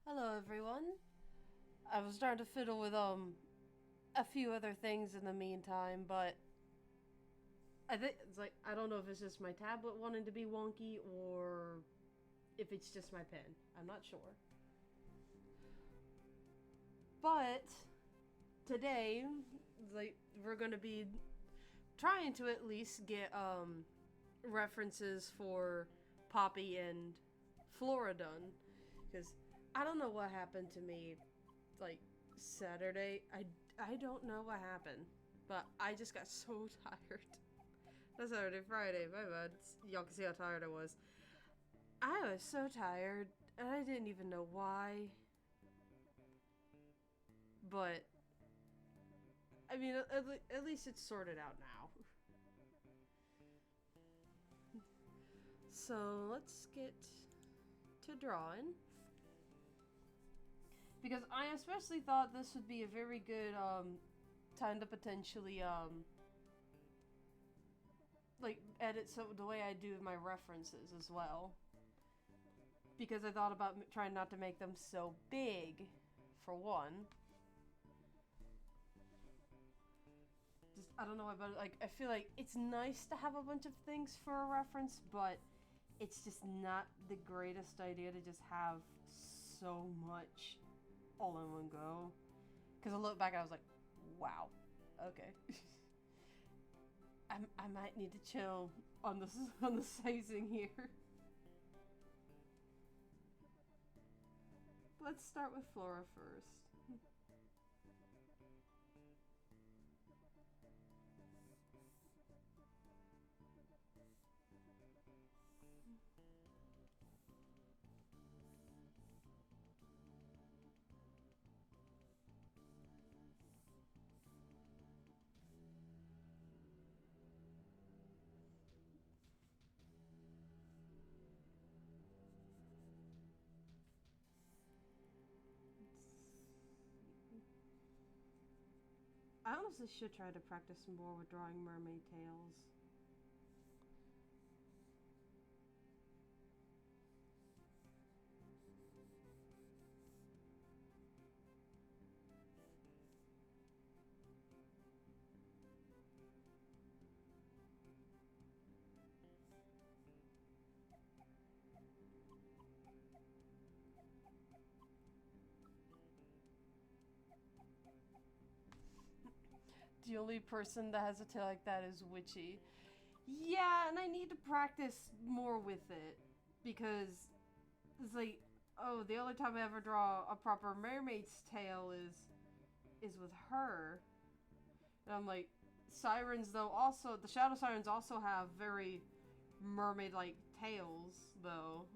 Hello everyone. I was trying to fiddle with a few other things in the meantime, but I think it's like I don't know if it's just my tablet wanting to be wonky or if it's just my pen. I'm not sure. But today, like we're going to be trying to at least get references for Poppy and Flora done because I don't know what happened to me like Saturday. I don't know what happened, but I just got so tired. That's Saturday, Friday. My bad. Y'all can see how tired I was. I was so tired, and I didn't even know why. But I mean, at least it's sorted out now. So let's get to drawing. Because I especially thought this would be a very good time to potentially like edit so the way I do my references as well. Because I thought about trying not to make them so big, for one. Just I don't know why, but like I feel like it's nice to have a bunch of things for a reference, but it's just not the greatest idea to just have so much all in one go. Because I look back, I was like, wow, okay. I might need to chill on on the sizing here. Let's start with Flora first. I honestly should try to practice more with drawing mermaid tails. The only person that has a tail like that is Witchy. Yeah, and I need to practice more with it because it's like, oh, the only time I ever draw a proper mermaid's tail is with her. And I'm like, sirens though also the shadow sirens also have very mermaid-like tails though.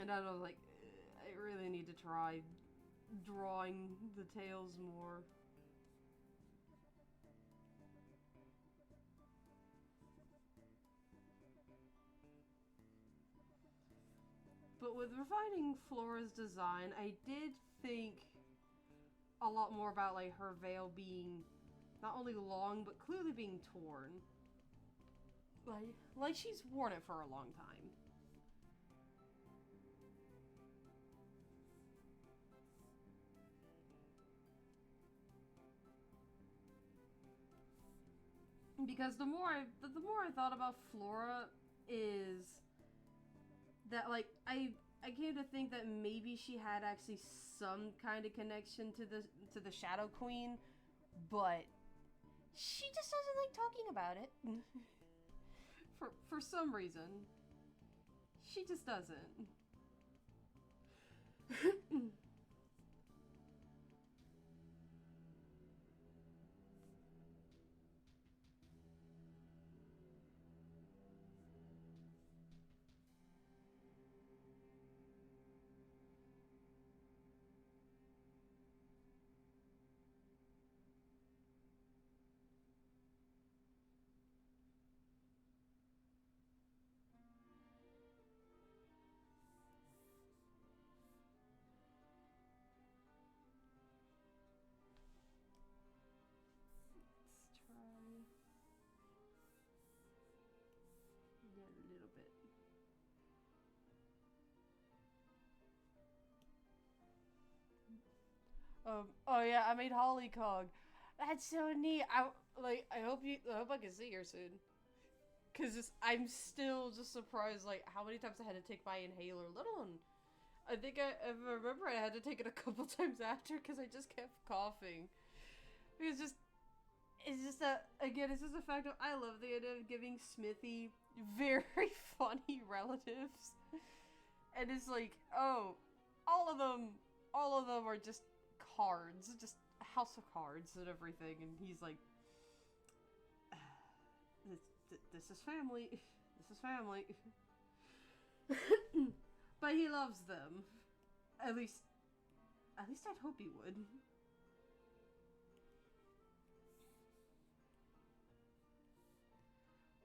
And I was like, I really need to try drawing the tails more. But with refining Flora's design, I did think a lot more about like her veil being not only long but clearly being torn. Like she's worn it for a long time. Because the more I thought about Flora is that like I came to think that maybe she had actually some kind of connection to the Shadow Queen, but she just doesn't like talking about it. For some reason. She just doesn't. Oh yeah, I made Hollycog. That's so neat. I hope I can see her soon. Cause I'm still just surprised, like how many times I had to take my inhaler. Let alone, I think if I remember, I had to take it a couple times after because I just kept coughing. It's just that again, it's just the fact of I love the idea of giving Smithy very funny relatives, and it's like, oh, all of them, all of them are just cards, just a house of cards and everything, and he's like, this is family, this is family, but he loves them, at least, I'd hope he would.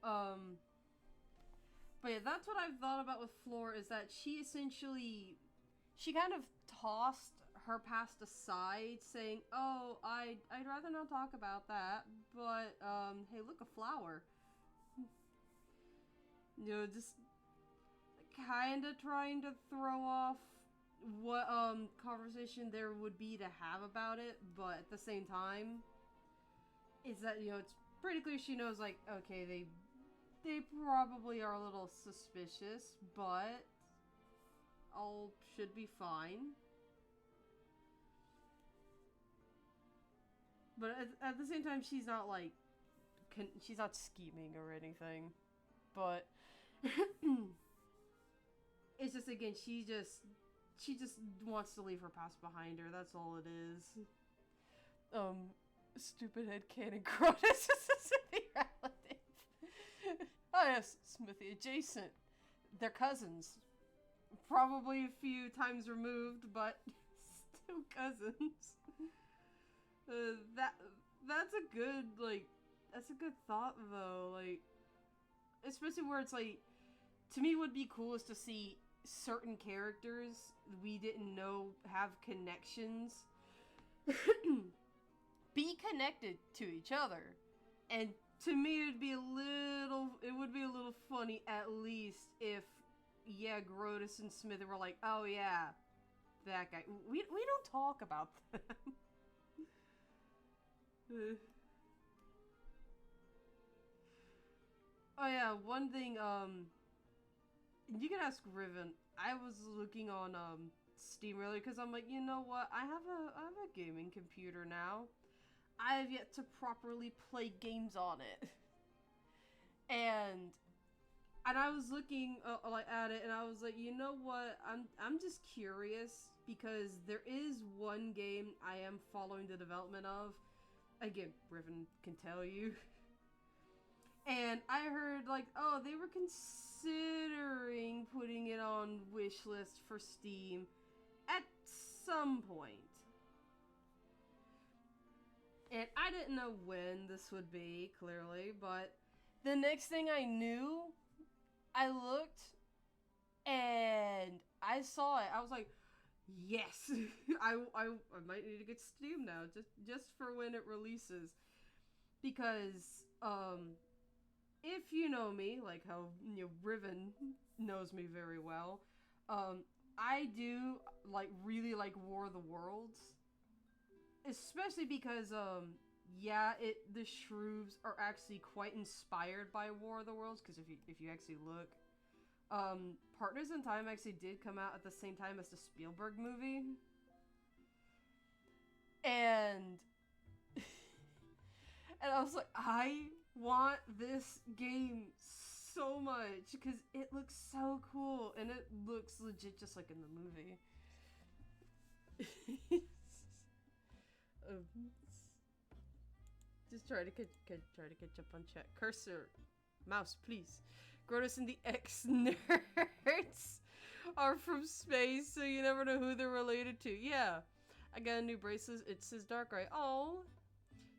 Um, but yeah, that's what I've thought about with Floor is that she kind of tossed her past aside, saying, "Oh, I'd rather not talk about that." But hey, look, a flower. You know, just kind of trying to throw off what conversation there would be to have about it, but at the same time, is that it's pretty clear she knows like okay they probably are a little suspicious, but all should be fine. But at the same time, she's not like she's not scheming or anything. But it's just again, she just wants to leave her past behind her. That's all it is. Stupid head cannon Cronus is a Smithy relative. Oh yes, Smithy adjacent. They're cousins. Probably a few times removed, but still cousins. That that's a good that's a good thought though. Like especially where it's like to me, what would be cool is to see certain characters we didn't know have connections be connected to each other, and to me it would be a little funny at least if yeah Grotus and Smithy were like, oh yeah, that guy. We don't talk about them. Oh yeah, one thing you can ask Riven. I was looking on Steam earlier because I'm like, you know what? I have a gaming computer now. I have yet to properly play games on it. And I was looking like at it and I was like, you know what? I'm just curious because there is one game I am following the development of. Again, Riven can tell you. And I heard like, oh, they were considering putting it on wishlist for Steam at some point. And I didn't know when this would be, clearly, but the next thing I knew, I looked and I saw it. I was like, yes, I might need to get Steam now, just for when it releases. Because, if you know me, like how Riven knows me very well, I do really like War of the Worlds, especially because yeah, the shrews are actually quite inspired by War of the Worlds. Because if you actually look, Partners in Time actually did come out at the same time as the Spielberg movie, and and I was like, I want this game so much because it looks so cool and it looks legit just like in the movie. Just try to catch up on chat. Cursor, mouse, please. Grotus and the X nerds are from space, so you never know who they're related to. Yeah, I got a new bracelet. It says Darkrai. Oh.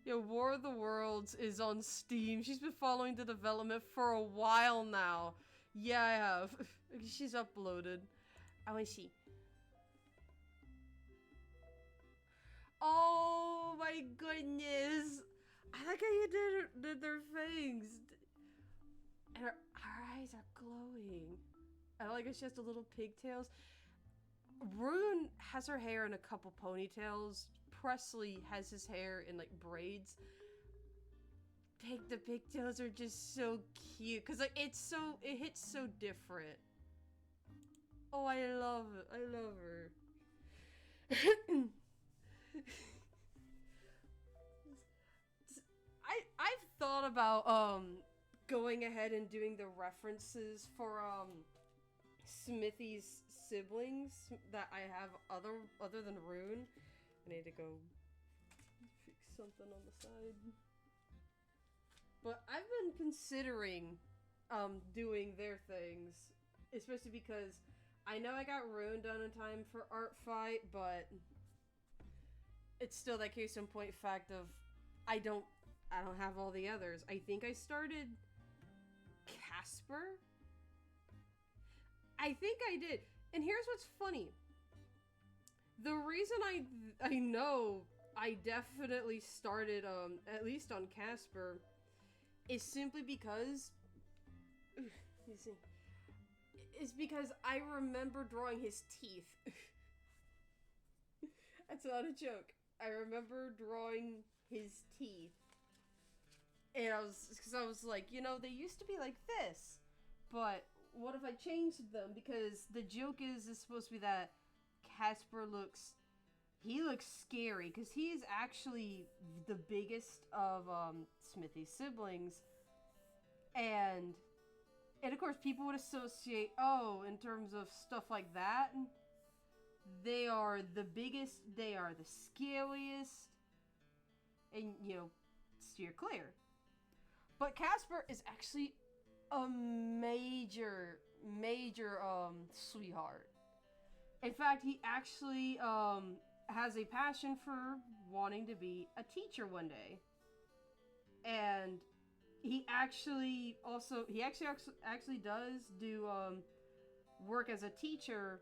Yeah, War of the Worlds is on Steam. She's been following the development for a while now. Yeah, I have. She's uploaded. I want to see. Oh my goodness. I like how you did their fangs. And her eyes are glowing. I like how she has the little pigtails. Rune has her hair in a couple ponytails Presley has his hair in like braids. The pigtails are just so cute because like it hits so different. Oh, I love it. I love her. I've thought about going ahead and doing the references for Smithy's siblings that I have other than Rune. I need to go fix something on the side. But I've been considering doing their things, especially because I know I got Rune done in time for Art Fight, but it's still that case in point fact of I don't have all the others. I think I started Casper. I think I did. And here's what's funny. The reason I know I definitely started at least on Casper is simply because you see, is because I remember drawing his teeth. That's not a joke. I remember drawing his teeth. And I was like, you know, they used to be like this, but what if I changed them? Because the joke is supposed to be that Casper looks scary, because he is actually the biggest of Smithy's siblings, and of course people would associate, oh, in terms of stuff like that, they are the biggest, they are the scariest, and, you know, steer clear. But Casper is actually a major sweetheart. In fact, he actually has a passion for wanting to be a teacher one day. And he actually does do work as a teacher,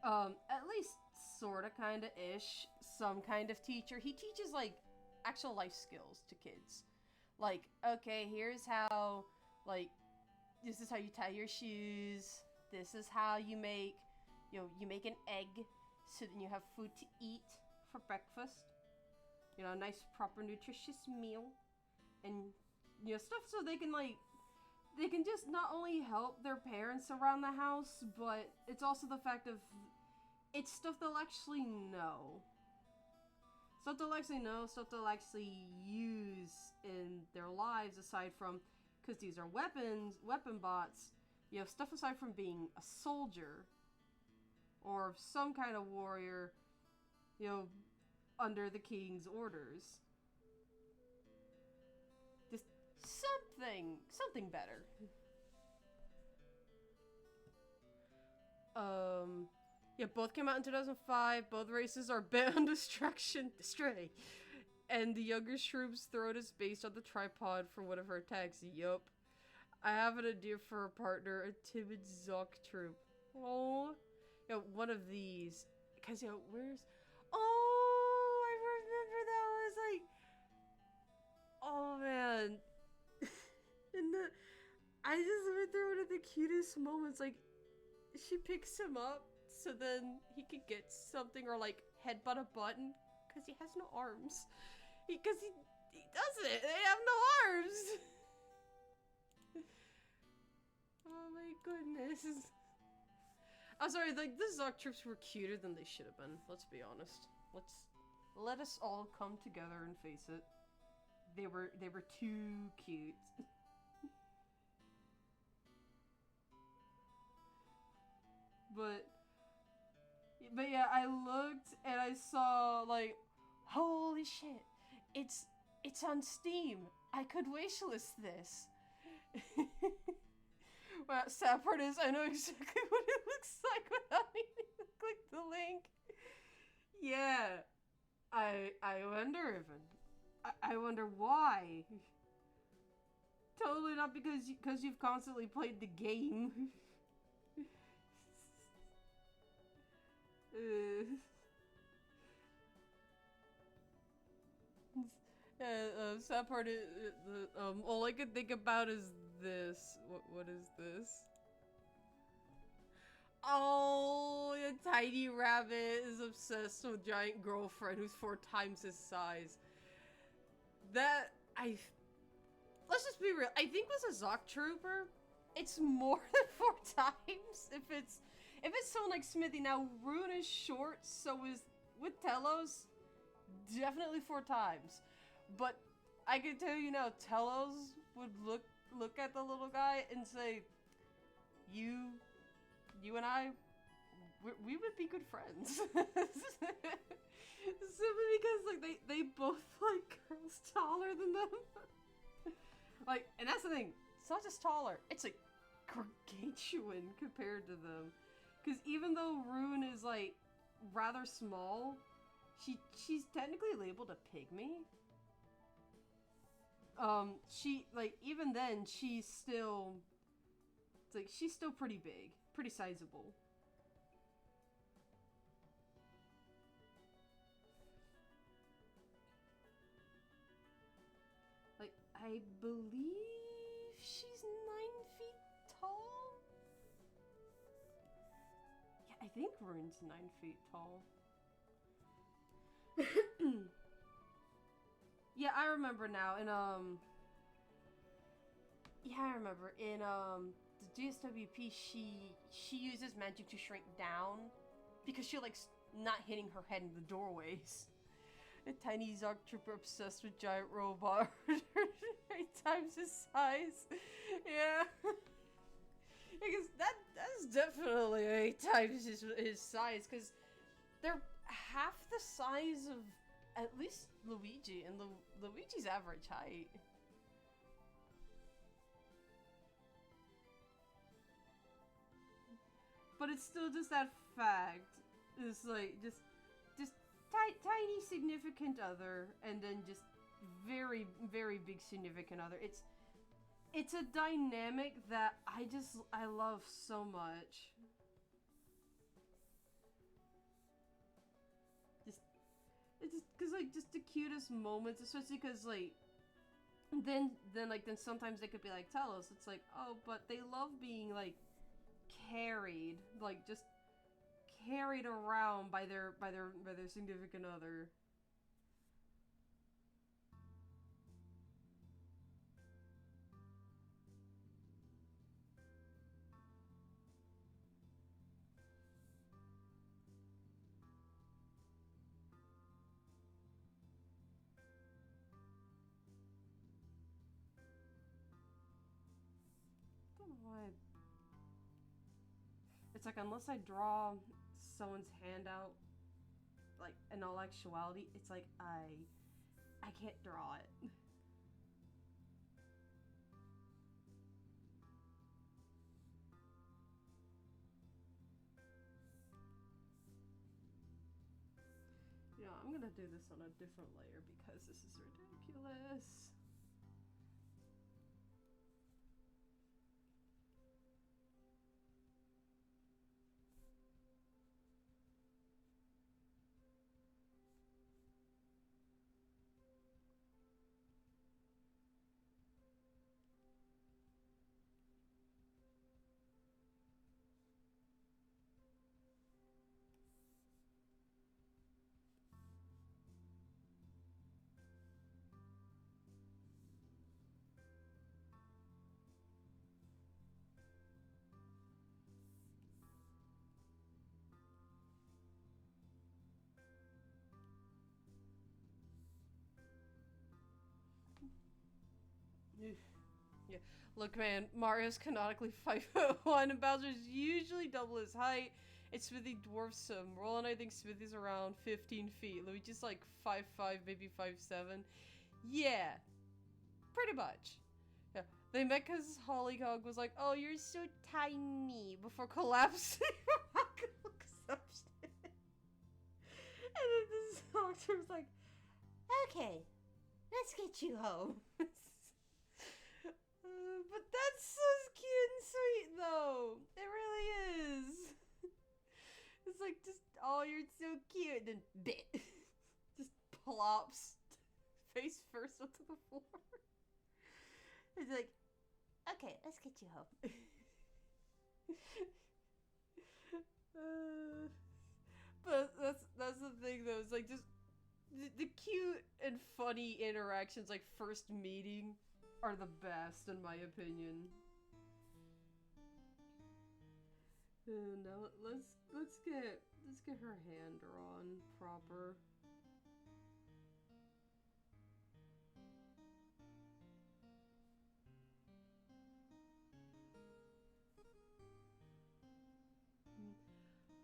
at least sorta kinda ish, some kind of teacher. He teaches like actual life skills to kids. Like, okay, here's how, like, this is how you tie your shoes. This is how you make, you make an egg so then you have food to eat for breakfast. You know, a nice, proper, nutritious meal. And, stuff so they can just not only help their parents around the house, but it's also the fact of, it's stuff they'll actually know. Stuff they'll actually know, stuff they'll actually use in their lives aside from, because these are weapon bots, stuff aside from being a soldier or some kind of warrior, under the king's orders. Just something better. Yeah, both came out in 2005. Both races are bent on Stray. And the younger shroom's throat is based on the tripod for one of her attacks. Yup. I have an idea for a partner, a timid Zoc troop. Oh. One of these. Because, where's... Oh, I remember that was like... Oh, man. I just went through one of the cutest moments. Like, she picks him up so then he could get something, or like headbutt a button, because he has no arms. Because he doesn't. They have no arms. Oh my goodness. I'm sorry, like, the Zoc troops were cuter than they should have been. Let's be honest. Let us all come together and face it. They were too cute. But yeah, I looked and I saw, like, holy shit, it's on Steam. I could wishlist this. Well, sad part is I know exactly what it looks like without needing to click the link. Yeah, I wonder even. I wonder why. Totally not because you've constantly played the game. Sad part is, all I can think about is this. What is this? Oh, the tiny rabbit is obsessed with a giant girlfriend who's 4 times his size. That, let's just be real. I think with a Zoc Trooper, it's more than 4 times. If it's someone like Smithy. Now, Rune is short, so is, with Telos, definitely 4 times. But I can tell you now, Telos would look at the little guy and say, you and I, we would be good friends. Simply because, like, they both like girls taller than them. Like, and that's the thing, it's not just taller, it's like gargantuan compared to them. Because even though Rune is like rather small, she's technically labeled a pygmy. She, like, even then she's still, it's like she's still pretty big, pretty sizable. Like, I believe she's 9 feet tall? Yeah, I think Rune's 9 feet tall. Yeah, I remember now. In, yeah, I remember. In, the GSWP, she uses magic to shrink down because she likes not hitting her head in the doorways. A tiny Zoc Trooper obsessed with giant robot 8 times his size. Yeah. Because that's definitely 8 times his size, because they're half the size of at least Luigi, and Luigi's average height. But it's still just that fact. It's like, just tiny significant other, and then just very, very big significant other. It's a dynamic that I love so much. It's just, cause like, just the cutest moments, especially cause like, then sometimes they could be like, tell us, it's like, oh, but they love being like, carried, like, just carried around by their significant other. I don't know why. It's like, unless I draw someone's hand out, like, in all actuality, it's like I can't draw it. Yeah, I'm gonna do this on a different layer because this is ridiculous. Yeah. Look, man, Mario's canonically 5'1", and Bowser's usually double his height. And Smithy dwarfs him. Roland, I think Smithy's around 15 feet. Luigi's like 5'5", maybe 5'7". Yeah, pretty much. Yeah. They met because Hollyhog was like, oh, you're so tiny, before collapsing from alcohol consumption. And then this doctor was like, okay, let's get you home. But that's so cute and sweet, though. It really is. It's like, just, oh, you're so cute. And then, bit. Just plops face first onto the floor. It's like, okay, let's get you home. funny interactions, like first meeting, are the best in my opinion. Now let's get her hand drawn proper.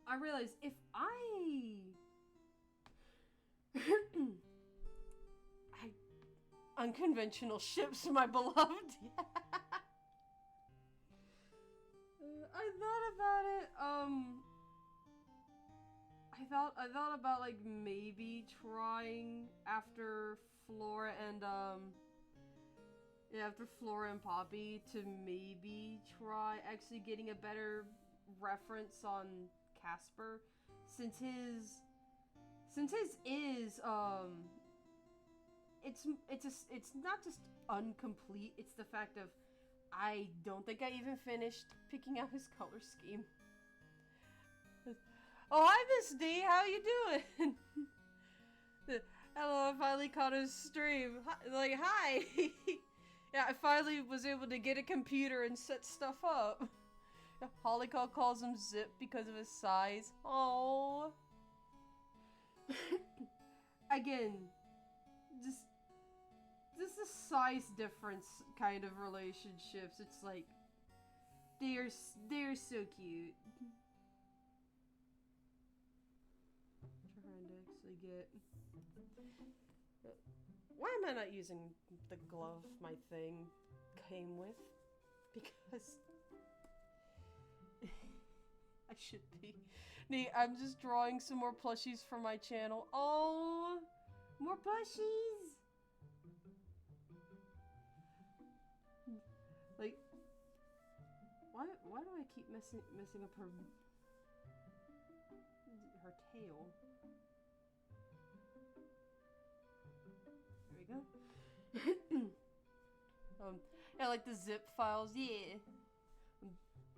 I realized if unconventional ships, my beloved. I thought about it. I thought about like maybe trying after Flora and after Flora and Poppy to maybe try actually getting a better reference on Casper, since his is it's not just incomplete, it's the fact of I don't think I even finished picking out his color scheme. Oh, hi, Miss D. How you doing? Hello, I finally caught his stream. Hi, hi. Yeah, I finally was able to get a computer and set stuff up. Hollycock calls him Zip because of his size. Oh. Again, just a size difference kind of relationships. It's like they're so cute. Trying to actually get. Why am I not using the glove my thing came with? Because I should be. I'm just drawing some more plushies for my channel. Oh, more plushies! Like, why do I keep messing up her tail? There we go. Yeah, like the zip files. Yeah.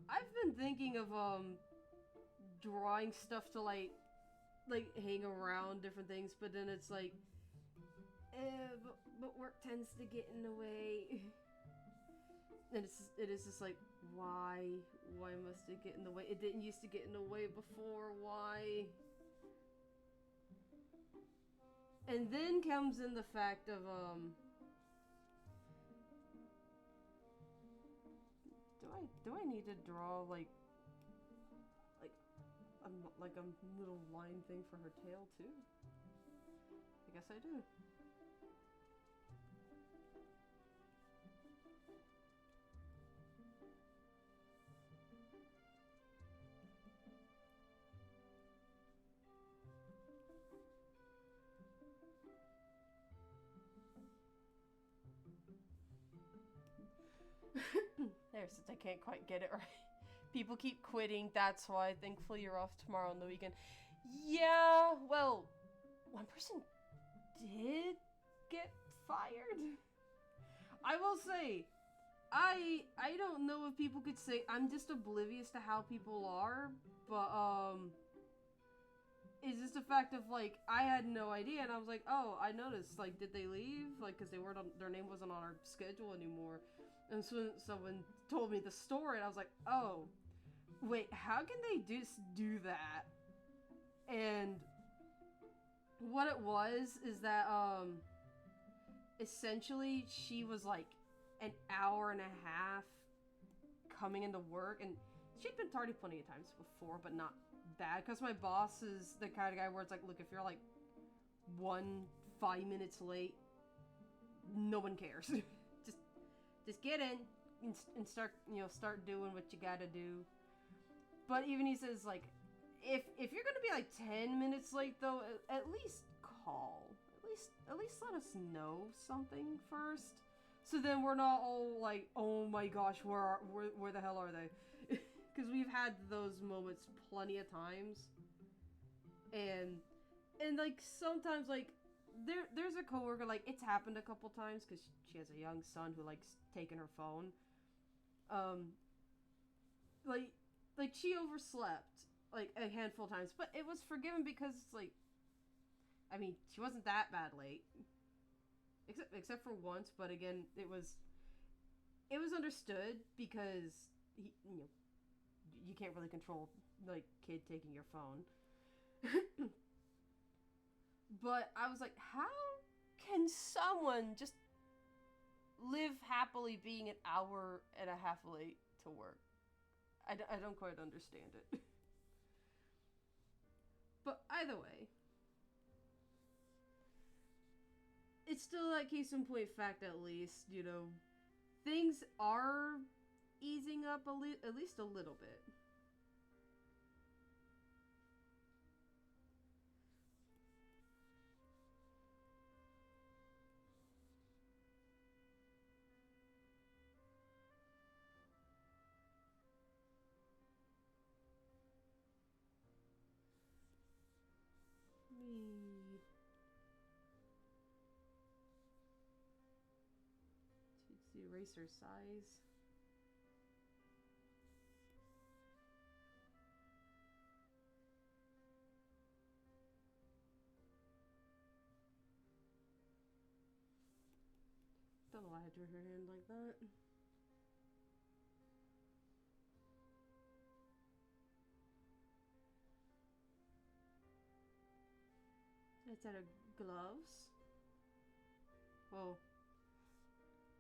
I've been thinking of drawing stuff to like hang around different things, but then it's like, but work tends to get in the way. And it is just like, why must it get in the way? It didn't used to get in the way before. Why? And then comes in the fact of do I need to draw like a little line thing for her tail too? I guess I do. There, since I can't quite get it right. People keep quitting, that's why. Thankfully you're off tomorrow on the weekend. Yeah, well, one person did get fired. I will say, I don't know if people could say, I'm just oblivious to how people are, but, is this the fact of, like, I had no idea, and I was like, oh, I noticed, like, did they leave? Like, because they weren't on, their name wasn't on our schedule anymore. And so someone told me the story, and I was like, oh, wait, how can they just do that? And what it was is that, essentially, she was, like, an hour and a half coming into work, and she'd been tardy plenty of times before, but not bad, because my boss is the kind of guy where it's like, look, if you're, like, 5 minutes late, no one cares. Just get in and start, start doing what you gotta do. But even he says, like, if you're gonna be like 10 minutes late though, at least call. At least let us know something first. So then we're not all like, oh my gosh, where the hell are they? Because we've had those moments plenty of times. And like sometimes like there's a coworker, like, it's happened a couple times because she has a young son who likes taking her phone. Like she overslept like a handful of times, but it was forgiven because it's like, I mean, she wasn't that bad late. except for once, but again, it was understood because you can't really control like kid taking your phone. But I was like, how can someone just live happily being an hour and a half late to work? I don't quite understand it. But either way, it's still that case in point fact, at least, things are easing up at least a little bit. Me. It's the eraser size. Don't know why I drew her hand like that. It's out of gloves. Well,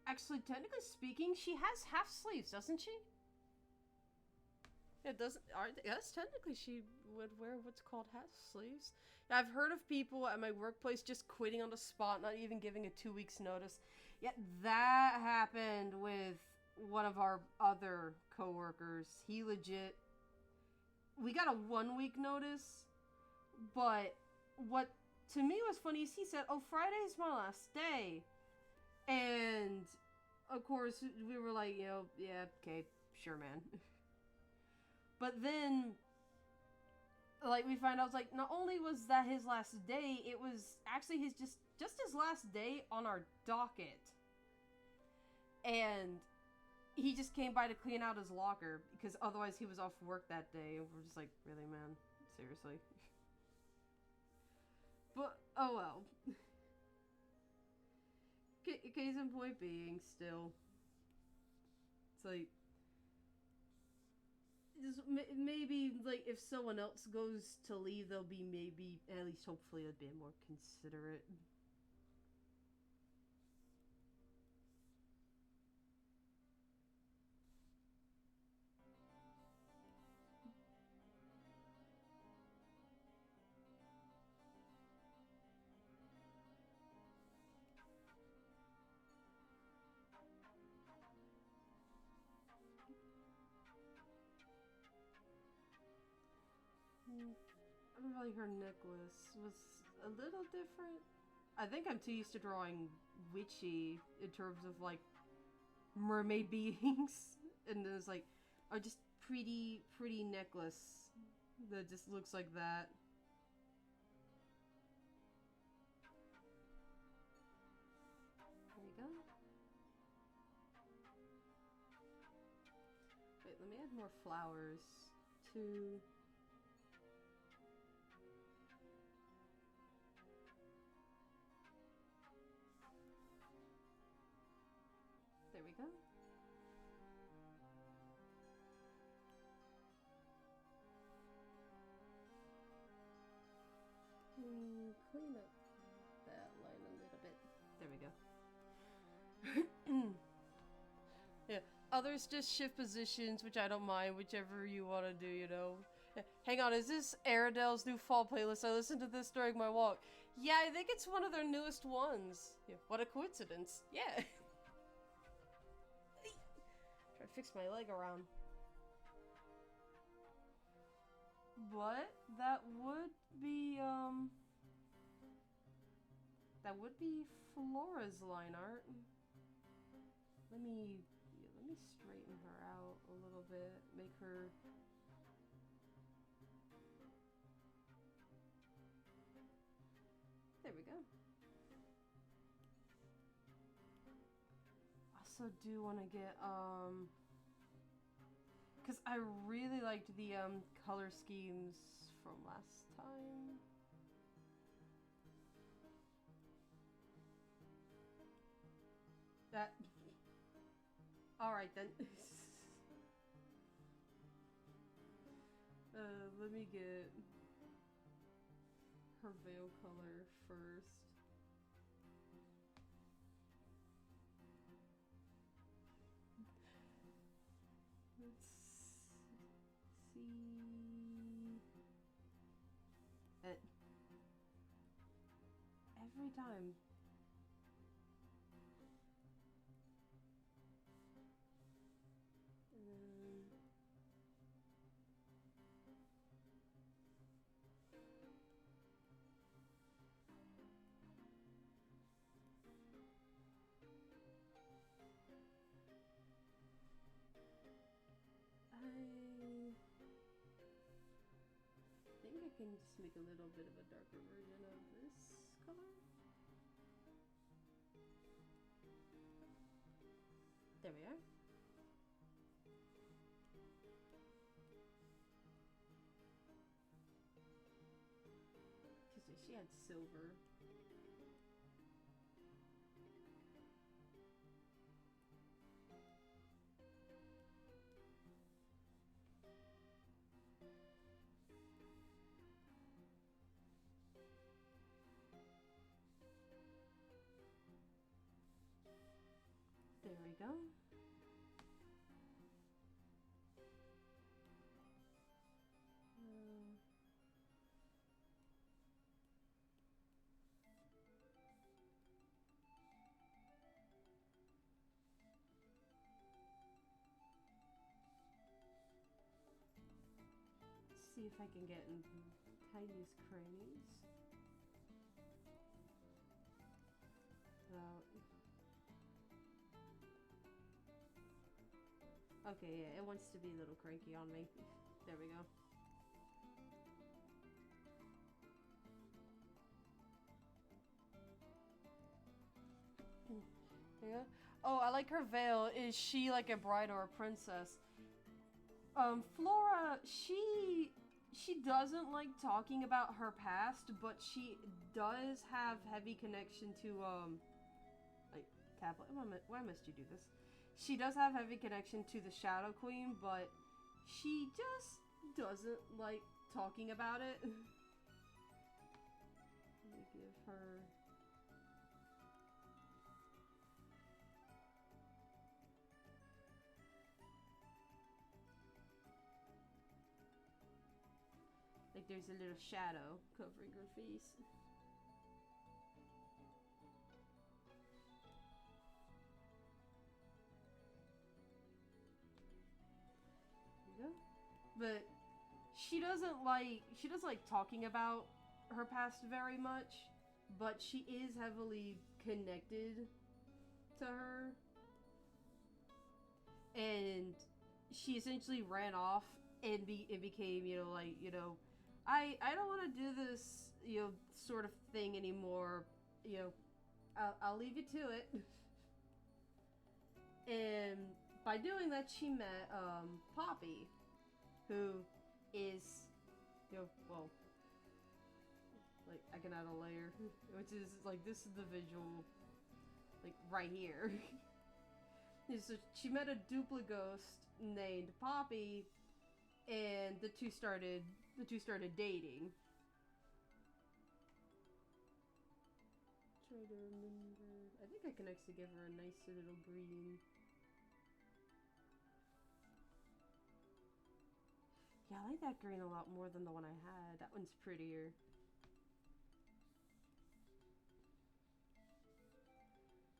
actually, technically speaking, she has half sleeves, doesn't she? It doesn't. Yes, technically she would wear what's called half sleeves. I've heard of people at my workplace just quitting on the spot, not even giving a 2 weeks notice. Yet that happened with one of our other coworkers. He legit. We got a 1 week notice, but what to me was funny is he said, "Oh, Friday's my last day," and of course we were like, yeah, okay, sure, man. But then, like, we find out, like, not only was that his last day, it was actually his just his last day on our docket. And he just came by to clean out his locker, because otherwise he was off work that day. And we're just like, really, man? Seriously? But, oh well. Case in point being, still. It's like, just maybe, like, if someone else goes to leave, they'll be maybe, at least hopefully, a bit more considerate. Really, her necklace was a little different. I think I'm too used to drawing witchy in terms of like mermaid beings, and then it's like, oh, just pretty necklace that just looks like that. There you go. Wait, let me add more flowers to. There we go. Clean up that line a little bit. There we go. Yeah. Others just shift positions, which I don't mind, whichever you want to do, Hang on, is this Aradel's new fall playlist? I listened to this during my walk. Yeah, I think it's one of their newest ones. Yeah, what a coincidence. Yeah. Try to fix my leg around. But that would be Flora's line art. Let me straighten her out a little bit, make her. There we go. Also do want to get because I really liked the color schemes from last time. That. Alright then. Let me get her veil color first. Let's see. Every time. I think I can just make a little bit of a darker version of this color. There we are. Because she had silver. There we go. See if I can get in the tiniest crannies. Okay, yeah, it wants to be a little cranky on me. There we go. Yeah. Oh, I like her veil. Is she like a bride or a princess? Flora, she doesn't like talking about her past, but she does have heavy connection to like tablet. Why must you do this? She does have heavy connection to the Shadow Queen, but she just doesn't like talking about it. Let me give her. Like there's a little shadow covering her face. There you go. But she doesn't like talking about her past very much, but she is heavily connected to her. And she essentially ran off and became, I don't want to do this, sort of thing anymore. I'll leave you to it. And by doing that, she met Poppy, who is, well, like I can add a layer, which is like this is the visual, like right here. So she met a duplighost named Poppy, and the two started dating. Try to remember. I think I can actually give her a nice little green. Yeah, I like that green a lot more than the one I had. That one's prettier.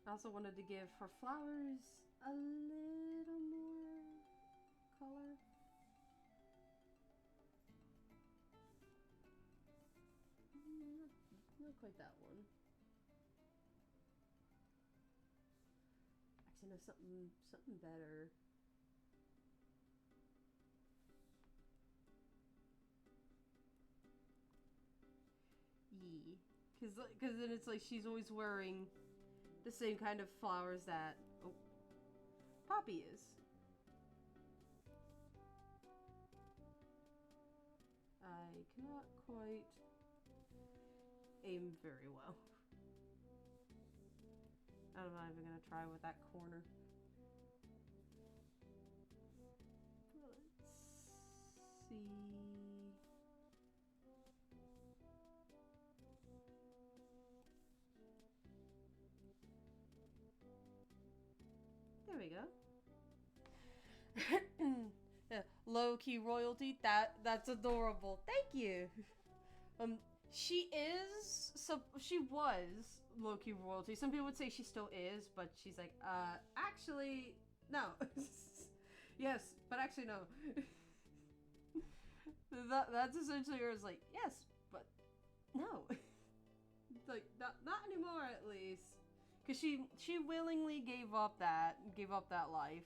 I also wanted to give her flowers a little more color. Not quite that one. Actually, no, something better. Because then it's like she's always wearing the same kind of flowers that Poppy is. I cannot quite aim very well. I'm not even gonna try with that corner. Let's see. There we go. Yeah, low-key royalty. That's adorable. Thank you. She was low-key royalty. Some people would say she still is, but she's like, actually, no. Yes, but actually no. That's essentially her. Is like, yes, but no. Like, not anymore, at least. Because she willingly gave up that life.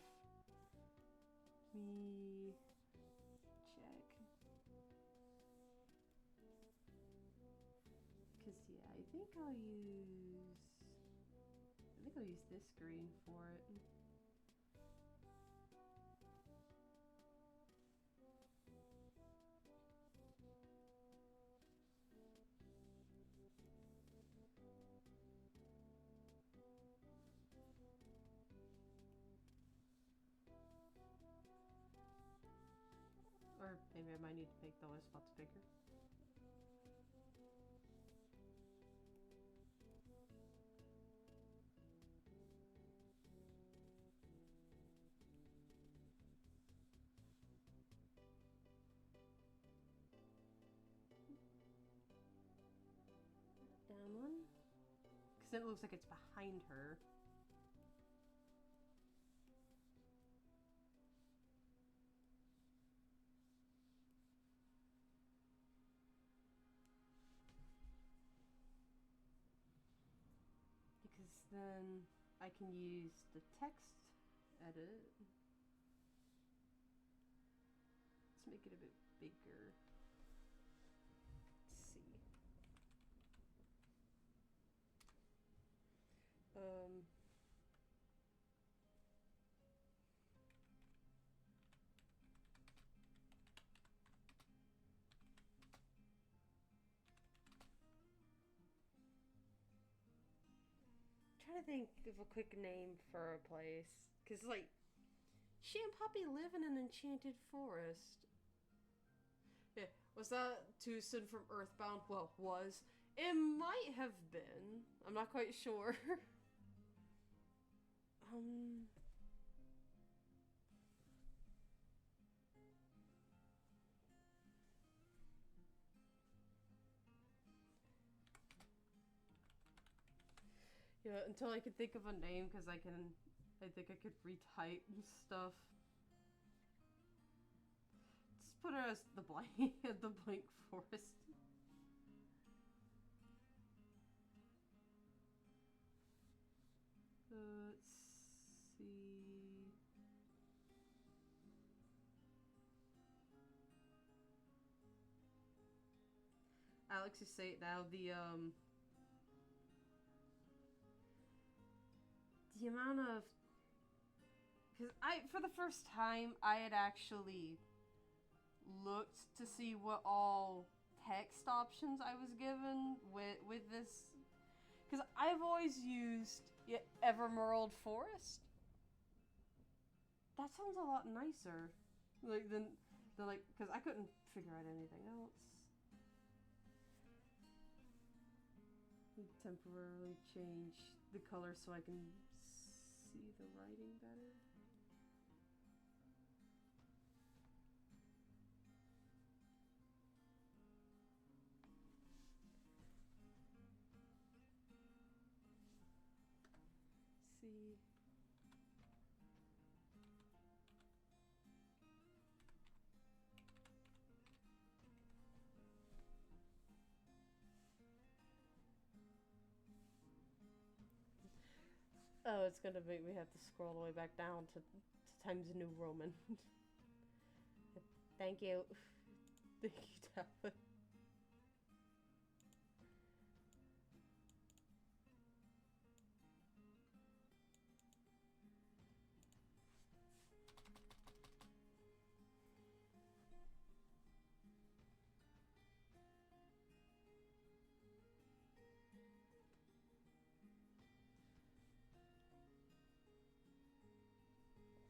Me check. Because, yeah, I think I'll use this green for it. Or maybe I might need to make those spots bigger. Down one. Because then it looks like it's behind her. Because then I can use the text edit. Let's make it a bit bigger. Let's see. Trying to think of a quick name for a place. Because, like, she and Poppy live in an enchanted forest. Yeah, was that Tucson from Earthbound? Well, was. It might have been. I'm not quite sure. Yeah, until I could think of a name, because I think I could retype stuff. Just put her as the blank, the blank forest. Let's see. Alex, you say it now. The amount of, because for the first time I had actually looked to see what all text options I was given with this, because I've always used Evermerald Forest. That sounds a lot nicer, like than like, because I couldn't figure out anything else. Temporarily change the color so I can see the writing better. See. Oh, it's gonna make me have to scroll all the way back down to Times New Roman. Thank you. Thank you, Tablet.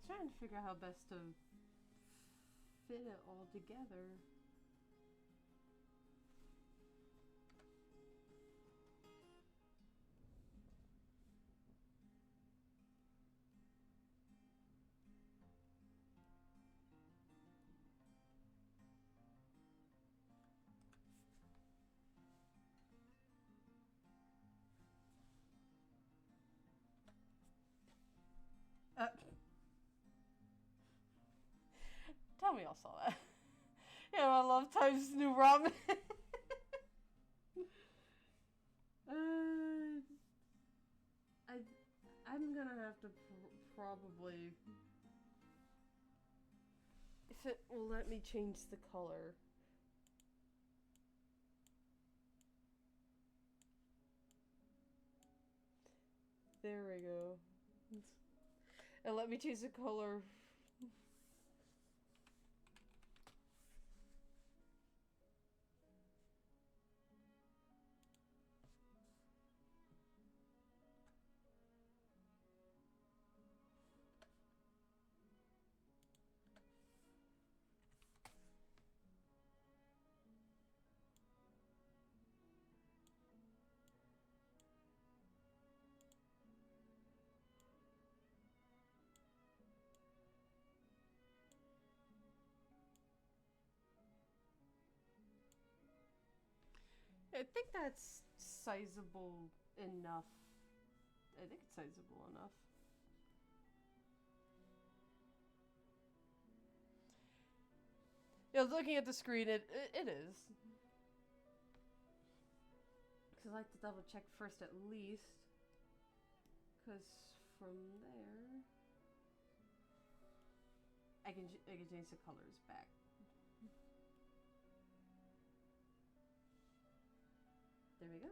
Trying to figure out how best to fit it all together. Tell me y'all saw that. Yeah, I love Times New Ramen. I'm gonna have to probably, if it will let me change the color. There we go. And let me choose a color. I think that's sizable enough. I think it's sizable enough. Yeah, looking at the screen, it is. Because I like to double check first at least. Because from there, I can change the colors back. There we go.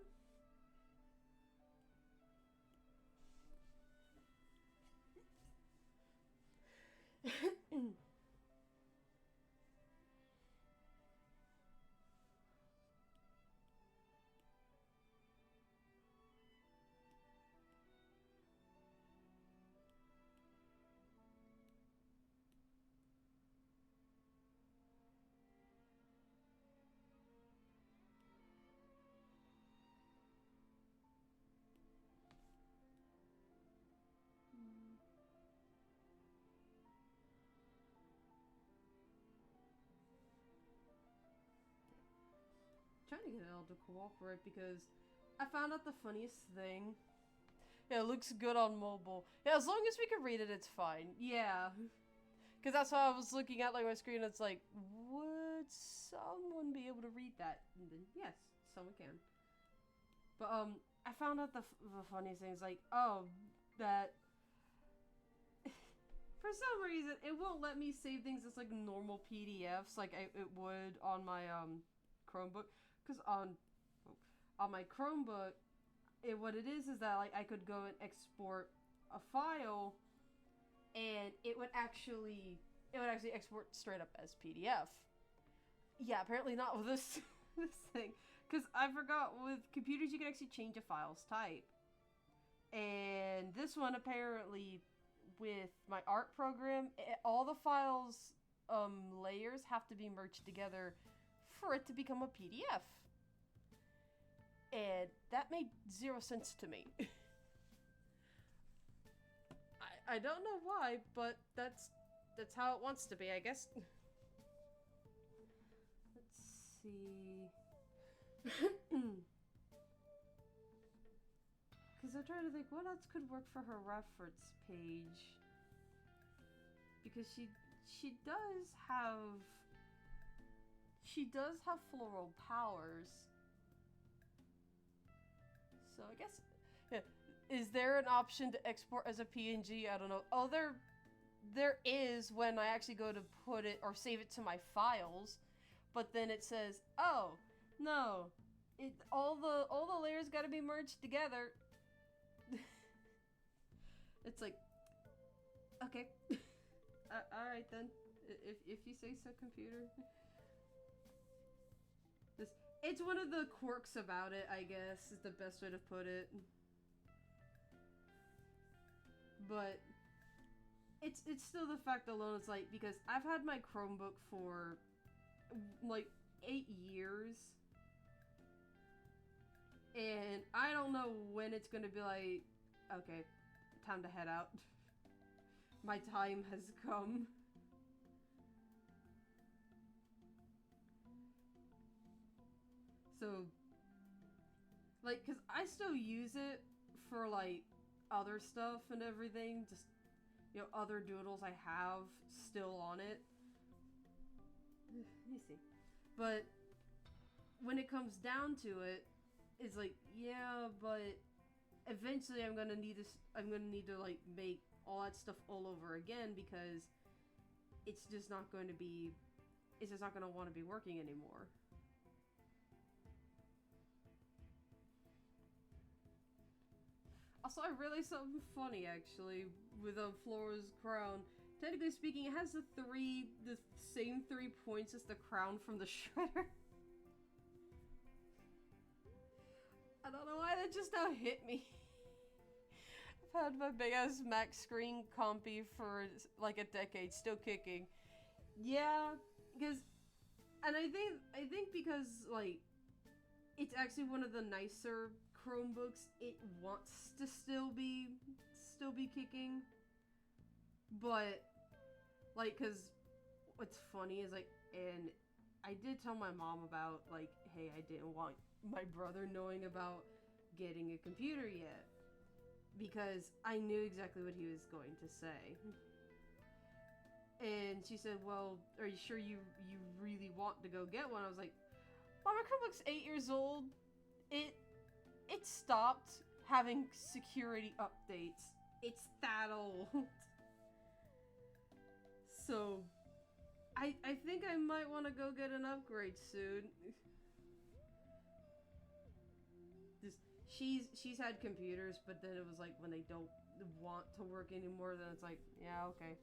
Trying to get it all to cooperate because I found out the funniest thing. Yeah, it looks good on mobile. Yeah, as long as we can read it, it's fine. Yeah. Because that's why I was looking at like my screen. It's like, would someone be able to read that? And then, yes, someone can. But I found out the funniest thing is like, oh, that for some reason it won't let me save things as like normal PDFs like it would on my Chromebook. Because on my Chromebook, what it is that like I could go and export a file, and it would actually export straight up as PDF. Yeah, apparently not with this thing, because I forgot with computers you can actually change a file's type, and this one apparently with my art program, all the files layers have to be merged together for it to become a PDF. And that made zero sense to me. I don't know why, but that's how it wants to be, I guess. Let's see. Because I'm trying to think what else could work for her reference page. Because she does have floral powers. So I guess, yeah. Is there an option to export as a PNG? I don't know. Oh, there is when I actually go to put it or save it to my files, but then it says, oh no, all the layers got to be merged together. It's like, okay, all right then, if you say so, computer. It's one of the quirks about it, I guess, is the best way to put it. But it's still the fact alone. It's like, because I've had my Chromebook for like 8 years, and I don't know when it's gonna be like, okay, time to head out. My time has come. So, like, cause I still use it for like other stuff and everything, just, you know, other doodles I have still on it. Let me see. But when it comes down to it, it's like, yeah, but eventually I'm gonna need this. I'm gonna need to like make all that stuff all over again, because it's just not going to be. It's just not gonna want to be working anymore. Also, I realized something funny actually with Flora's crown. Technically speaking, it has the same 3 points as the crown from the shredder. I don't know why that just now hit me. I've had my big ass Max screen compy for like a decade, still kicking. Yeah, because, and I think because like it's actually one of the nicer Chromebooks. It wants to still be kicking, but like, cause what's funny is like, and I did tell my mom about like, hey, I didn't want my brother knowing about getting a computer yet, because I knew exactly what he was going to say. And she said, well, are you sure you really want to go get one? I was like, Mom, my Chromebook's 8 years old. It stopped having security updates. It's that old. So, I think I might want to go get an upgrade soon. Just, she's had computers, but then it was like when they don't want to work anymore, then it's like, yeah, okay.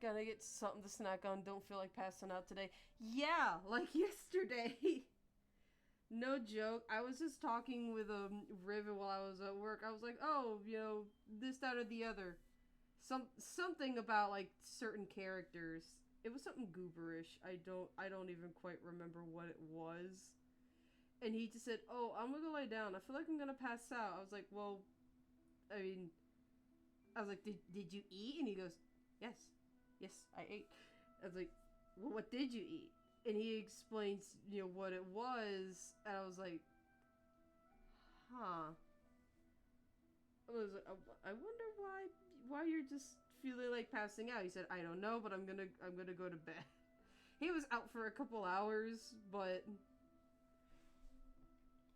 Gotta get something to snack on. Don't feel like passing out today. Yeah, like yesterday. No joke. I was just talking with Riven while I was at work. I was like, oh, you know, this, that, or the other. Something about like certain characters. It was something gooberish. I don't even quite remember what it was. And he just said, oh, I'm gonna go lie down. I feel like I'm gonna pass out. I was like, well, I mean, I was like, did you eat? And he goes, yes. Yes, I ate. I was like, well, what did you eat? And he explains, you know, what it was. And I was like, huh. I was like, I wonder why you're just feeling like passing out. He said, I don't know, but I'm gonna go to bed. He was out for a couple hours, but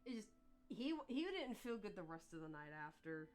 it just, he didn't feel good the rest of the night after.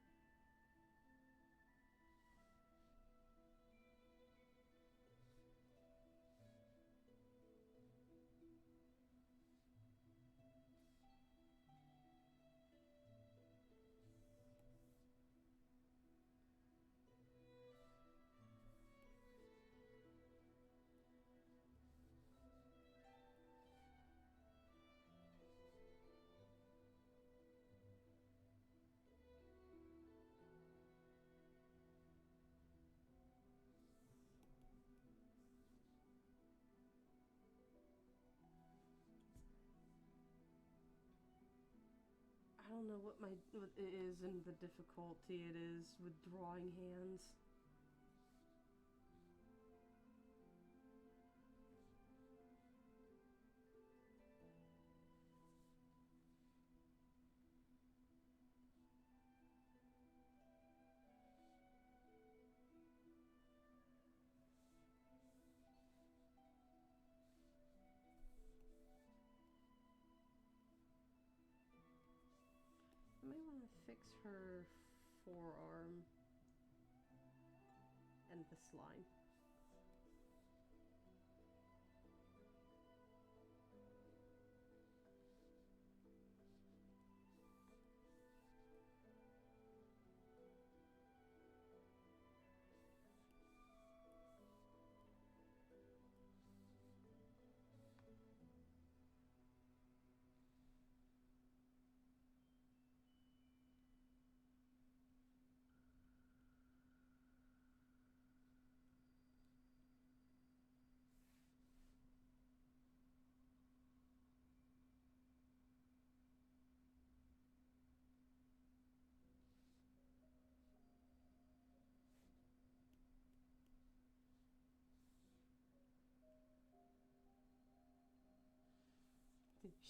I don't know what it is and the difficulty it is with drawing hands. fix her forearm and the slime.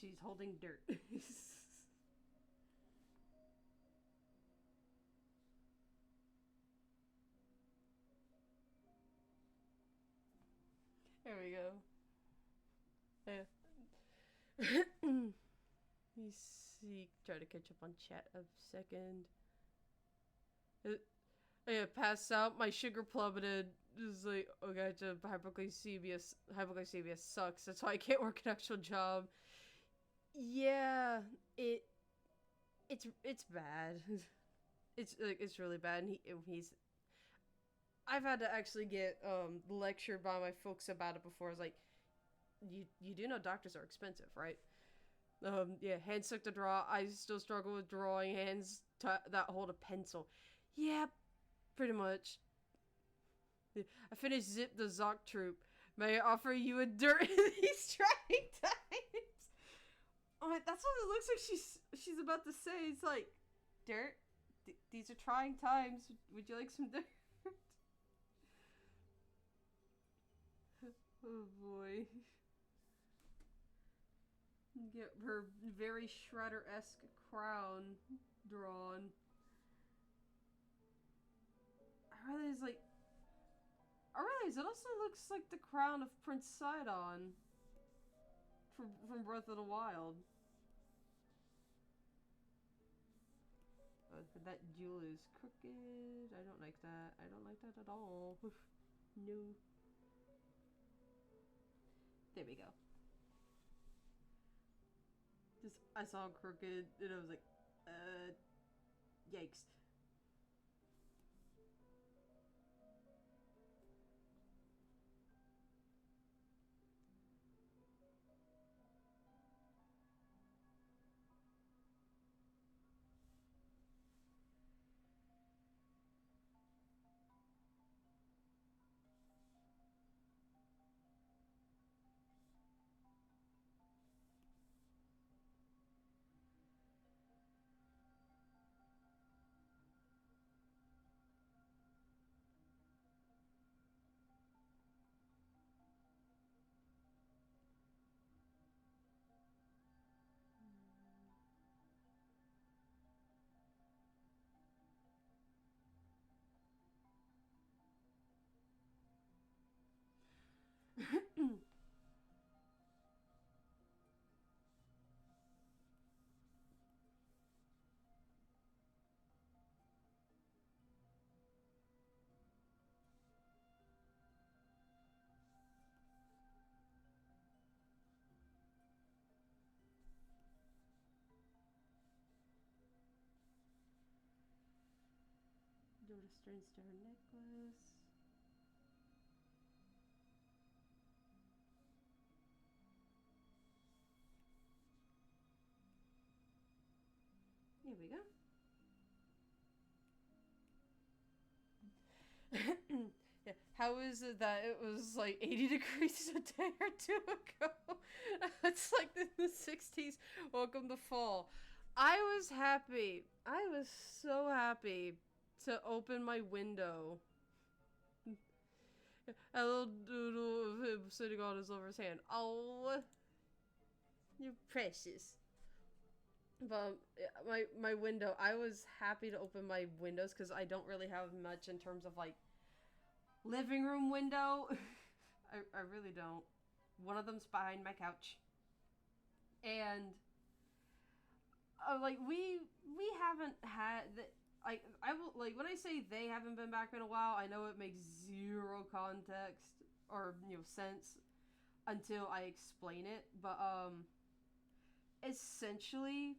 She's holding dirt. There we go. Yeah. You see, try to catch up on chat a second. Yeah, passed out. My sugar plummeted. Just like, okay, hypoglycemia sucks. That's why I can't work an actual job. Yeah, it's bad. It's really bad. And he's. I've had to actually get lectured by my folks about it before. I was like, you do know doctors are expensive, right? Yeah, hands suck to draw. I still struggle with drawing. Hands that hold a pencil. Yeah, pretty much. I finished Zip the Zoc Troop. May I offer you a dirt in these trying times? Oh, that's what it looks like she's about to say. It's like, dirt? These are trying times. Would you like some dirt? Oh boy. Get her very Shredder-esque crown drawn. I realize it also looks like the crown of Prince Sidon from Breath of the Wild. That jewel is crooked. I don't like that. I don't like that at all. No. There we go. I saw crooked and I was like, yikes. Yoda Stern Star necklace. Here we go. Yeah. How is it that it was like 80 degrees a day or two ago? It's like in the 60s. Welcome to fall. I was happy. I was so happy to open my window. A little doodle of him sitting on his lover's hand. Oh, you're precious. But my window, I was happy to open my windows because I don't really have much in terms of like living room window. I really don't. One of them's behind my couch. And like we haven't had the, I will, like, when I say they haven't been back in a while, I know it makes zero context or sense until I explain it. But essentially,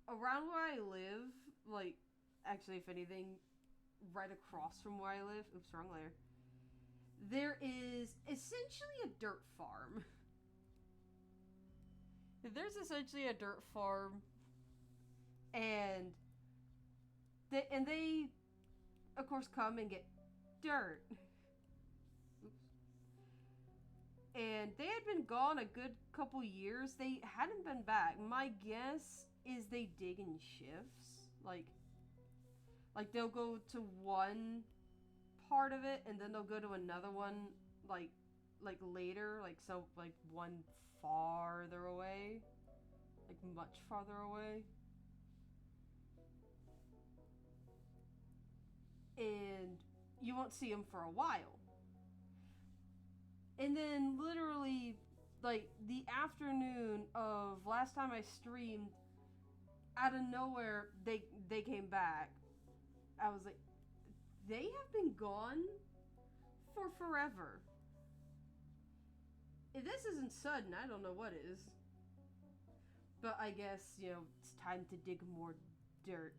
around where I live, like, actually, if anything, right across from where I live, oops, wrong layer, there is essentially a dirt farm. There's essentially a dirt farm, and they of course come and get dirt. Oops. And they had been gone a good couple years. They hadn't been back. My guess is they dig in shifts. Like they'll go to one part of it and then they'll go to another one like later, like one farther away. Like much farther away. And you won't see them for a while. And then literally, like, the afternoon of last time I streamed, out of nowhere, they came back. I was like, they have been gone for forever. If this isn't sudden, I don't know what is. But I guess, it's time to dig more dirt.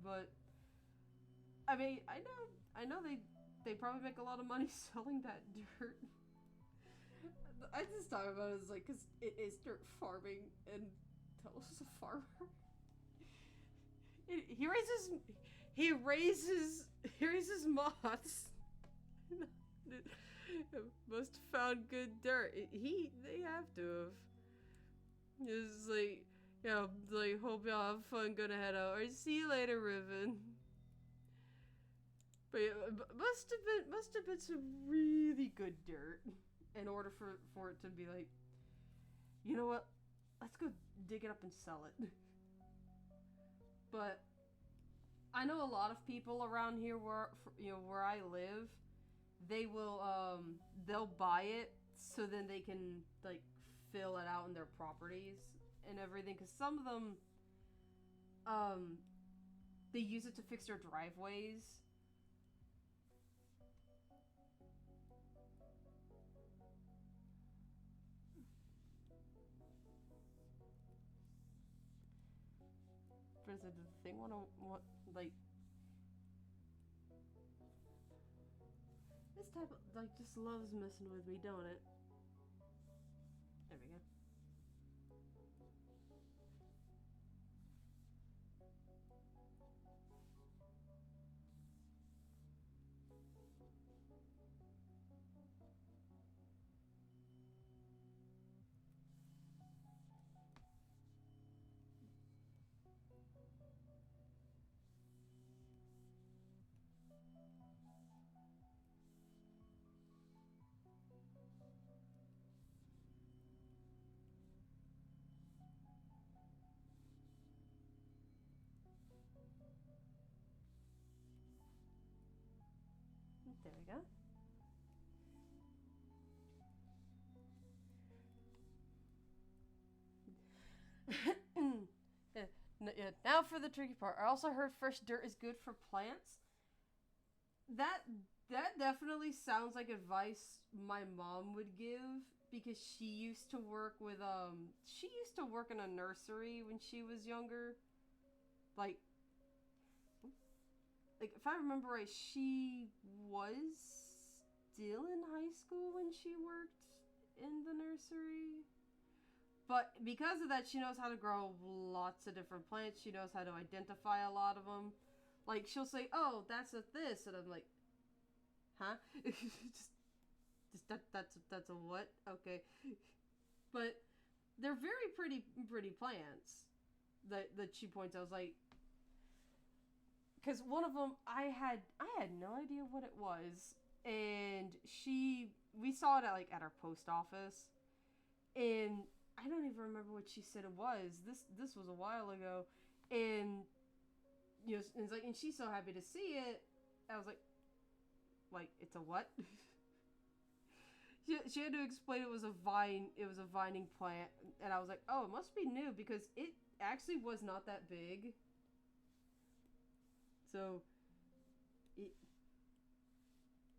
But I mean, I know they probably make a lot of money selling that dirt. I just talk about it as like, because it is dirt farming, and Telos a farmer. He raises moths. Must have found good dirt. They have to have. It's like, like, hope y'all have fun. Gonna head out. Or see you later, Riven. But yeah, must have been some really good dirt in order for it to be like, you know what? Let's go dig it up and sell it. But I know a lot of people around here where I live, they'll buy it so then they can like fill it out in their properties and everything, because some of them they use it to fix their driveways. Does the thing want like this type of like just loves messing with me, don't it? There we go. There we go. Yeah, now for the tricky part. I also heard fresh dirt is good for plants. That definitely sounds like advice my mom would give, because she used to work in a nursery when she was younger. Like if I remember right, she was still in high school when she worked in the nursery. But because of that, she knows how to grow lots of different plants. She knows how to identify a lot of them. Like, she'll say, "Oh, that's a this," and I'm like, "Huh?" That's a what? Okay. But they're very pretty plants that she points out. I was like, because one of them I had no idea what it was, and we saw it at our post office, and I don't even remember what she said it was. This was a while ago, and it's like, and she's so happy to see it. I was like, it's a what? she had to explain it was a vine. It was a vining plant, and I was like, oh, it must be new because it actually was not that big. So, it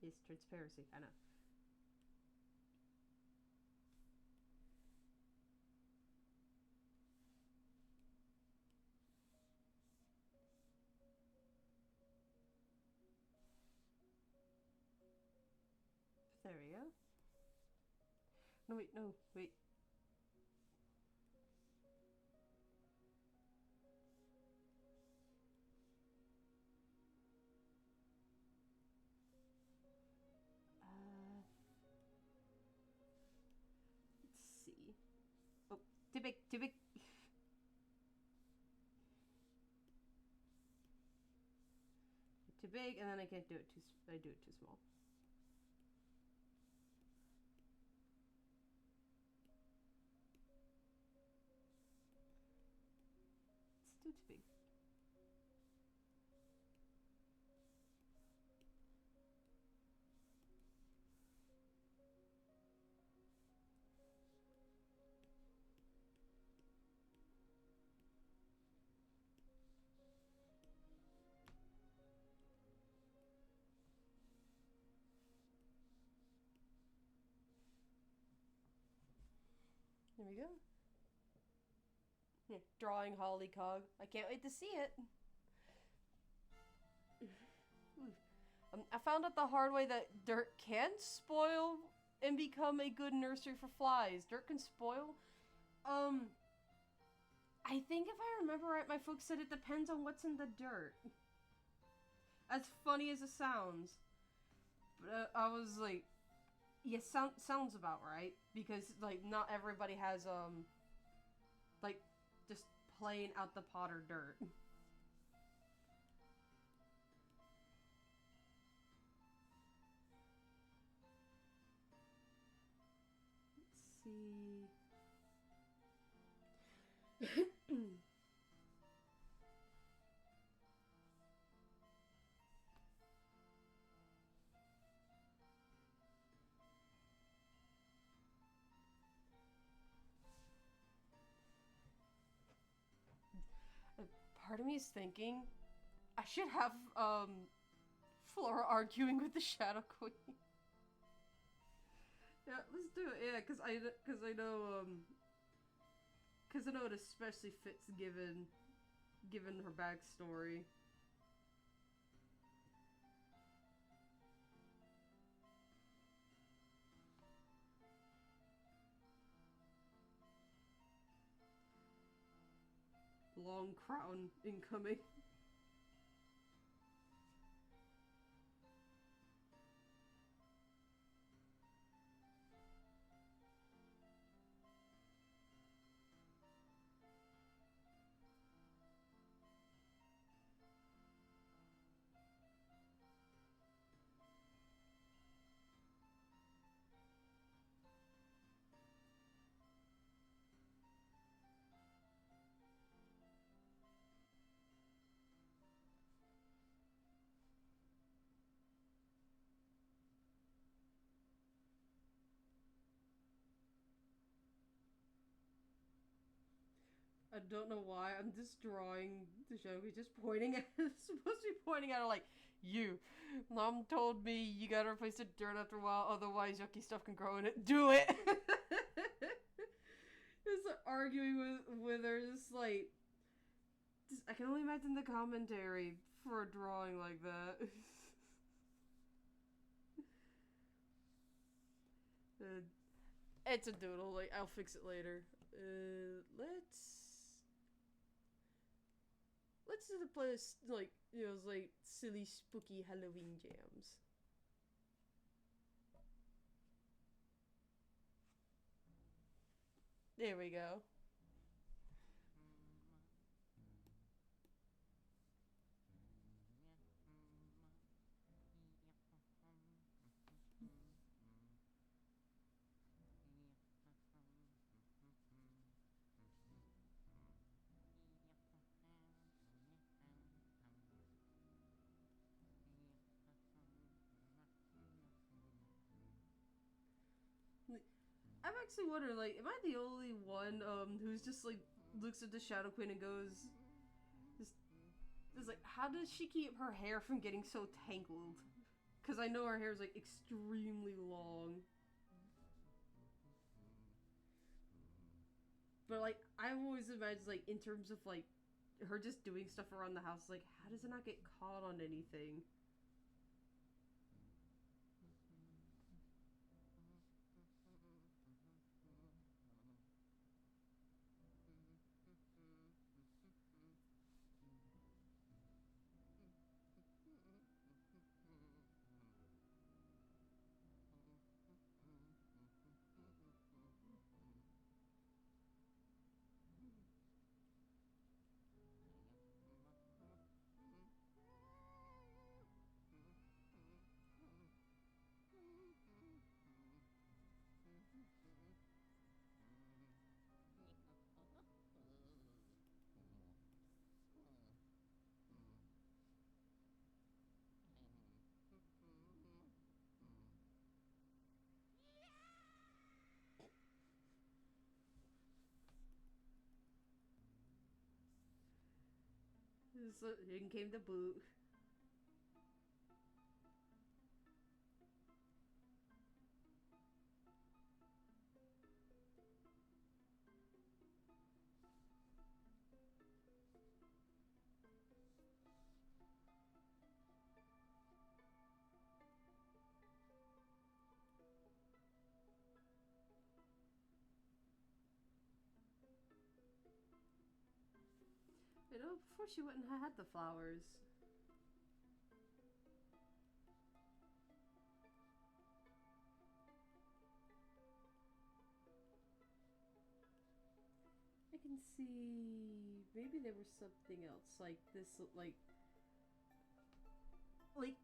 is transparency. I know. There we go. No, wait, no, wait. Let's see. Oh, too big, too big. Too big, and then I can't do it too. I do it too small. It's too big. There we go. Yeah, drawing Hollycog. I can't wait to see it. I found out the hard way that dirt can spoil and become a good nursery for flies. Dirt can spoil. I think if I remember right, my folks said it depends on what's in the dirt. As funny as it sounds. But I was like, yeah, sounds about right. Because, like, not everybody has, like, just plain out the potter dirt. Let's see. Part of me is thinking I should have Flora arguing with the Shadow Queen. Yeah, let's do it. Yeah, because I know it especially fits given her backstory. Long crown incoming. I don't know why. I'm just drawing the Shadow Queen, just pointing at. Supposed to be pointing at her like, you. Mom told me you gotta replace the dirt after a while, otherwise yucky stuff can grow in it. Do it. Just arguing with her, just like. Just, I can only imagine the commentary for a drawing like that. It's a doodle. Like, I'll fix it later. Let's do the playlist, like, you know, like silly, spooky Halloween jams. There we go. I'm actually wondering, like, am I the only one who's just like looks at the Shadow Queen and goes, is like, how does she keep her hair from getting so tangled? Because I know her hair is like extremely long. But like, I've always imagined, like, in terms of like her just doing stuff around the house, like, how does it not get caught on anything? So in came the boot. You know, before she went and had the flowers. I can see maybe there was something else like this, like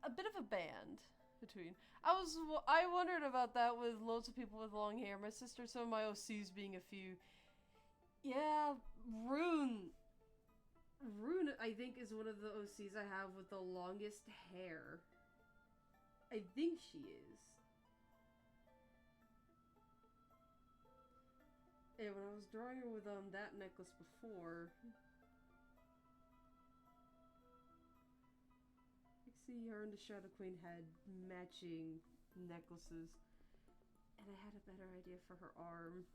a bit of a band between. I wondered about that with loads of people with long hair. My sister, some of my OCs being a few. Yeah, Rune. Rune, I think, is one of the OCs I have with the longest hair. I think she is. And when I was drawing her with that necklace before, I see her and the Shadow Queen had matching necklaces, and I had a better idea for her arm.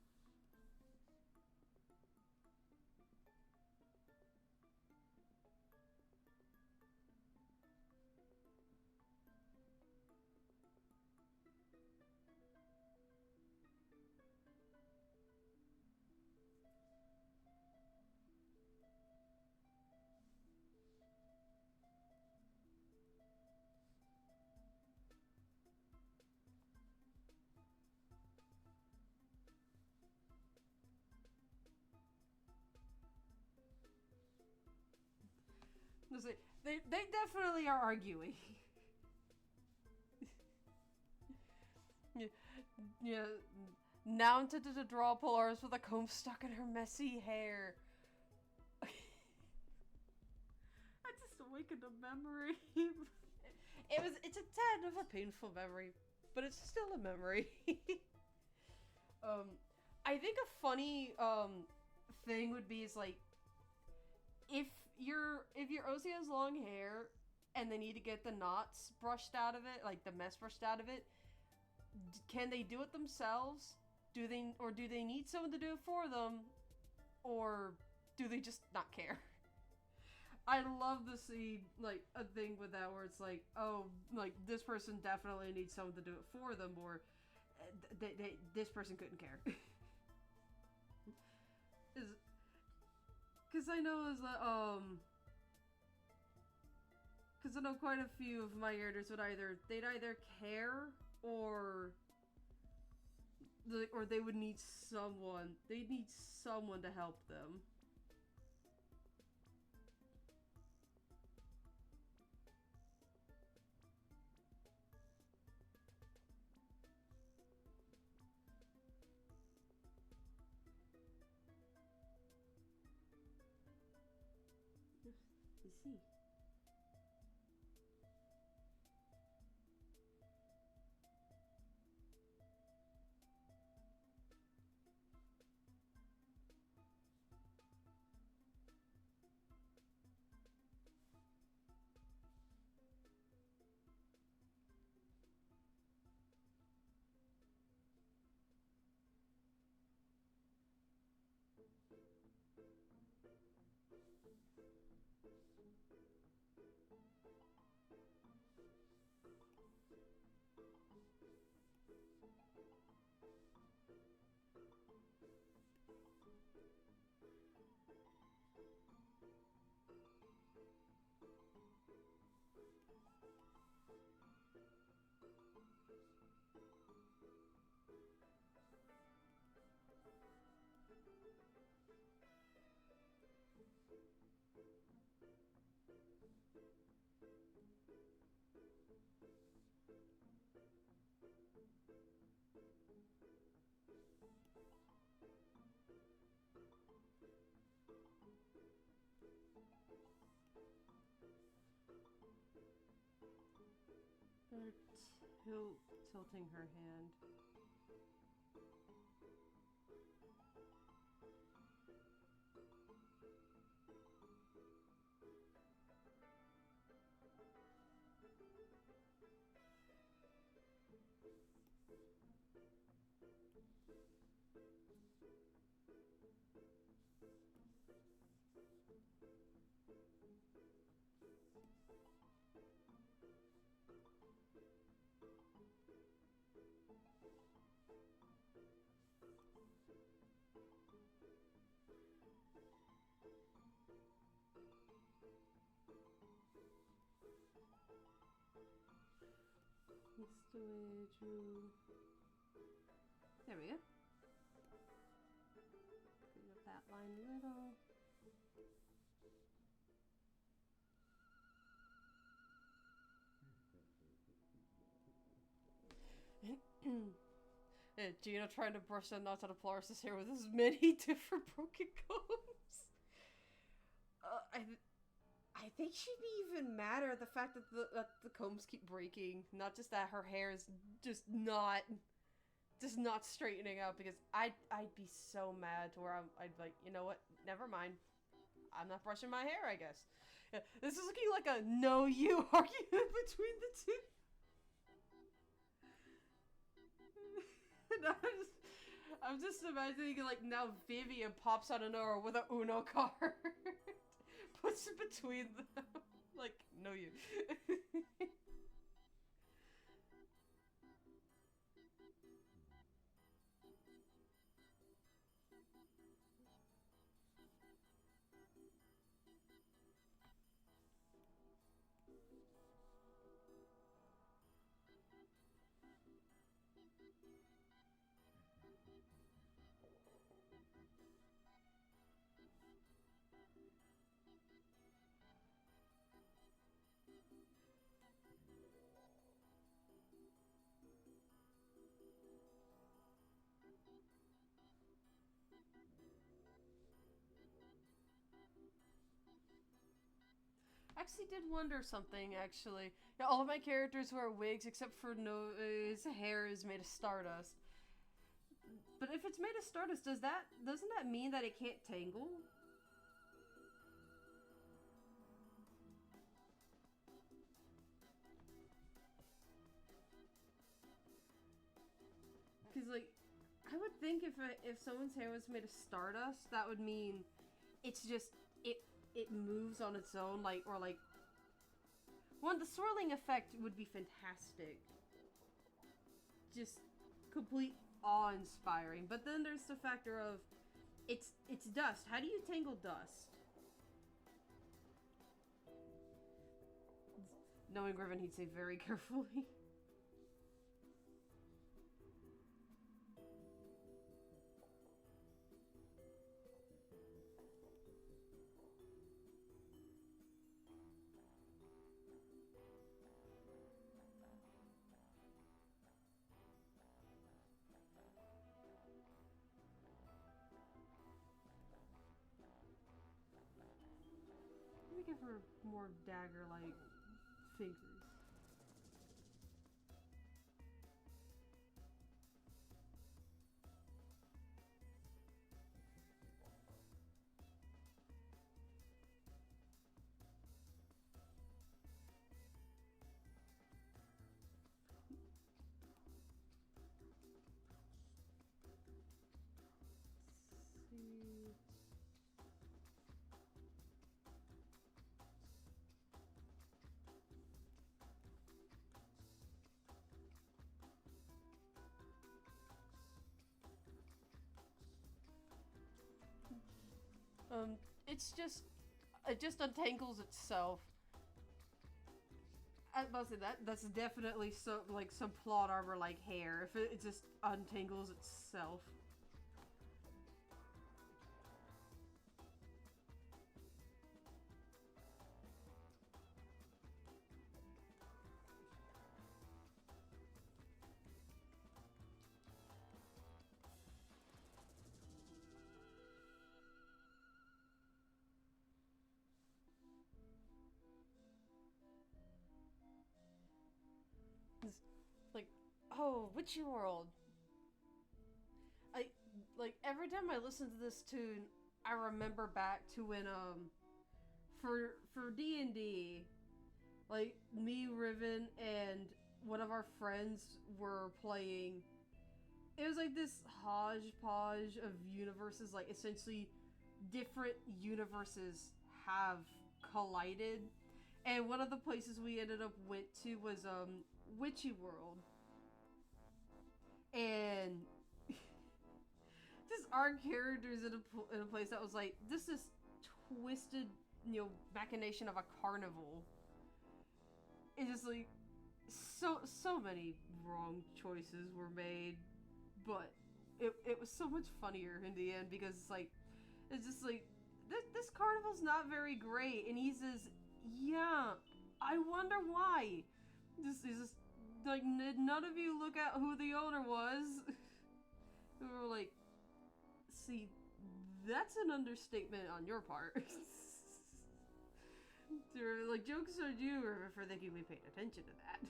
They definitely are arguing. Yeah, now into the draw Polaris with a comb stuck in her messy hair. I just awakened a memory. It's a tad of a painful memory, but it's still a memory. I think a funny thing would be is like if your OC has long hair and they need to get the knots brushed out of it, like the mess brushed out of it, can they do it themselves? Do they need someone to do it for them, or do they just not care? I love to see like a thing with that where it's like, oh, like this person definitely needs someone to do it for them, or this person couldn't care. Because I know because I know quite a few of my editors would they'd either care or they would need someone. They'd need someone to help them. Let's see. Tilting her hand. There we go. Clean up that line a little. Gina trying to brush the knots out of Polaris' hair with as many different broken combs. I think she'd be even madder at the fact that the combs keep breaking. Not just that her hair is just not straightening out, because I'd be so mad to where I'd be like, you know what? Never mind. I'm not brushing my hair, I guess. Yeah, this is looking like a no you argument between the two. I'm just imagining, like, now Vivian pops out of nowhere with a Uno card. Puts it between them. Like, no you. Actually did wonder something, actually. Yeah, all of my characters wear wigs except for his hair is made of stardust. But if it's made of stardust, doesn't that mean that it can't tangle? Because, like, I would think if someone's hair was made of stardust, that would mean it's just it moves on its own, like, or like, the swirling effect would be fantastic. Just complete awe-inspiring. But then there's the factor of it's dust. How do you tangle dust? Knowing Griffin, he'd say very carefully. Give her more dagger-like fingers. Um, it's just it just untangles itself. I must say that's definitely so like some plot armor like hair. If it just untangles itself. It's like, oh, Witchy World. I like every time I listen to this tune, I remember back to when for D&D, like me, Riven, and one of our friends were playing. It was like this hodgepodge of universes, like essentially different universes have collided. And one of the places we ended up went to was Witchy World. And just our characters in a place that was like, this is twisted, machination of a carnival. It's just like so many wrong choices were made, but it was so much funnier in the end because it's just like this carnival's not very great, and he says, yeah, I wonder why. He's just like, none of you look at who the owner was. We were like, see, that's an understatement on your part. Like, jokes on you for thinking we paid attention to that.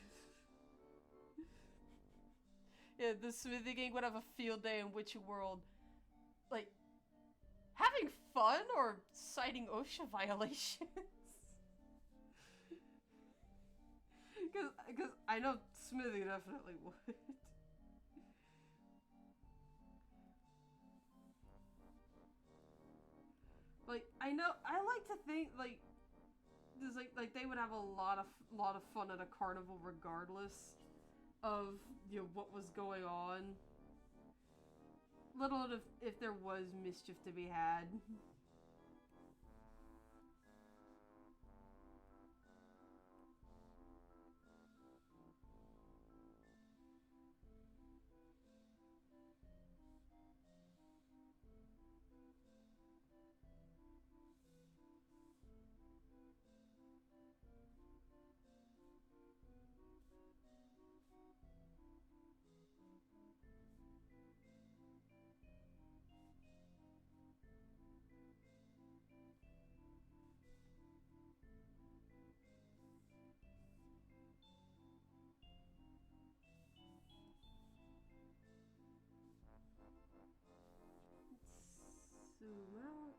Yeah, the Smithing Gang would have a field day in Witchy World. Like, having fun or citing OSHA violations? Because I know Smithy definitely would. Like, I like to think, like, there's like they would have a lot of fun at a carnival regardless of, what was going on. Little if there was mischief to be had. Zoom out.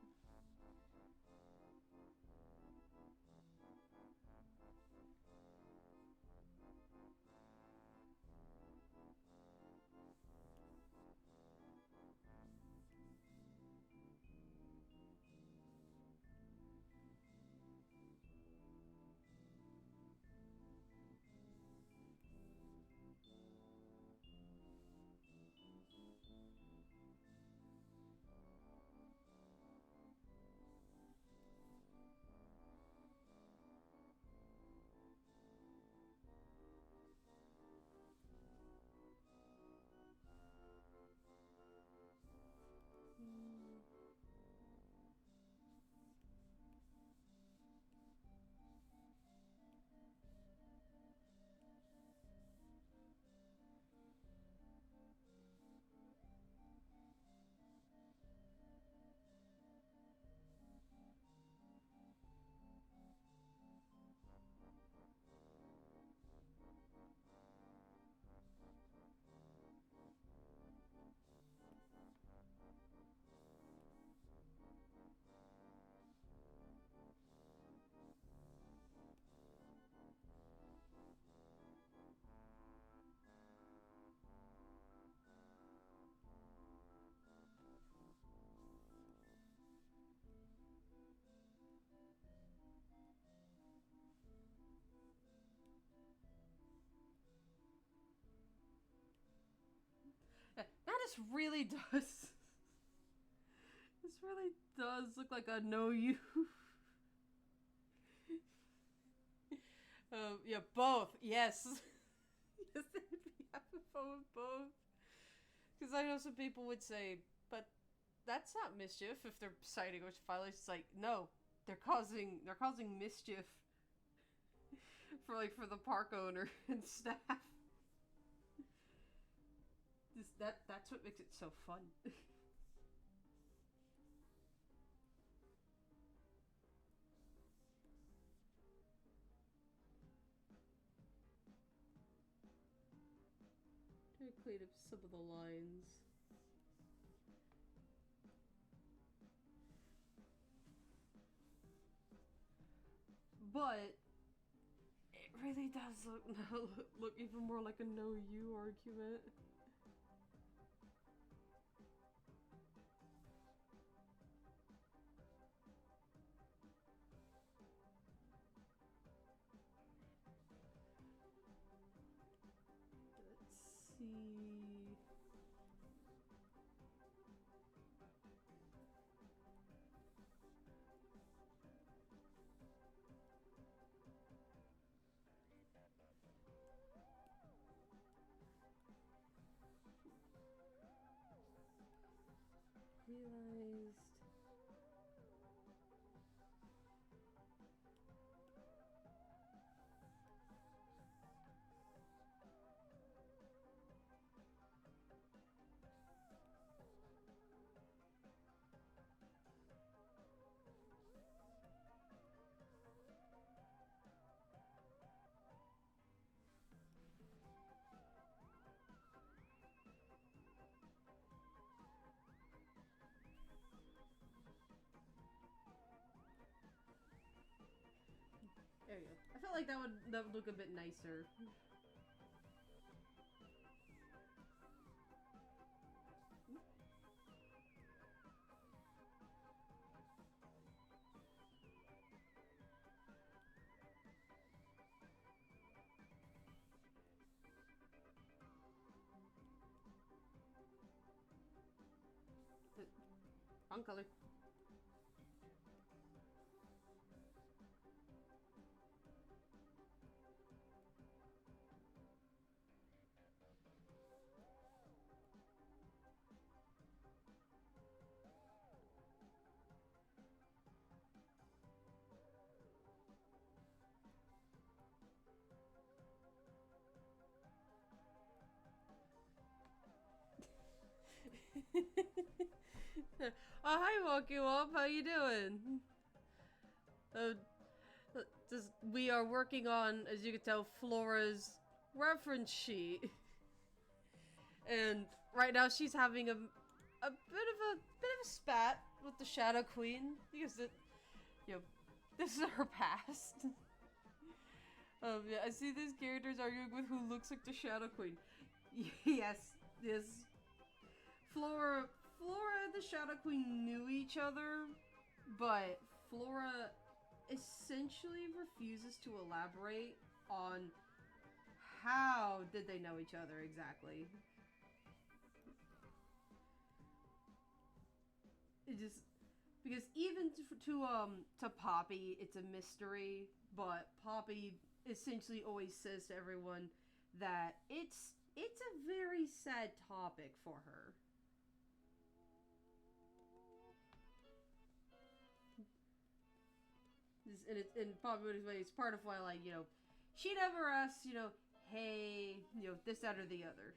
That just really does. This really does look like a no you. Yeah, both. Yes. Yes, they'd be having fun with both. Because I know some people would say, but that's not mischief if they're citing which violation. It's like, no, they're causing mischief for the park owner and staff. That's what makes it so fun. Trying to clean up some of the lines. But it really does look even more like a no you argument. Let's see. Realized. There you go. I felt like that would look a bit nicer. Wrong color. Hi, Walkie Wop. How you doing? Uh, we are working on, as you can tell, Flora's reference sheet, and right now she's having a bit of a spat with the Shadow Queen because this is her past. Yeah, I see these characters arguing with who looks like the Shadow Queen. Yes, yes. Flora and the Shadow Queen knew each other, but Flora essentially refuses to elaborate on how did they know each other exactly. It just because even to Poppy, it's a mystery, but Poppy essentially always says to everyone that it's a very sad topic for her. And Poppy it's part of why, like, she never asks, hey, this, that, or the other.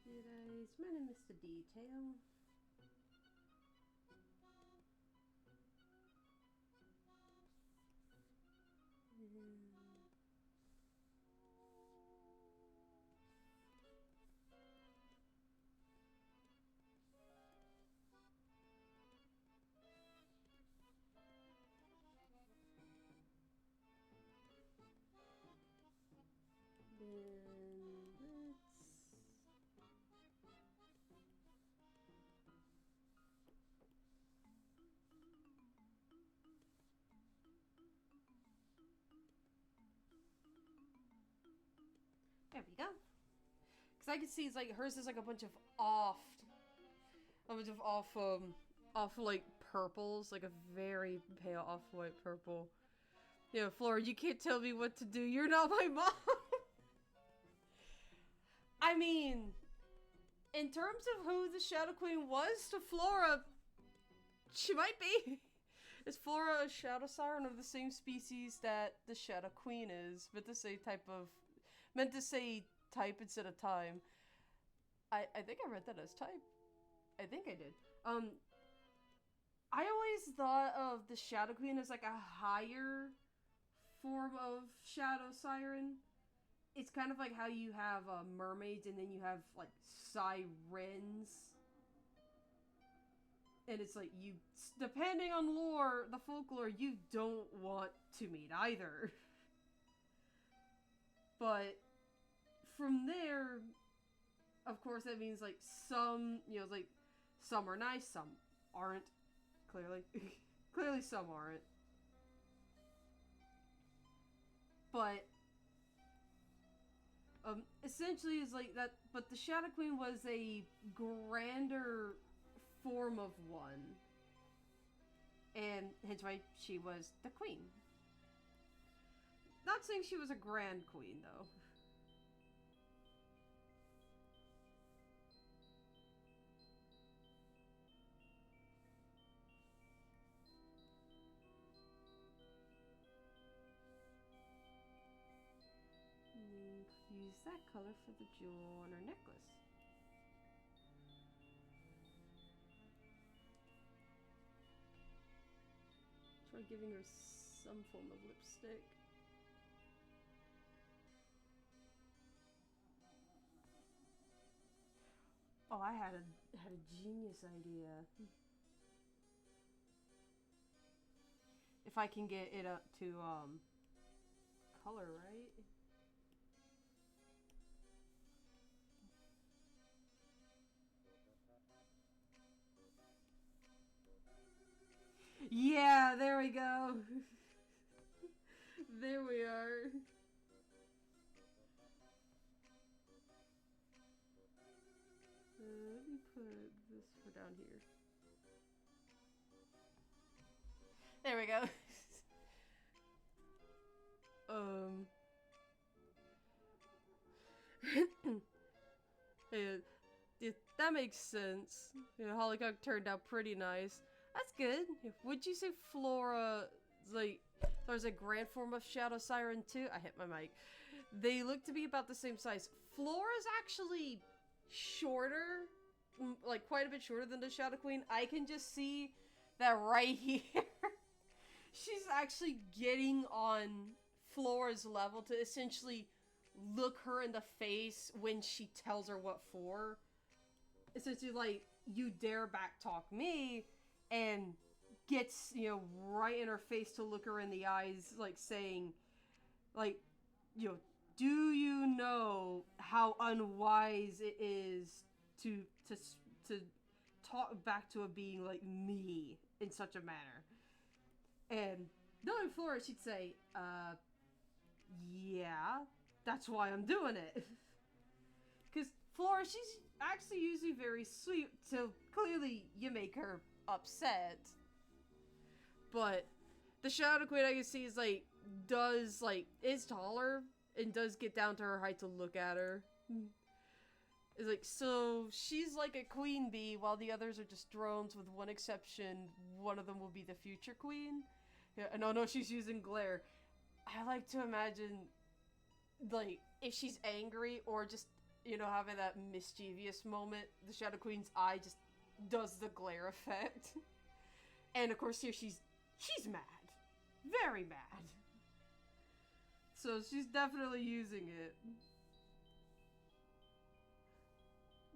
Did I might have missed a detail? There we go. Because I can see it's like hers is like a bunch of off, like purples, like a very pale off-white purple. You know, Flora, you can't tell me what to do. You're not my mom. I mean, in terms of who the Shadow Queen was to Flora, she might be. Is Flora a Shadow Siren of the same species that the Shadow Queen is? Meant to say type instead of time. I think I read that as type. I think I did. I always thought of the Shadow Queen as like a higher form of Shadow Siren. It's kind of like how you have mermaids and then you have like sirens. And it's like you, depending on lore, the folklore, you don't want to meet either. But from there, of course, that means like some, you know, like some are nice, some aren't. Clearly, clearly some aren't. But essentially, is like that. But the Shadow Queen was a grander form of one, and hence why she was the queen. Not saying she was a grand queen, though. Use that color for the jewel on her necklace. Try giving her some form of lipstick. Oh, I had a genius idea. If I can get it up to color, right? Yeah, there we go. There we are. Let me put this for down here. There we go. Yeah, that makes sense. You know, Hollycock turned out pretty nice. That's good. Would you say Flora, like, there's a grand form of Shadow Siren too? I hit my mic. They look to be about the same size. Flora's actually shorter, like quite a bit shorter than the Shadow Queen. I can just see that right here. She's actually getting on Flora's level to essentially look her in the face when she tells her what for. Essentially, like, you dare backtalk me, and gets, you know, right in her face to look her in the eyes, like, saying, like, you know, do you know how unwise it is to talk back to a being like me in such a manner? And knowing Flora, she'd say, yeah, that's why I'm doing it. Because Flora, she's actually usually very sweet, so clearly you make her upset. But the Shadow Queen, I can see, is like, is taller and does get down to her height to look at her. It's like, so she's like a queen bee while the others are just drones, with one exception. One of them will be the future queen. Yeah, no, she's using glare. I like to imagine, like, if she's angry or just, you know, having that mischievous moment, the Shadow Queen's eye just does the glare effect. And of course here she's mad. Very mad. So she's definitely using it.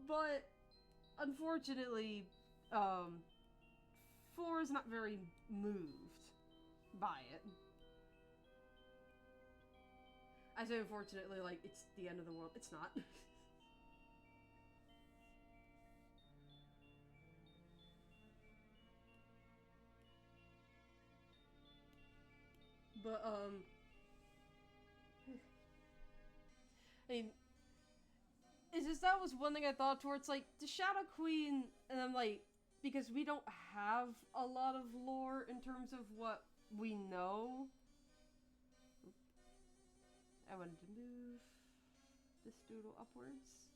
But unfortunately, Flora's not very moved by it. I say unfortunately, like, it's the end of the world. It's not. But, I mean, It's just that was one thing I thought towards, like, the Shadow Queen, and I'm like, because we don't have a lot of lore in terms of what we know. I wanted to move this doodle upwards.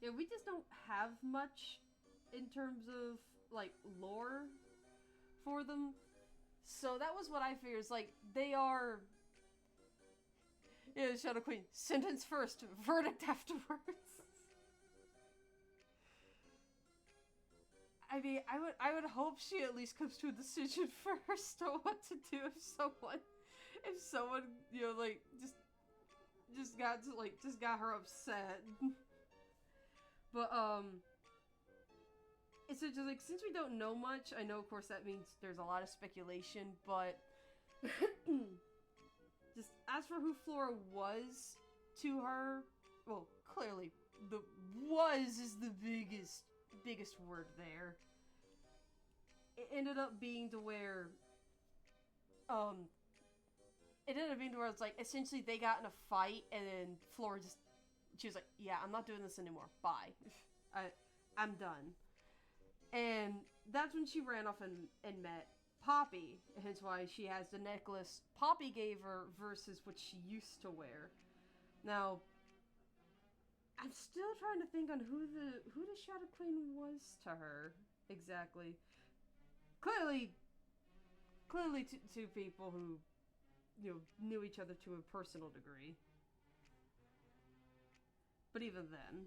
Yeah, we just don't have much in terms of, like, lore for them. So that was what I figured. It's like, they are... Yeah, Shadow Queen. Sentence first, verdict afterwards. I mean, I would hope she at least comes to a decision first on what to do if someone, you know, like, just got her upset. But, it's just like, since we don't know much, I know, of course, that means there's a lot of speculation, but just as for who Flora was to her, well, clearly, the was is the biggest word there. It ended up being to where, it's like, essentially they got in a fight, and then Flora she was like, yeah, I'm not doing this anymore, bye. I'm done. And that's when she ran off and met Poppy, hence why she has the necklace Poppy gave her versus what she used to wear. Now, I'm still trying to think on who the Shadow Queen was to her exactly. Clearly two people who, you know, knew each other to a personal degree. But even then,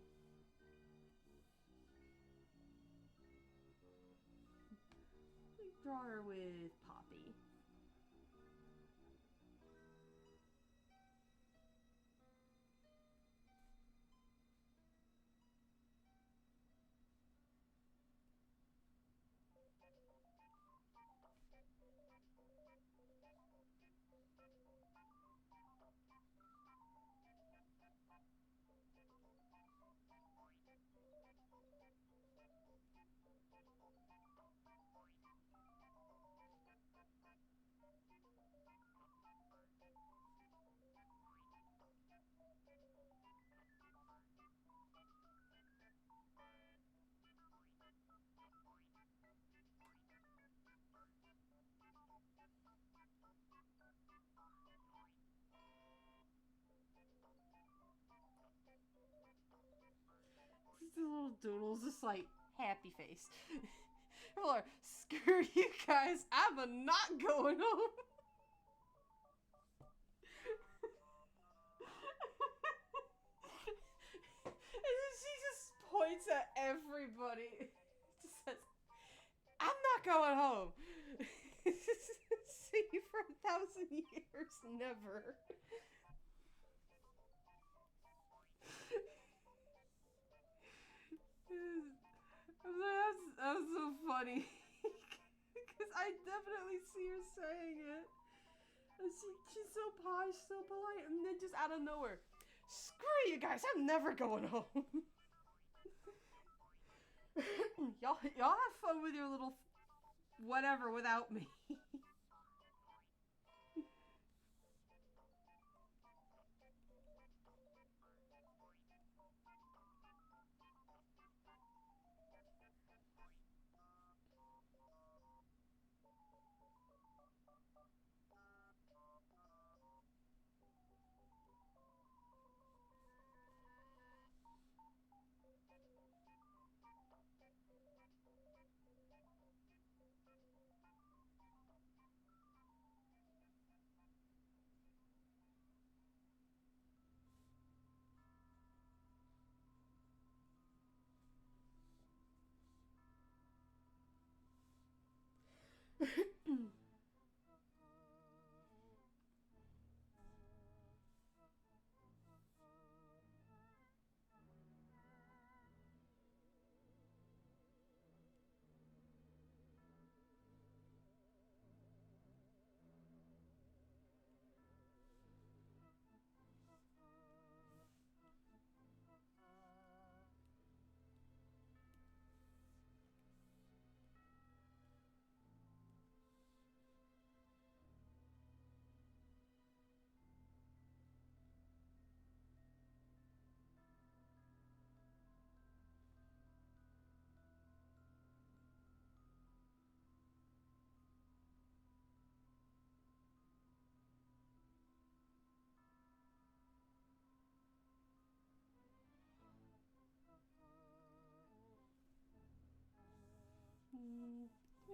we draw her with Poppy. The little doodles just like happy face. People are, screw you guys, I'm not going home. And then she just points at everybody. Just says, I'm not going home. See you for 1,000 years, never. That's so funny. Because I definitely see her saying it. And she's so posh, so polite, and then just out of nowhere, screw you guys, I'm never going home. y'all have fun with your little whatever without me.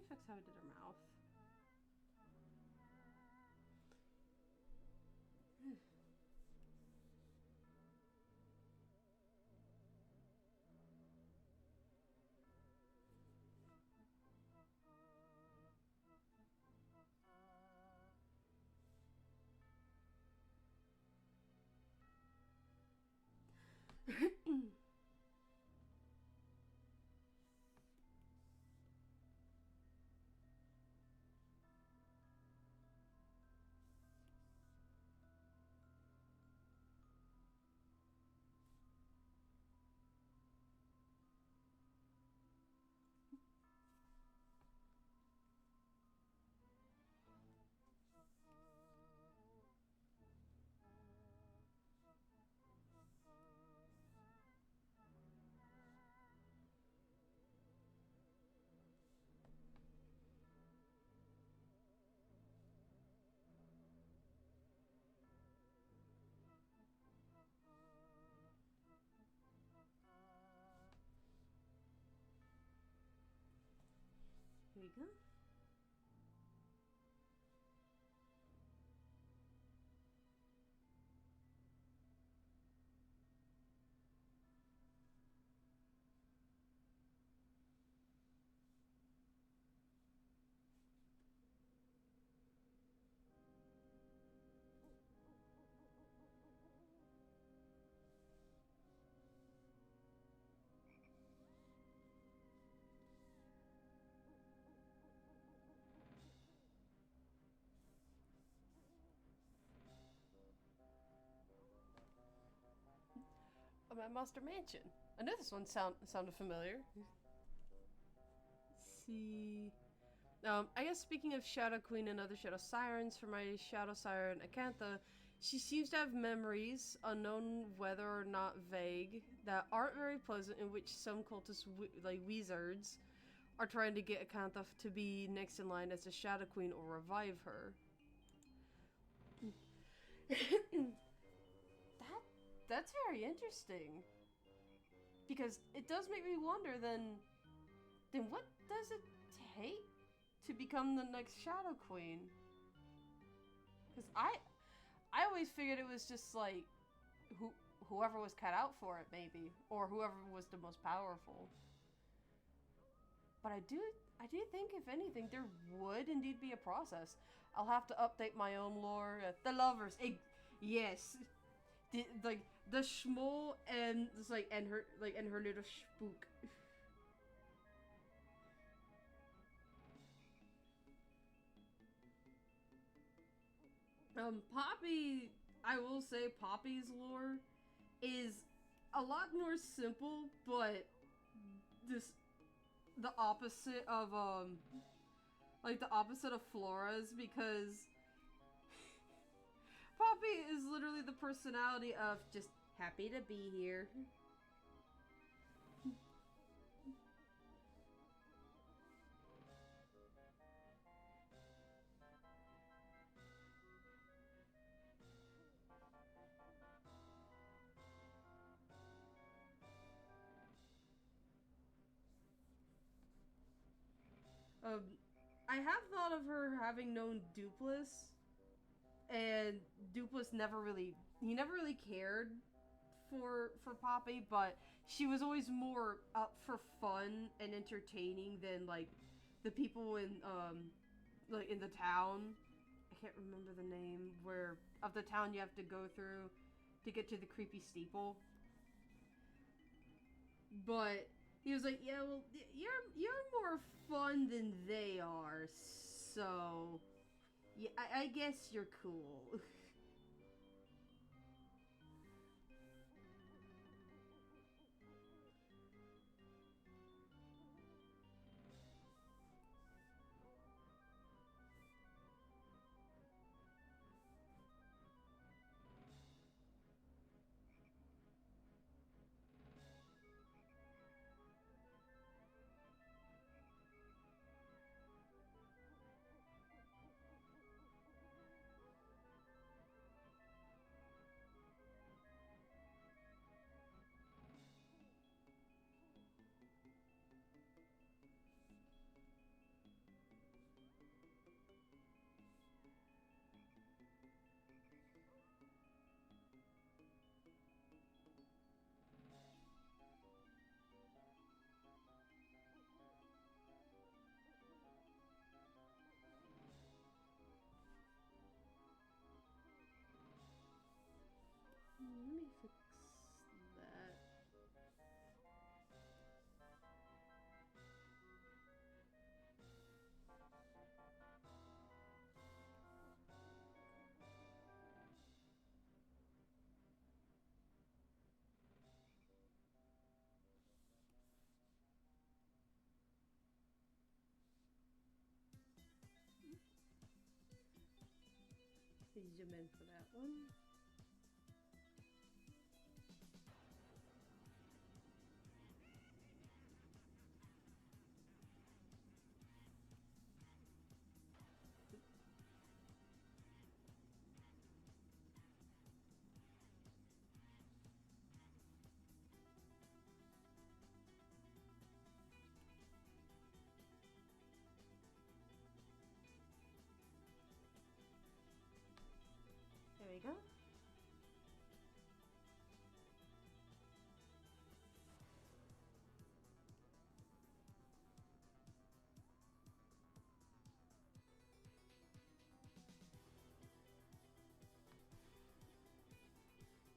me fix how I did her mouth. There you go. I'm at Monster Mansion. I know this one sounded familiar. Let's see. I guess speaking of Shadow Queen and other Shadow Sirens, for my Shadow Siren Acantha, she seems to have memories, unknown whether or not vague, that aren't very pleasant, in which some cultists, like wizards, are trying to get Acantha to be next in line as the Shadow Queen or revive her. That's very interesting. Because it does make me wonder, then what does it take to become the next Shadow Queen? Because I always figured it was just like whoever was cut out for it, maybe, or whoever was the most powerful. But I do think, if anything, there would indeed be a process. I'll have to update my own lore. The lovers, yes, the schmoll and it's like and her little spook. Poppy, I will say Poppy's lore is a lot more simple, but the opposite of the opposite of Flora's, because Poppy is literally the personality of just happy to be here. I have thought of her having known Dupless, and Dupless never really cared for Poppy, but she was always more up for fun and entertaining than like the people in like in the town. I can't remember the name of the town you have to go through to get to the creepy steeple. But he was like, yeah, well, you're more fun than they are, so yeah, I guess you're cool. zoom in for that one. There we go.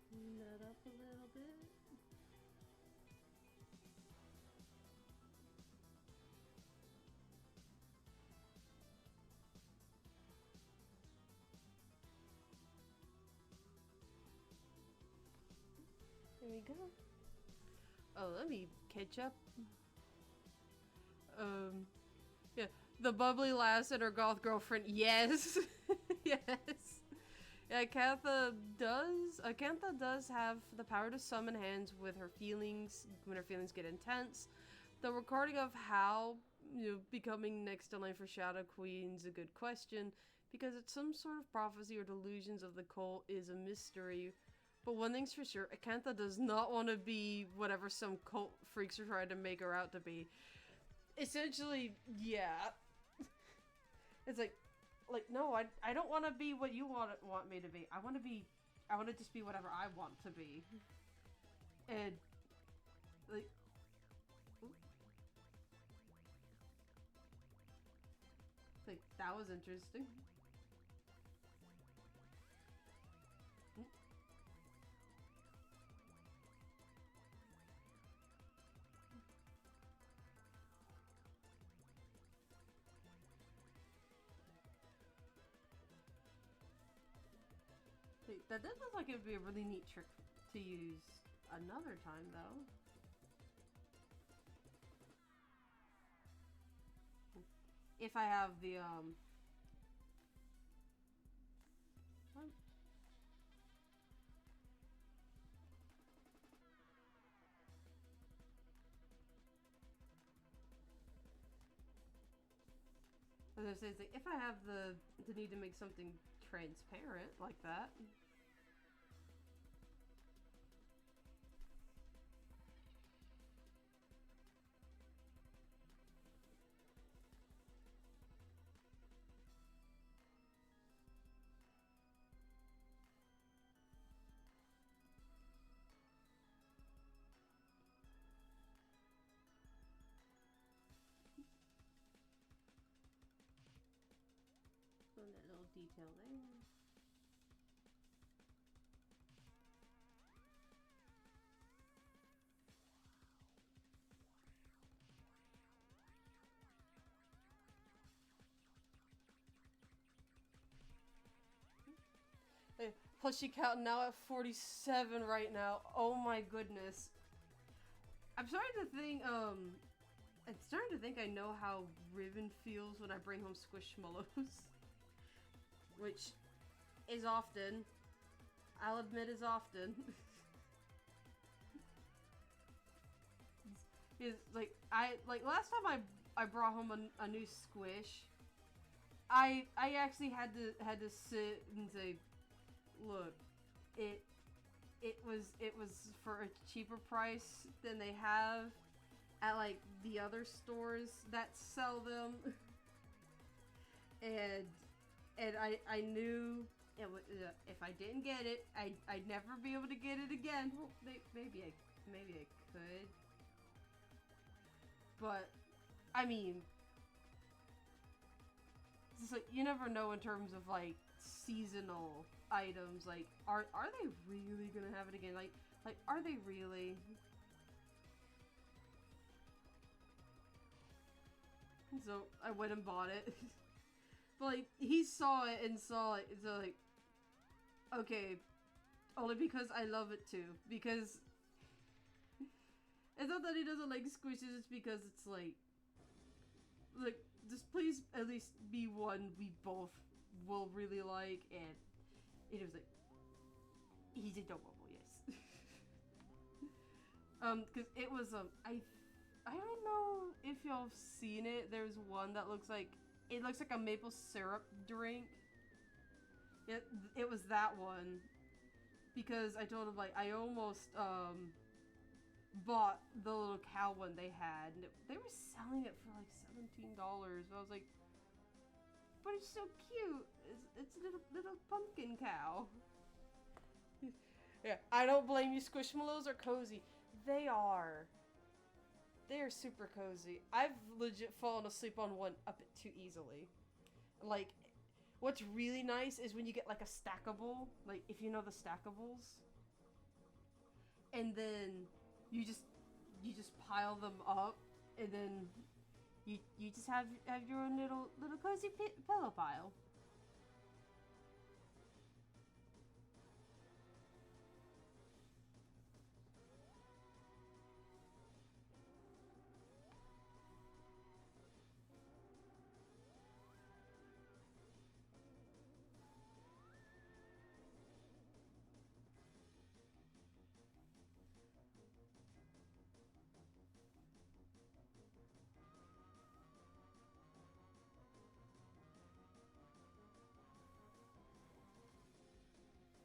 Clean that up a little bit. There we go. Oh, let me catch up. Yeah, the bubbly lass and her goth girlfriend. Yes, yes. Yeah, Acantha does have the power to summon hands with her feelings when her feelings get intense. The recording of how becoming next in line for Shadow Queen's a good question because it's some sort of prophecy or delusions of the cult is a mystery. But one thing's for sure, Acantha does not want to be whatever some cult freaks are trying to make her out to be. Essentially, yeah. It's like no, I don't want to be what you want me to be. I want to just be whatever I want to be. And like that was interesting. That does look like it would be a really neat trick to use another time, though. If I have the, what? As I say, it's like, if I have the need to make something transparent like that. On that little detail there. Plus she counting now at 47 right now. Oh my goodness. I'm starting to think I know how Riven feels when I bring home Squishmallows. Which is often. I'll admit is often. Is like last time I brought home a new Squish. I actually had to sit and say, look, it was for a cheaper price than they have at like the other stores that sell them. And I knew if I didn't get it, I'd never be able to get it again. Well, maybe I could, but I mean, it's like you never know in terms of like seasonal items. Like, are they really gonna have it again? Like are they really? So I went and bought it. But like he saw it, so like, okay, only because I love it too. Because it's not that he doesn't like squishes, it's because it's like just please at least be one we both will really like, and It was like, he's adorable, yes. Because it was, I don't know if y'all have seen it. There's one that looks like, it looks like a maple syrup drink. It was that one. Because I told him, like, I almost, bought the little cow one they had. And they were selling it for, like, $17. I was like, but it's so cute. It's a little pumpkin cow. Yeah, I don't blame you. Squishmallows are cozy. They are. They are super cozy. I've legit fallen asleep on one up it too easily. Like, what's really nice is when you get like a stackable, like if you know the stackables, and then you just pile them up, and then you just have your own little cozy pillow pile.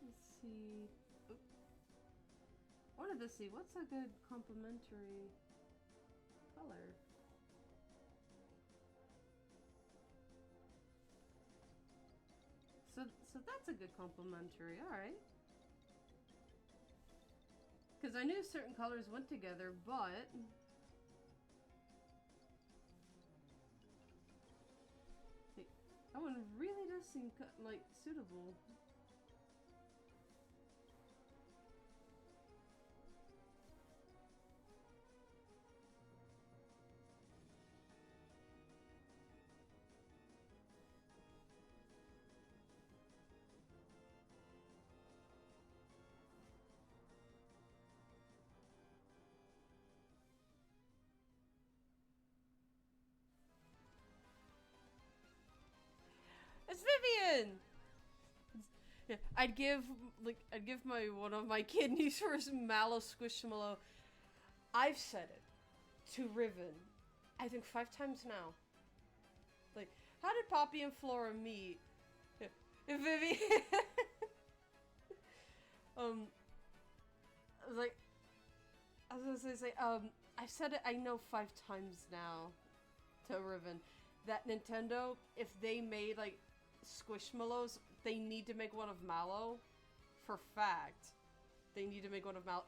Let's see. Oop. I wanted to see what's a good complementary color. So that's a good complementary. All right. Because I knew certain colors went together, but that one really does seem like suitable. It's Vivian. Yeah, I'd give my one of my kidneys for a mallow squishmallow. I've said it to Riven, I think 5 times now. Like, how did Poppy and Flora meet? Yeah. Vivian. I was like, I was gonna say, I've said it, I know 5 times now to Riven, that Nintendo, if they made, like, Squishmallows, they need to make one of Mallow. For fact. They need to make one of Mallow.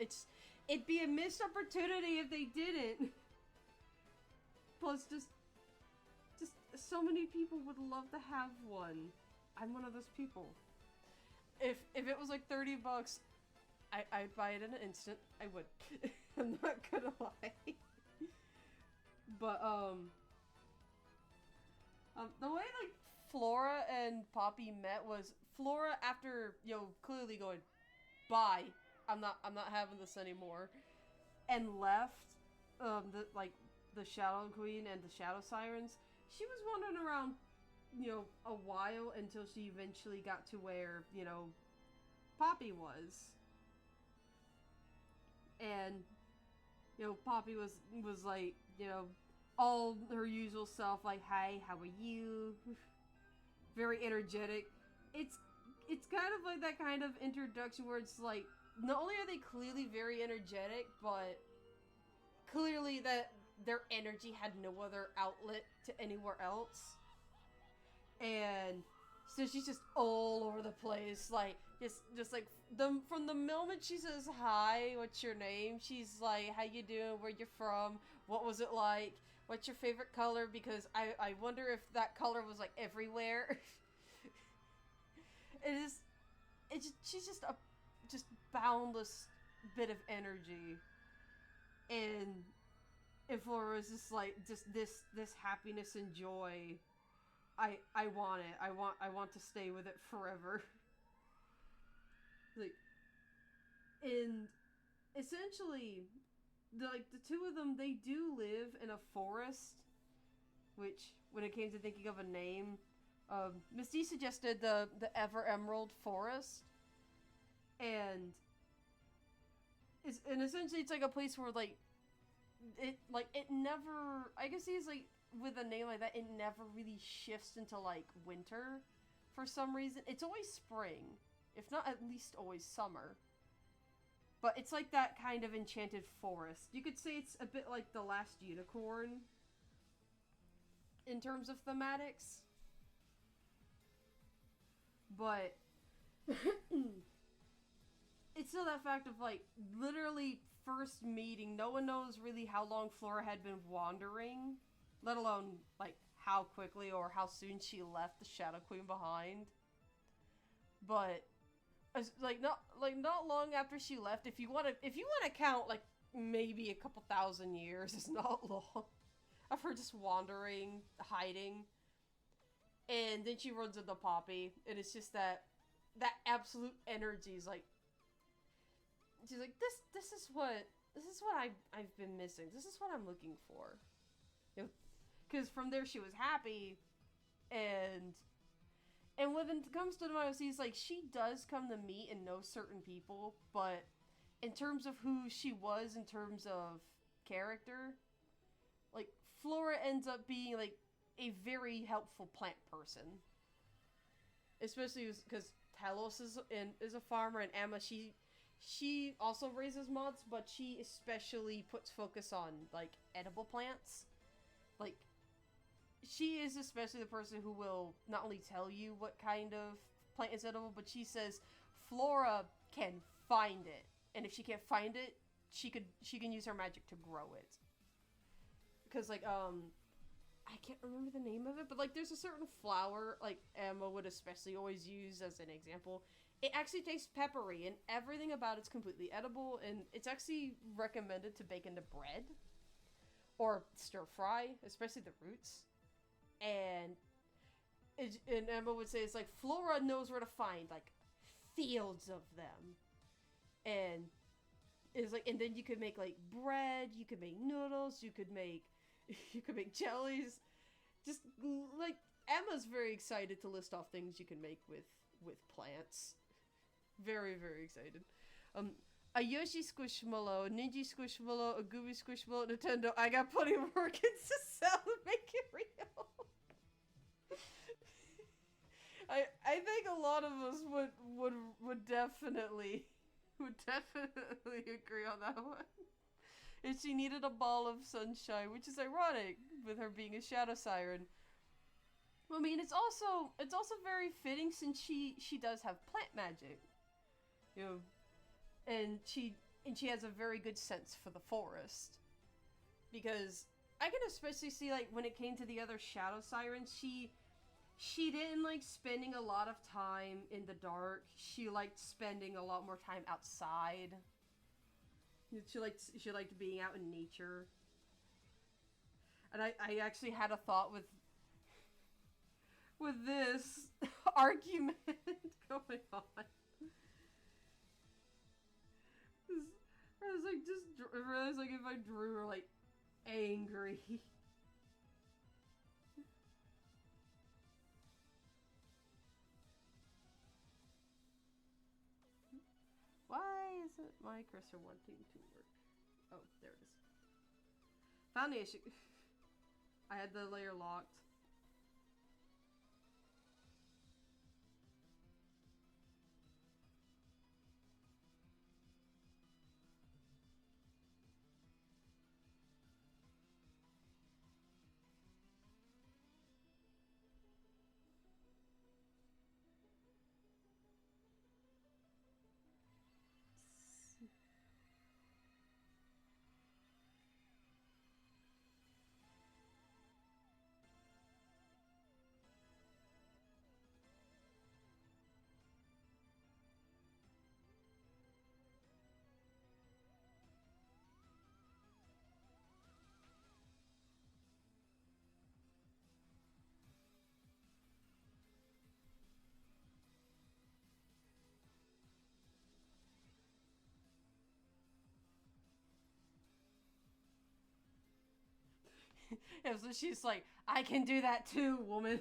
It'd be a missed opportunity if they didn't. Plus, just so many people would love to have one. I'm one of those people. If it was like $30, I'd buy it in an instant. I would. I'm not gonna lie. But, the way, like, Flora and Poppy met was Flora, after, clearly going, bye, I'm not having this anymore, and left, the Shadow Queen and the Shadow Sirens. She was wandering around, a while until she eventually got to where, Poppy was. And, Poppy was like, all her usual self, like, hi, how are you? Very energetic. It's kind of like that kind of introduction where it's like, not only are they clearly very energetic, but clearly that their energy had no other outlet to anywhere else. And so she's just all over the place, like, just like, from the moment she says, hi, what's your name? She's like, how you doing? Where you from? What was it like? What's your favorite color? Because I wonder if that color was, like, everywhere. She's just a boundless bit of energy. And Flora is just like, this happiness and joy. I want it. I want to stay with it forever. Like, and essentially, the two of them, they do live in a forest, which, when it came to thinking of a name, Miss D suggested the Ever Emerald Forest, and essentially it's like a place where it never, I guess he's like, with a name like that, it never really shifts into like winter for some reason. It's always spring, if not at least always summer. But it's like that kind of enchanted forest. You could say it's a bit like The Last Unicorn in terms of thematics. But it's still that fact of like literally first meeting, no one knows really how long Flora had been wandering, let alone like how quickly or how soon she left the Shadow Queen behind. But not long after she left, if you want to count like maybe a couple thousand years, it's not long, of her just wandering, hiding, and then she runs into Poppy, and it's just that absolute energy is like, she's like, this is what I've been missing. This is what I'm looking for. You know, because from there she was happy, and when it comes to the MIOCs, like, she does come to meet and know certain people, but in terms of who she was, in terms of character, like, Flora ends up being, like, a very helpful plant person. Especially because Talos is a farmer, and Emma, she also raises mods, but she especially puts focus on, like, edible plants. Like, she is especially the person who will not only tell you what kind of plant is edible, but she says Flora can find it, and if she can't find it, she can use her magic to grow it. Because like I can't remember the name of it, but like there's a certain flower like Emma would especially always use as an example. It actually tastes peppery, and everything about it's completely edible, and it's actually recommended to bake into bread or stir fry, especially the roots. And Emma would say it's like Flora knows where to find like fields of them, and it's like, and then you could make like bread, you could make noodles, you could make jellies. Just like Emma's very excited to list off things you can make with plants. Very, very excited. A Yoshi Squishmallow, a Ninja Squishmallow, a Gooby Squishmallow, Nintendo. I got plenty of organs to sell and make it real. I think a lot of us would definitely agree on that one. And she needed a ball of sunshine, which is ironic with her being a shadow siren. I mean, it's also very fitting since she does have plant magic, you know, and she has a very good sense for the forest, because I can especially see like when it came to the other shadow sirens, she didn't like spending a lot of time in the dark. She liked spending a lot more time outside. She liked being out in nature. And I actually had a thought with this argument going on. I was like, if I drew her like angry. Why isn't my cursor wanting to work? Oh, there it is. Found the issue. I had the layer locked. Yeah, so she's like, I can do that too, woman.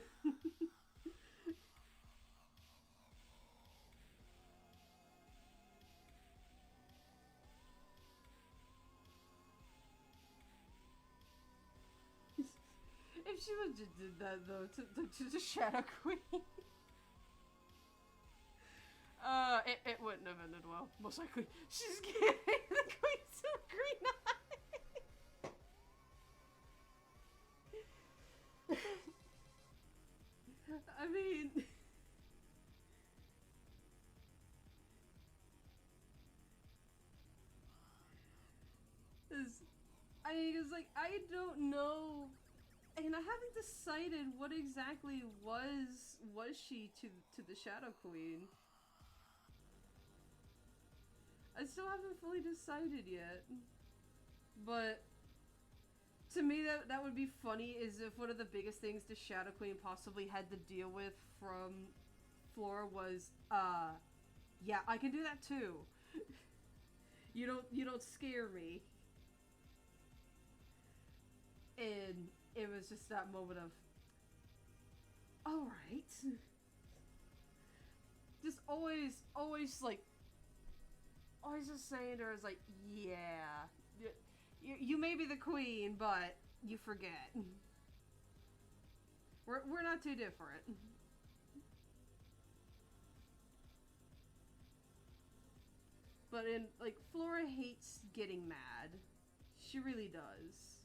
she would just did that though to the Shadow Queen, it wouldn't have ended well. Most likely, she's giving the queen some green eye. I mean, cause like I don't know. And I haven't decided what exactly was she to the Shadow Queen. I still haven't fully decided yet. But to me that would be funny is if one of the biggest things the Shadow Queen possibly had to deal with from Flora was yeah, I can do that too. You don't scare me. And it was just that moment of alright. Just always like always just saying to her is like, yeah, you may be the queen, but you forget. We're not too different. But in like Flora hates getting mad. She really does.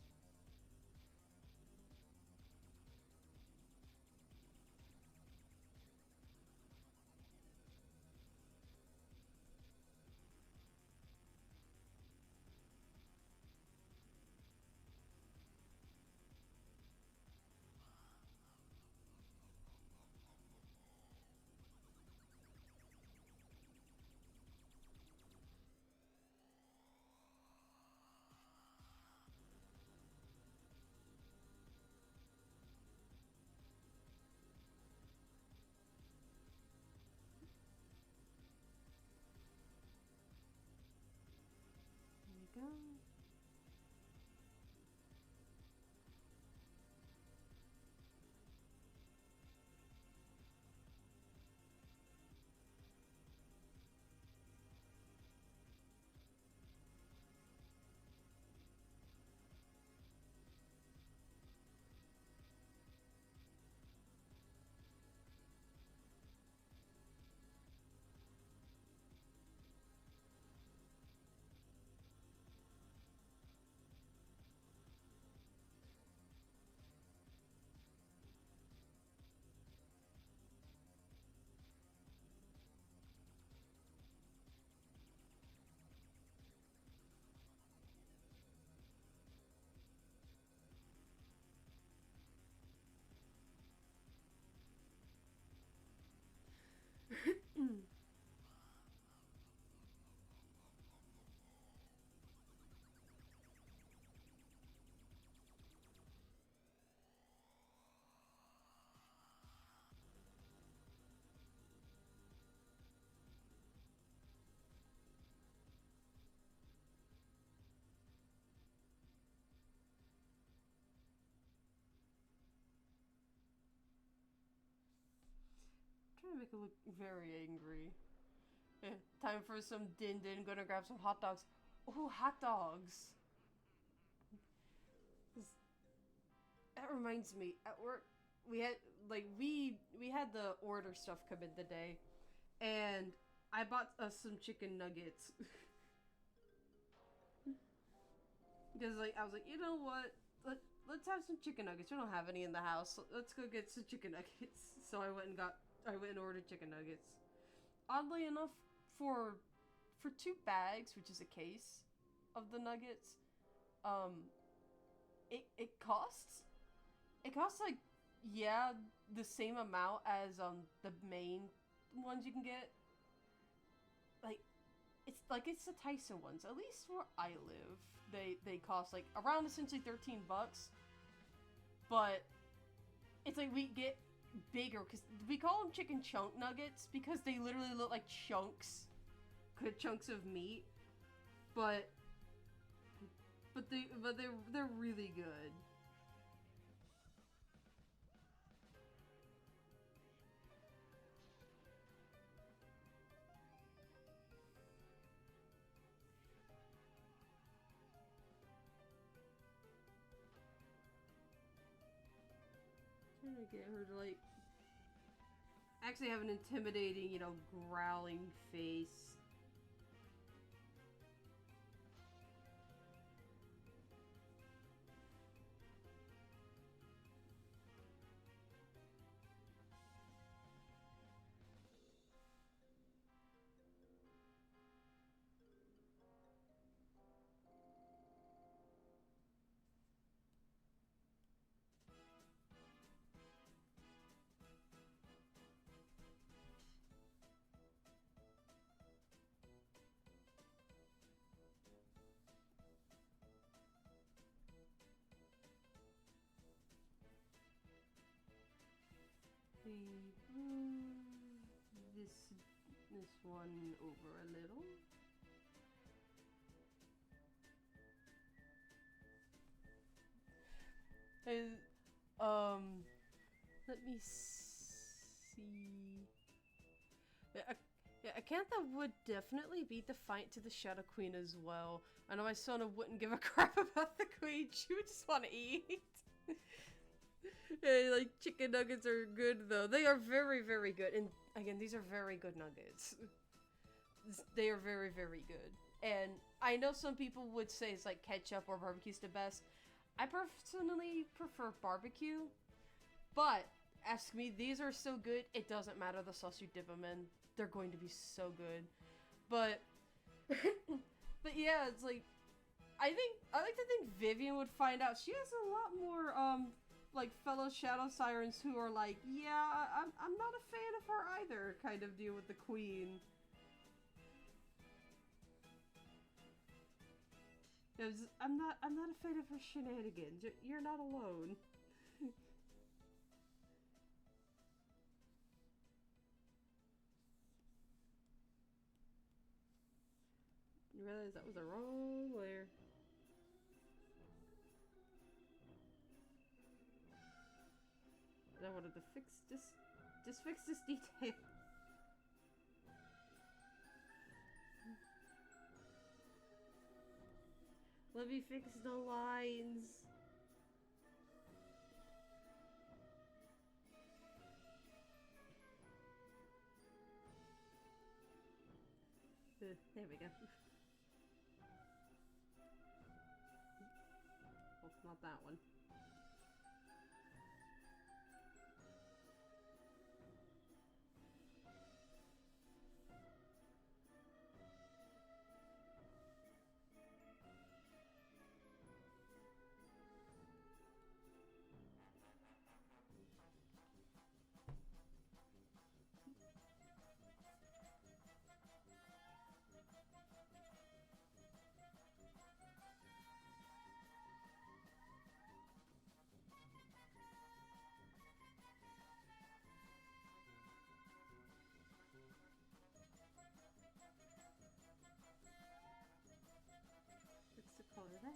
There you go. Trying to make it look very angry. Time for some din din. Gonna grab some hot dogs. Ooh, hot dogs. That reminds me. At work, we had we had the order stuff come in today, and I bought us some chicken nuggets because like I was like, you know what? Let's have some chicken nuggets. We don't have any in the house. So let's go get some chicken nuggets. So I went and ordered chicken nuggets. Oddly enough, for 2 bags, which is a case of the nuggets, it costs like, yeah, the same amount as the main ones you can get. It's the Tyson ones. At least where I live, they cost like around essentially $13. But it's like we get bigger because we call them chicken chunk nuggets because they literally look like chunks of meat. But they're really good. trying to get her to, like, actually have an intimidating, you know, growling face. This one over a little. And, let me see. Yeah, Acantha would definitely beat the fight to the Shadow Queen as well. I know my Sona wouldn't give a crap about the queen. She would just want to eat. Yeah, like, chicken nuggets are good, though. They are very, very good. And, again, these are very good nuggets. They are very, very good. And I know some people would say it's like ketchup or barbecue's the best. I personally prefer barbecue. But, ask me, these are so good, it doesn't matter the sauce you dip them in. They're going to be so good. But, but yeah, it's like, I like to think Vivian would find out. She has a lot more, like, fellow Shadow Sirens who are like, yeah, I'm not a fan of her either, kind of deal with the queen. I'm not a fan of her shenanigans. You're not alone. You realize that was the wrong layer. I wanted to fix this. Just fix this detail. Let me fix the lines. There we go. Oh, not that one. Fix the color there.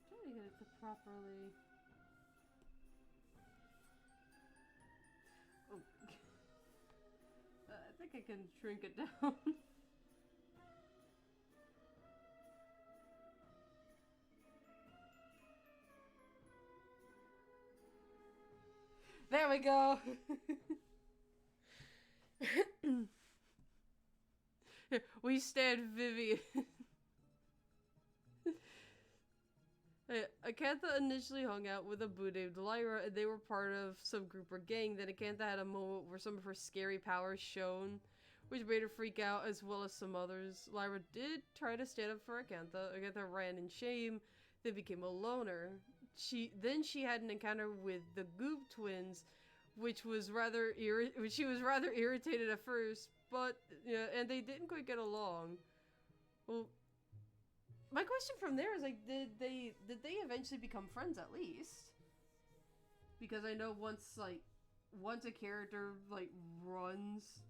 Trying to get it to properly. Oh. I think I can shrink it down. There we go. We stand Vivian. Acantha initially hung out with a boo named Lyra, and they were part of some group or gang. Then Acantha had a moment where some of her scary powers shone, which made her freak out, as well as some others. Lyra did try to stand up for Acantha. Acantha ran in shame. then became a loner. She had an encounter with the Goop twins, which was she was rather irritated at first, but yeah, and they didn't quite get along. Well, my question from there is like, did they eventually become friends at least? Because I know once a character like runs,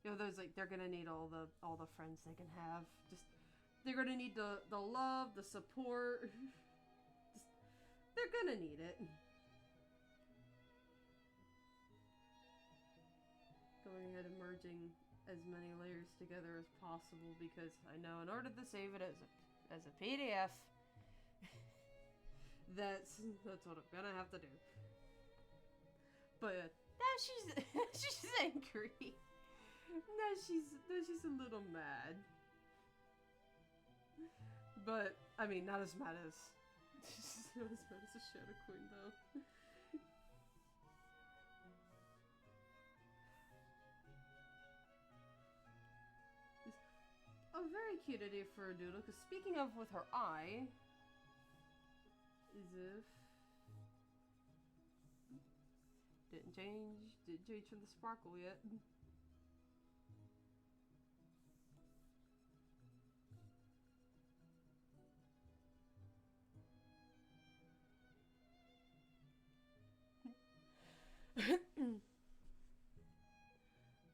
there's like they're gonna need all the friends they can have. Just they're gonna need the love, the support. They're gonna need it. Going ahead and merging as many layers together as possible because I know in order to save it as a PDF, that's what I'm gonna have to do. But now she's angry. Now she's a little mad. But I mean, not as mad as not as bad as a Shadow Queen, though. A very cute idea for a doodle, because speaking of with her eye, is if... Didn't change from the sparkle yet.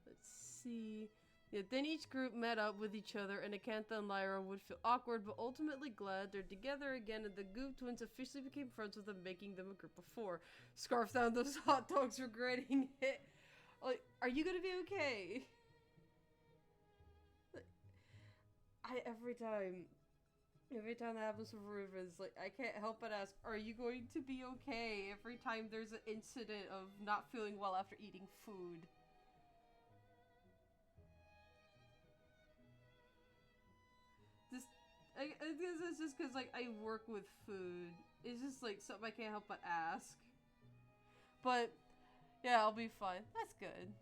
Let's see. Yeah, then each group met up with each other, and Acantha and Lyra would feel awkward, but ultimately glad they're together again, and the Goop twins officially became friends with them, making them a group of 4. Scarf down those hot dogs, regretting it. Like, are you gonna be okay? Every time that happens with Rufus, like, I can't help but ask, are you going to be okay? Every time there's an incident of not feeling well after eating food. I guess it's just because, like, I work with food. It's just, like, something I can't help but ask. But, yeah, I'll be fine. That's good.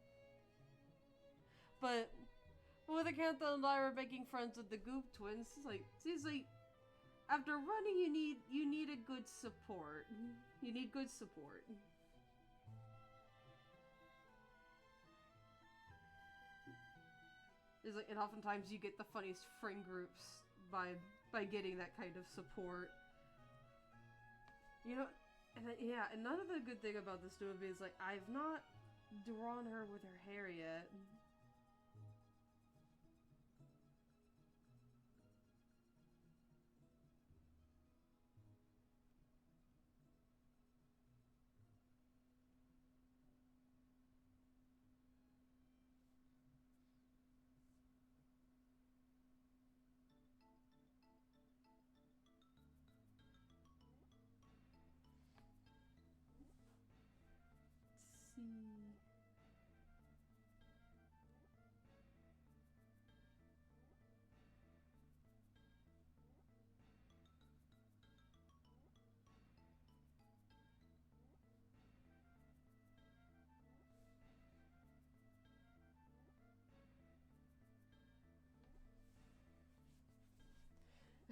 But, with Acantha and Lyra making friends with the Goop twins, seems like, after running, you need a good support. You need good support. It's like, and oftentimes you get the funniest friend groups by getting that kind of support. You know, and yeah, another good thing about this movie is, like, I've not drawn her with her hair yet.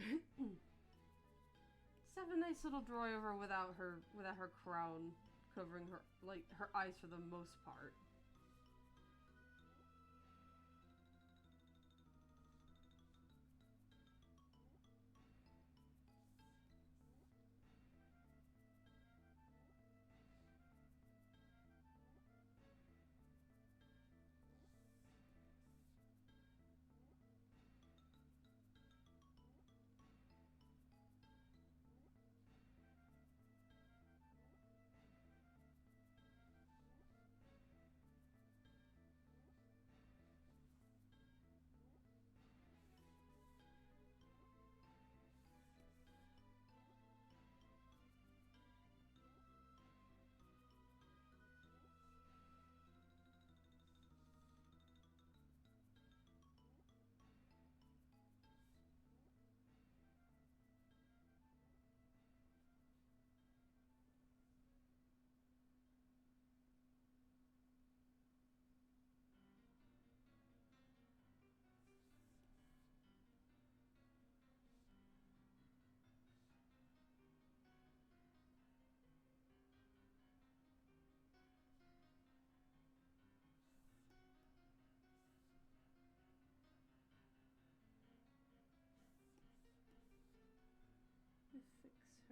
Let's see. Just have a nice little draw over without her crown covering her, like, her eyes for the most part.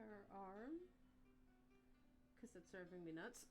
her arm. Because it's serving me nuts.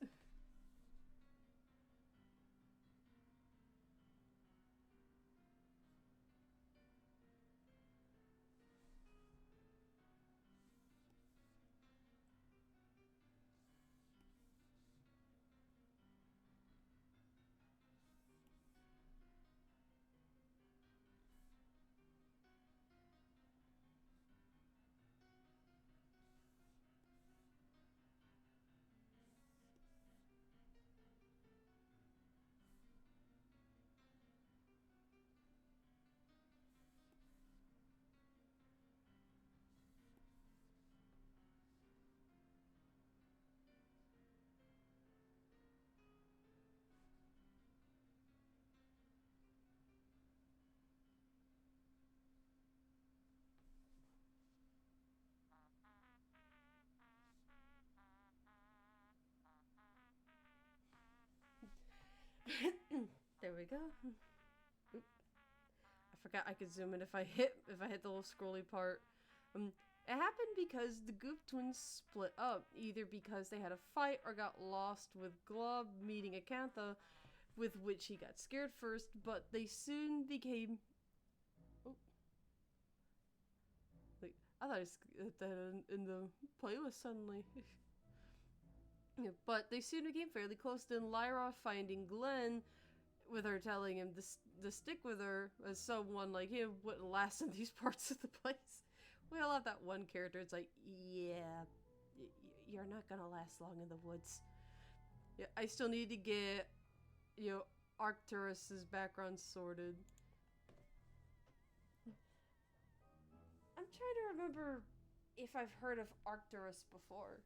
There we go. Oop. I forgot I could zoom in if I hit the little scrolly part. It happened because the Goop twins split up, either because they had a fight or got lost with Glob meeting Acantha, with which he got scared first, but they soon became... Oh. Like, I thought I hit that in the playlist suddenly. Yeah, but they soon became fairly close, then Lyra finding Glenn, with her telling him to stick with her, as someone like him wouldn't last in these parts of the place. We all have that one character, it's like, yeah, you're not gonna last long in the woods. Yeah, I still need to get, you know, Arcturus's background sorted. I'm trying to remember if I've heard of Arcturus before.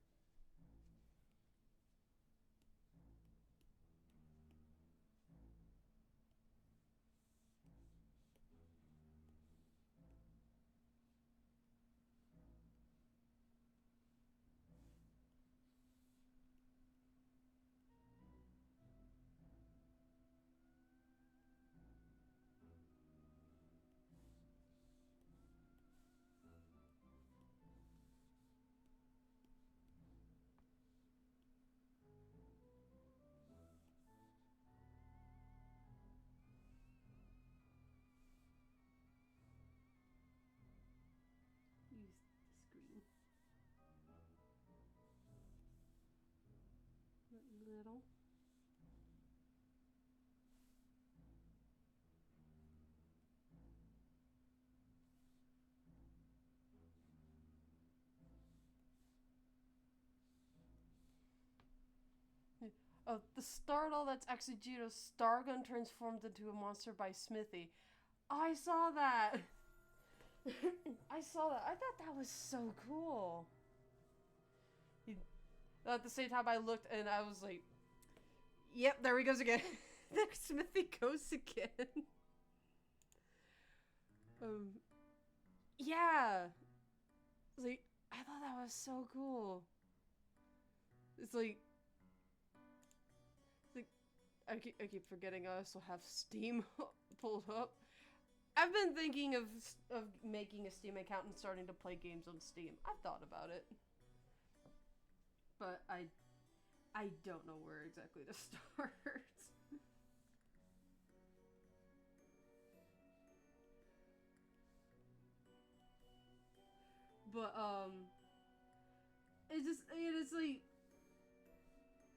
Use the screen. Little. Oh, the startle that's Exegeto's Stargun transformed into a monster by Smithy. I saw that! I saw that. I thought that was so cool. At the same time, I looked and I was like, yep, there he goes again. There Smithy goes again. Yeah. Like, I thought that was so cool. It's like I keep forgetting I also have Steam pulled up. I've been thinking of making a Steam account and starting to play games on Steam. I've thought about it. But I don't know where exactly to start. But it's like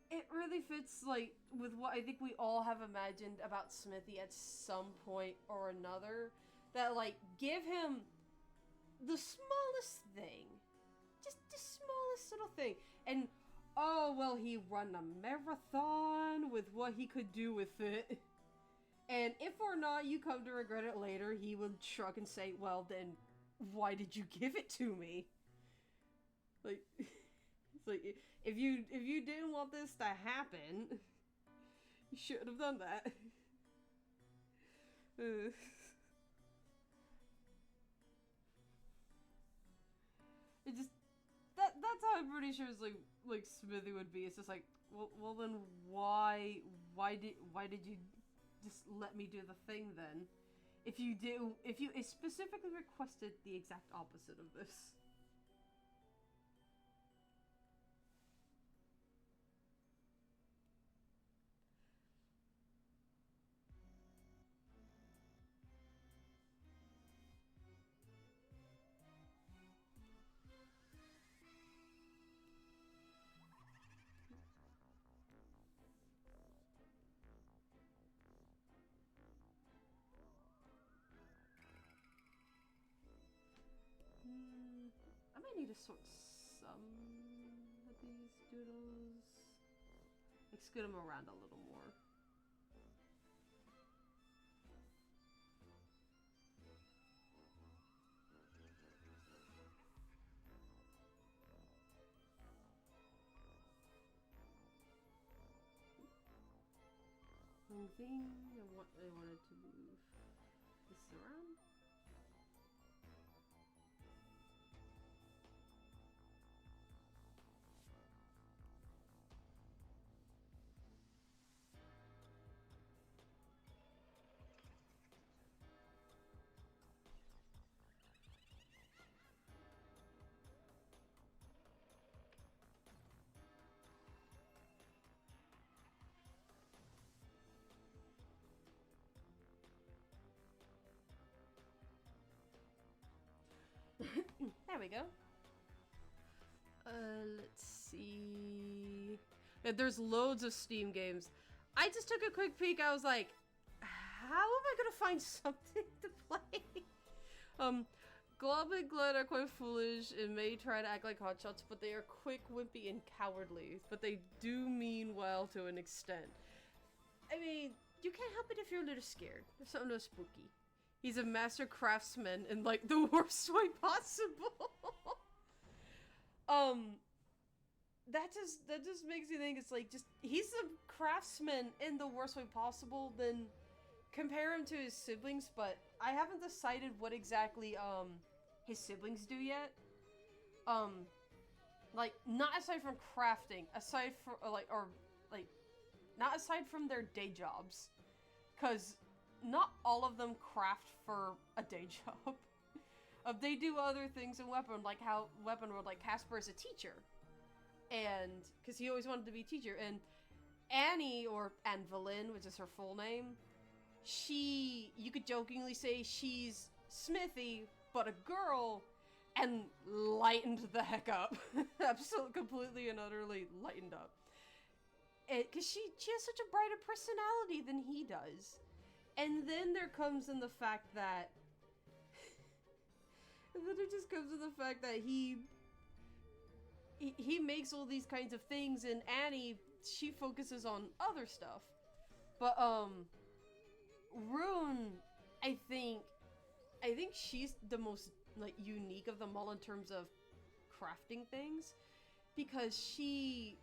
it really fits like with what I think we all have imagined about Smithy at some point or another. That like give him the smallest thing. Just the smallest little thing. And oh well, he run a marathon with what he could do with it. And if or not you come to regret it later, he would shrug and say, well then, why did you give it to me? Like, it's like, if you didn't want this to happen, you shouldn't have done that. It just, that's how I'm pretty sure it's like Smithy would be. It's just like, well then why did you just let me do the thing then? If you specifically requested the exact opposite of this. just sort some of these doodles. Like, scoot them around a little more. One thing I wanted to move this around. There we go. Let's see. Yeah, there's loads of Steam games. I just took a quick peek. I was like, how am I gonna find something to play? Glob and Glad are quite foolish and may try to act like hotshots, but they are quick, wimpy, and cowardly. But they do mean well to an extent. I mean, you can't help it if you're a little scared. There's something no spooky. He's a master craftsman in, like, the worst way possible. That just makes me think it's like, just, he's a craftsman in the worst way possible, then compare him to his siblings, but I haven't decided what exactly, his siblings do yet. Like, not aside from crafting, aside from, not aside from their day jobs. 'Cause not all of them craft for a day job. They do other things in Weapon, like how Weapon World, like Casper is a teacher. And, because he always wanted to be a teacher. And Annie, or Anne-Valin, which is her full name, you could jokingly say she's Smithy, but a girl, and lightened the heck up. Absolutely, completely and utterly lightened up. Because she has such a brighter personality than he does. And then there comes in the fact that... and then it just comes in the fact that he makes all these kinds of things, and Annie, she focuses on other stuff. But, Rune, I think she's the most, like, unique of them all in terms of crafting things. Because she's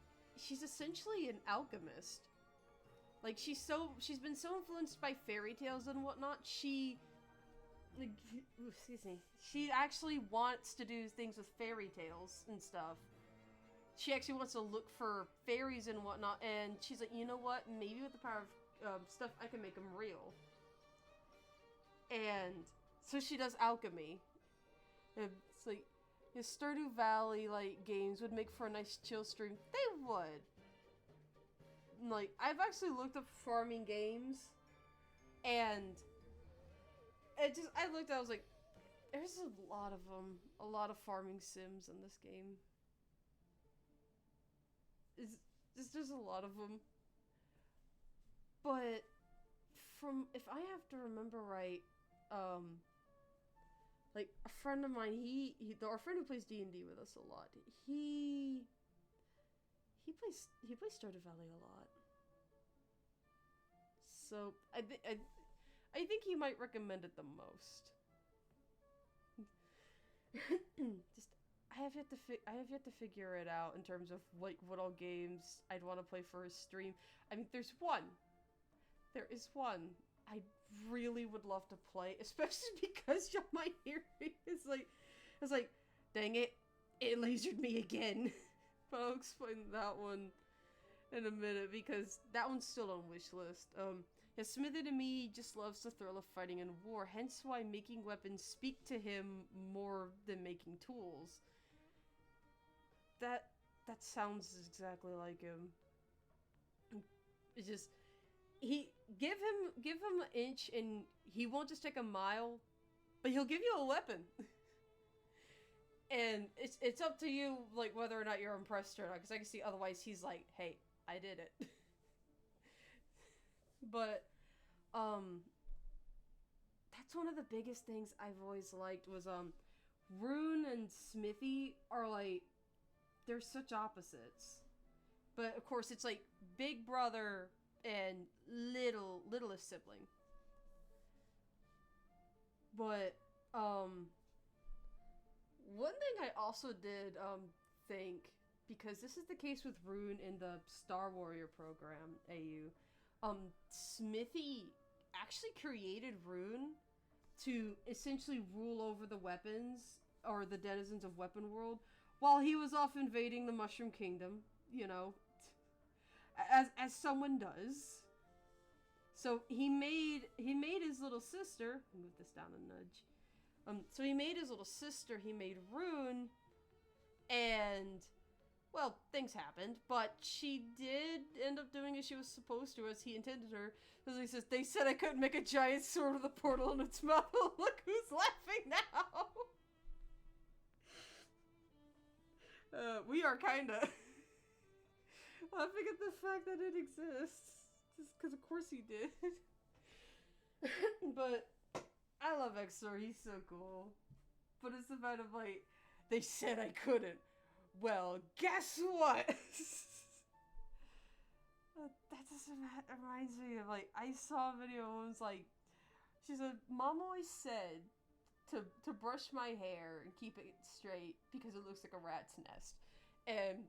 essentially an alchemist. Like, she's been so influenced by fairy tales and whatnot, she actually wants to do things with fairy tales and stuff. She actually wants to look for fairies and whatnot, and she's like, you know what, maybe with the power of stuff, I can make them real. And so she does alchemy. It's like, the Stardew Valley, like, games would make for a nice chill stream. They would. Like, I've actually looked up farming games, and I was like, there's a lot of them. A lot of farming sims in this game. There's a lot of them. But, if I have to remember right, like, a friend of mine, our friend who plays D&D with us a lot, he plays Stardew Valley a lot. So, I think he might recommend it the most. Just, I have yet to figure it out in terms of what all games I'd want to play for a stream. I mean, there is one I really would love to play, especially because y'all might hear me. It's like, dang it, it lasered me again. But I'll explain that one in a minute, because that one's still on wish list. Yeah, Smithy to me just loves the thrill of fighting in war, hence why making weapons speak to him more than making tools. That sounds exactly like him. It's just, give him an inch and he won't just take a mile, but he'll give you a weapon. And it's up to you, like, whether or not you're impressed or not, because I can see otherwise he's like, hey, I did it. But, that's one of the biggest things I've always liked was, Rune and Smithy are like, they're such opposites. But of course, it's like big brother and littlest sibling. But one thing I also did think, because this is the case with Rune in the Star Warrior program, AU, Smithy actually created Rune to essentially rule over the weapons or the denizens of Weapon World while he was off invading the Mushroom Kingdom, you know, as someone does. So he made his little sister. Move this down a nudge. So he made his little sister. He made Rune, and well, things happened. But she did end up doing as she was supposed to, as he intended her. Because he says, "They said I couldn't make a giant sword with a portal in its mouth. Look who's laughing now." We are kinda laughing at the fact that it exists. Just because, of course, he did. But I love Exor. He's so cool. But it's about of like, they said I couldn't. Well, guess what? That just reminds me of like, I saw a video and it was like, she said, "Mom always said to brush my hair and keep it straight because it looks like a rat's nest." And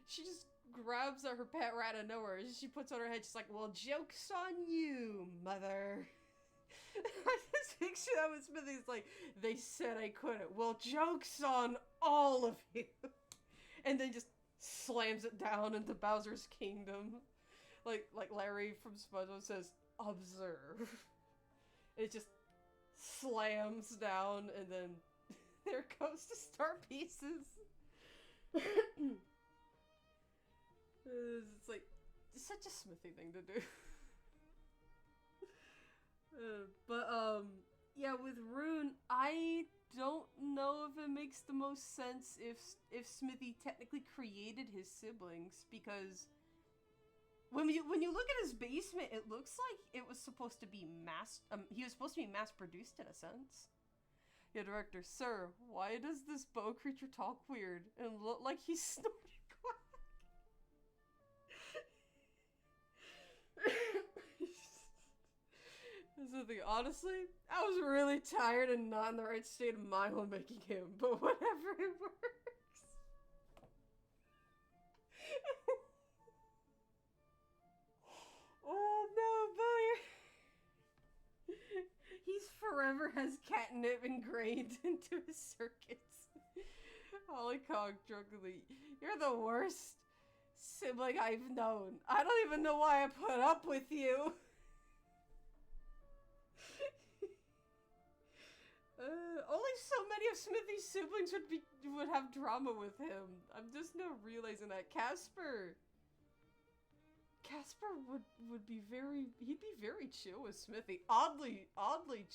she just grabs her pet rat out of nowhere and she puts on her head. She's like, "Well, joke's on you, mother." I just picture that with Smithy's like, "They said I couldn't. Well, joke's on all of you." And then just slams it down into Bowser's Kingdom. Like Larry from SpongeBob says, "Observe." It just slams down and then there goes the star pieces. It's like, it's such a Smithy thing to do. Yeah, with Rune, I don't know if it makes the most sense if Smithy technically created his siblings, because when you look at his basement, it looks like it was supposed to be he was supposed to be mass produced in a sense. Yeah, director, "Sir, why does this bow creature talk weird and look like he's snorting quack?" Honestly, I was really tired and not in the right state of mind when making him, but whatever, it works. Oh no, boy! He's forever has catnip ingrained into his circuits. Hollycock drunkenly, "You're the worst sibling I've known. I don't even know why I put up with you." Only so many of Smithy's siblings would have drama with him. I'm just now realizing that Casper would be he'd be very chill with Smithy. Oddly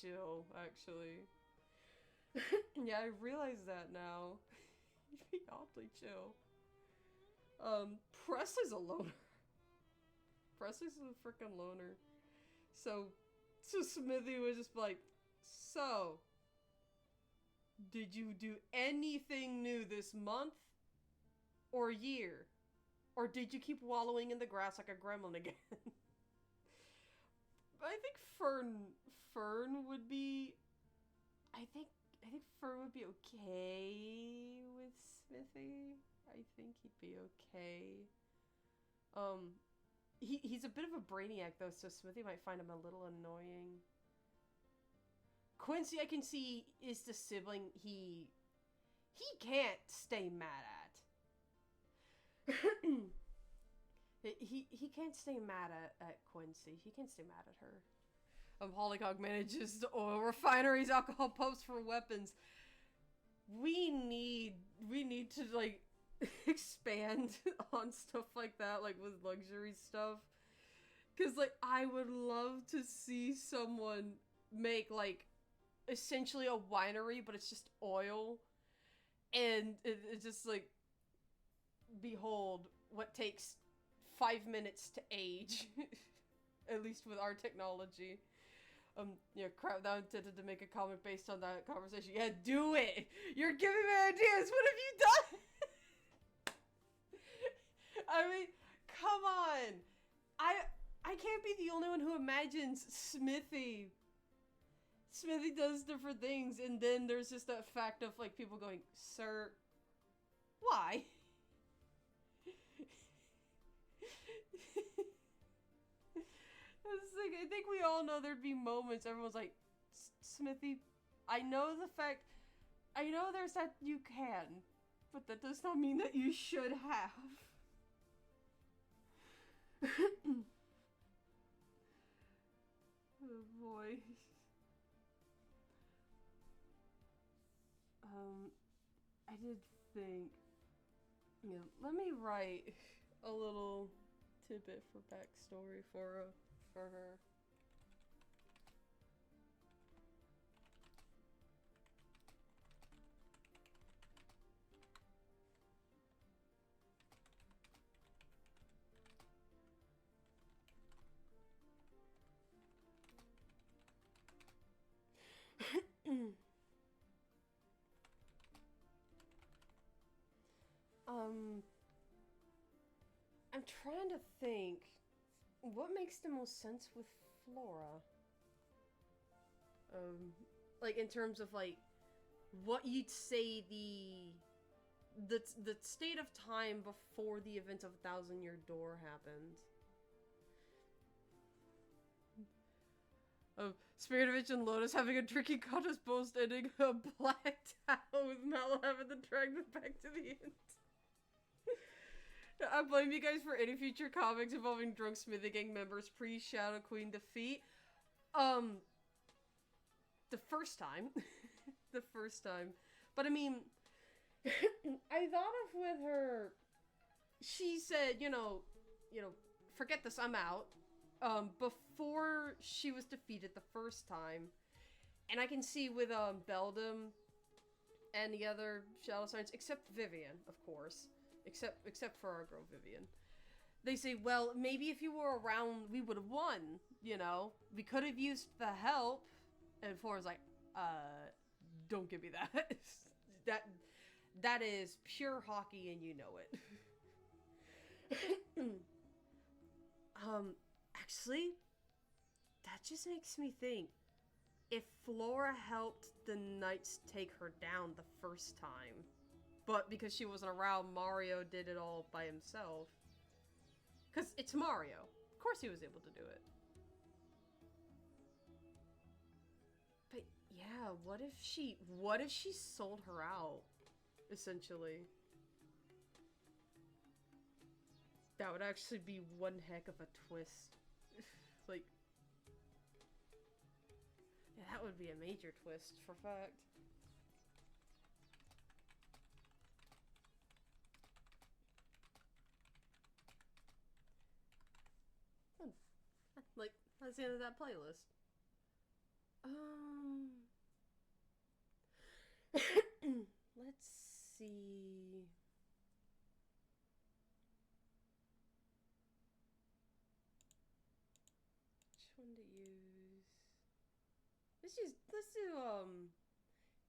chill, actually. Yeah, I realize that now. He'd be oddly chill. Presley's a loner. Presley's a freaking loner. So Smithy was just like, "So, did you do anything new this month or year? Or did you keep wallowing in the grass like a gremlin again?" I think Fern would be, I think Fern would be okay with Smithy. I think he'd be okay. He's a bit of a brainiac though, so Smithy might find him a little annoying. Quincy, I can see, is the sibling he can't stay mad at. he can't stay mad at Quincy. He can't stay mad at her. Hollycock manages the oil refineries, alcohol pumps for weapons. We need to like expand on stuff like that, like with luxury stuff. Cause like I would love to see someone make like essentially a winery, but it's just oil, and it's just like, behold what takes 5 minutes to age. At least with our technology. crap, now I'm tempted to make a comment based on that conversation. Yeah, do it! You're giving me ideas! What have you done? I mean, come on! I can't be the only one who imagines Smithy. Smithy does different things, and then there's just that fact of, like, people going, "Sir, why?" It's like, I think we all know there'd be moments everyone's like, "Smithy, I know there's that you can, but that does not mean that you should have." Oh boy. I did think, let me write a little tidbit for backstory for her. I'm trying to think what makes the most sense with Flora. Like in terms of like what you'd say the state of time before the event of 1,000-Year Door happened. Spirit of Itch and Lotus having a drinking contest post ending a blacked out with Mallow having to drag them back to the end. I blame you guys for any future comics involving drunk Smithy Gang members pre-Shadow Queen defeat. The first time. The first time. But I mean, I thought of with her, she said, forget this, I'm out. Before she was defeated the first time. And I can see with, Beldam and the other Shadow Signs, except Vivian, of course. Except for our girl Vivian. They say, well, maybe if you were around, we would have won, We could have used the help. And Flora's like, don't give me that. That is pure hockey and you know it. Actually, that just makes me think. If Flora helped the Knights take her down the first time, but because she wasn't around, Mario did it all by himself. Because it's Mario. Of course he was able to do it. But yeah, what if she sold her out? Essentially. That would actually be one heck of a twist. Like, yeah, that would be a major twist, for fact. Like, that's the end of that playlist. Let's see. Which one to use? Let's do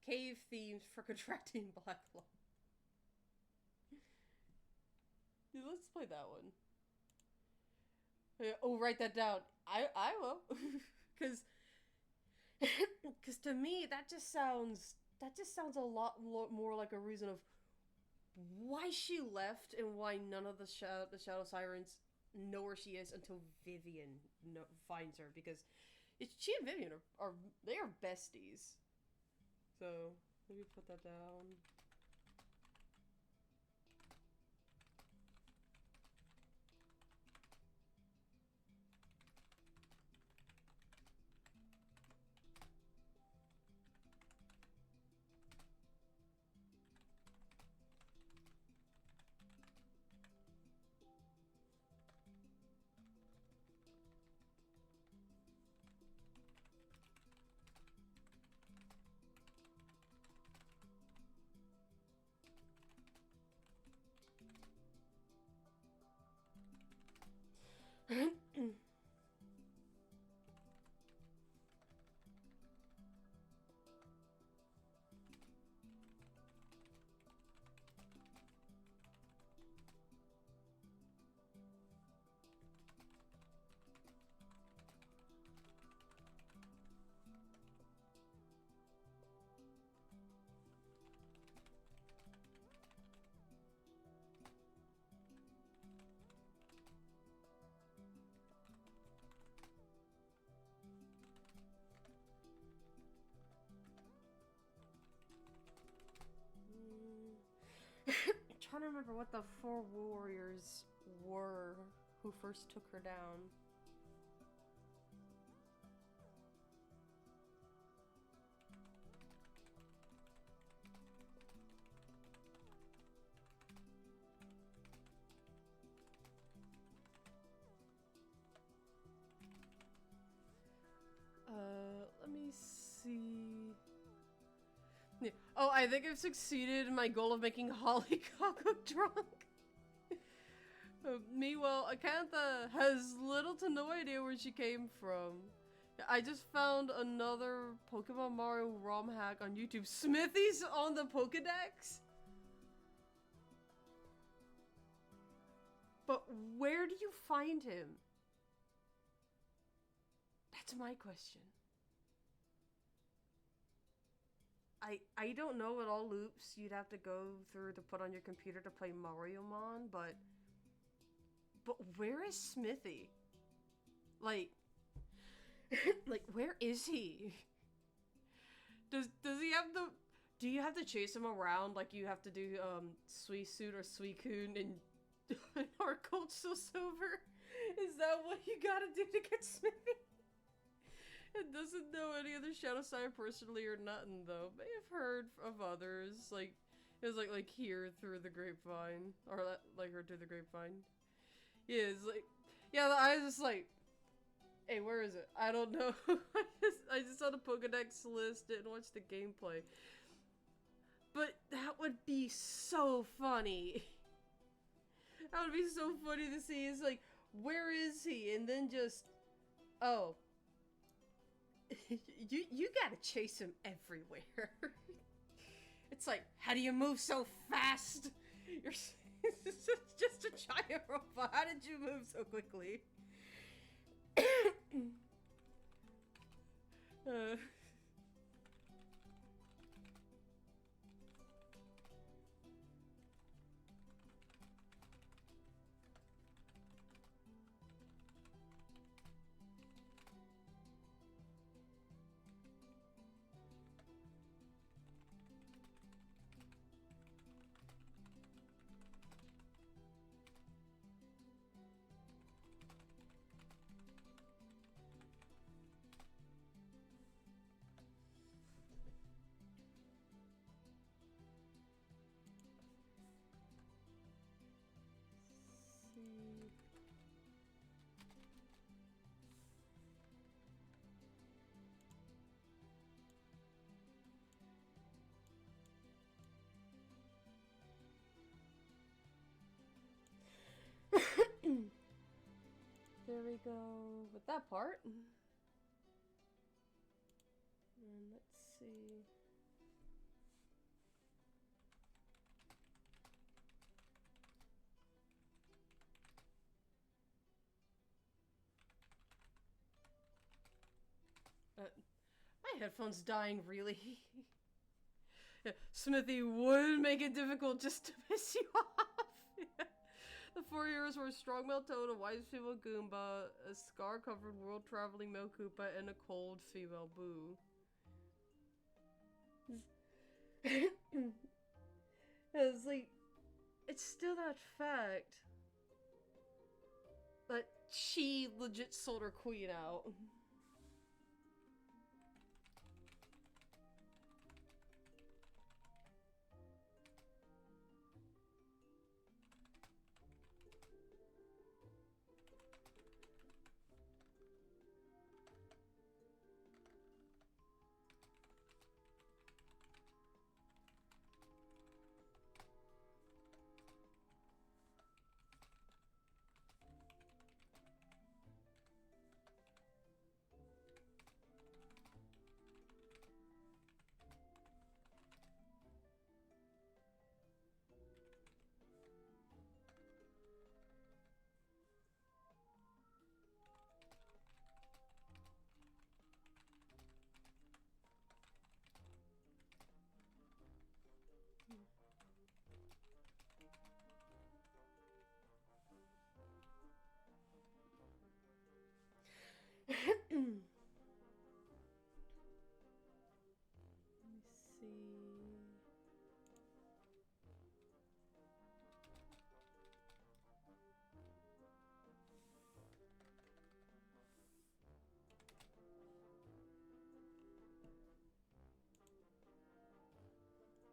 cave themes for contracting black lung. Dude, let's play that one. Oh, write that down. I will. Cause to me that just sounds a lot more like a reason of why she left and why none of the Shadow Sirens know where she is until Vivian finds her, because she and Vivian are besties. So let me put that down. to remember what the 4 warriors were who first took her down. Let me see. Yeah. Oh, I think I've succeeded in my goal of making Hollycock drunk. Meanwhile, Acantha has little to no idea where she came from. I just found another Pokemon Mario ROM hack on YouTube. Smithy's on the Pokedex? But where do you find him? That's my question. I don't know what all loops you'd have to go through to put on your computer to play Mario Mon, but where is Smithy? Like like where is he? Does he have the do you have to chase him around like you have to do Suicune or Suicune in our Cultural Silver? Is that what you gotta do to get Smithy? It doesn't know any other Shadow Sign personally or nothing though. May have heard of others, like it was like here through the grapevine, or like her through the grapevine. Yeah, it's like yeah. I was just like, hey, where is it? I don't know. I just saw the Pokedex list, didn't watch the gameplay. But that would be so funny. That would be so funny to see. It's like, where is he? And then just, oh. you gotta chase him everywhere. It's like, how do you move so fast? You're just a giant robot. How did you move so quickly? There we go with that part. And let's see. My headphone's dying, really. Yeah, Smithy would make it difficult just to piss you off. Yeah. The 4 years were a strong male toad, a wise female Goomba, a scar-covered world-traveling male Koopa, and a cold female Boo. It's like, it's still that fact that she legit sold her queen out.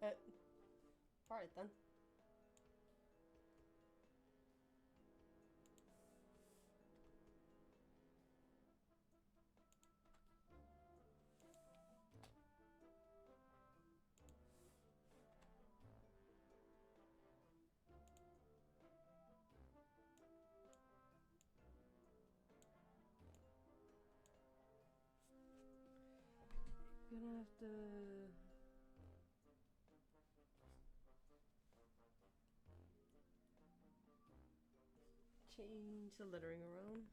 Alright then. Gonna have to change the lettering around.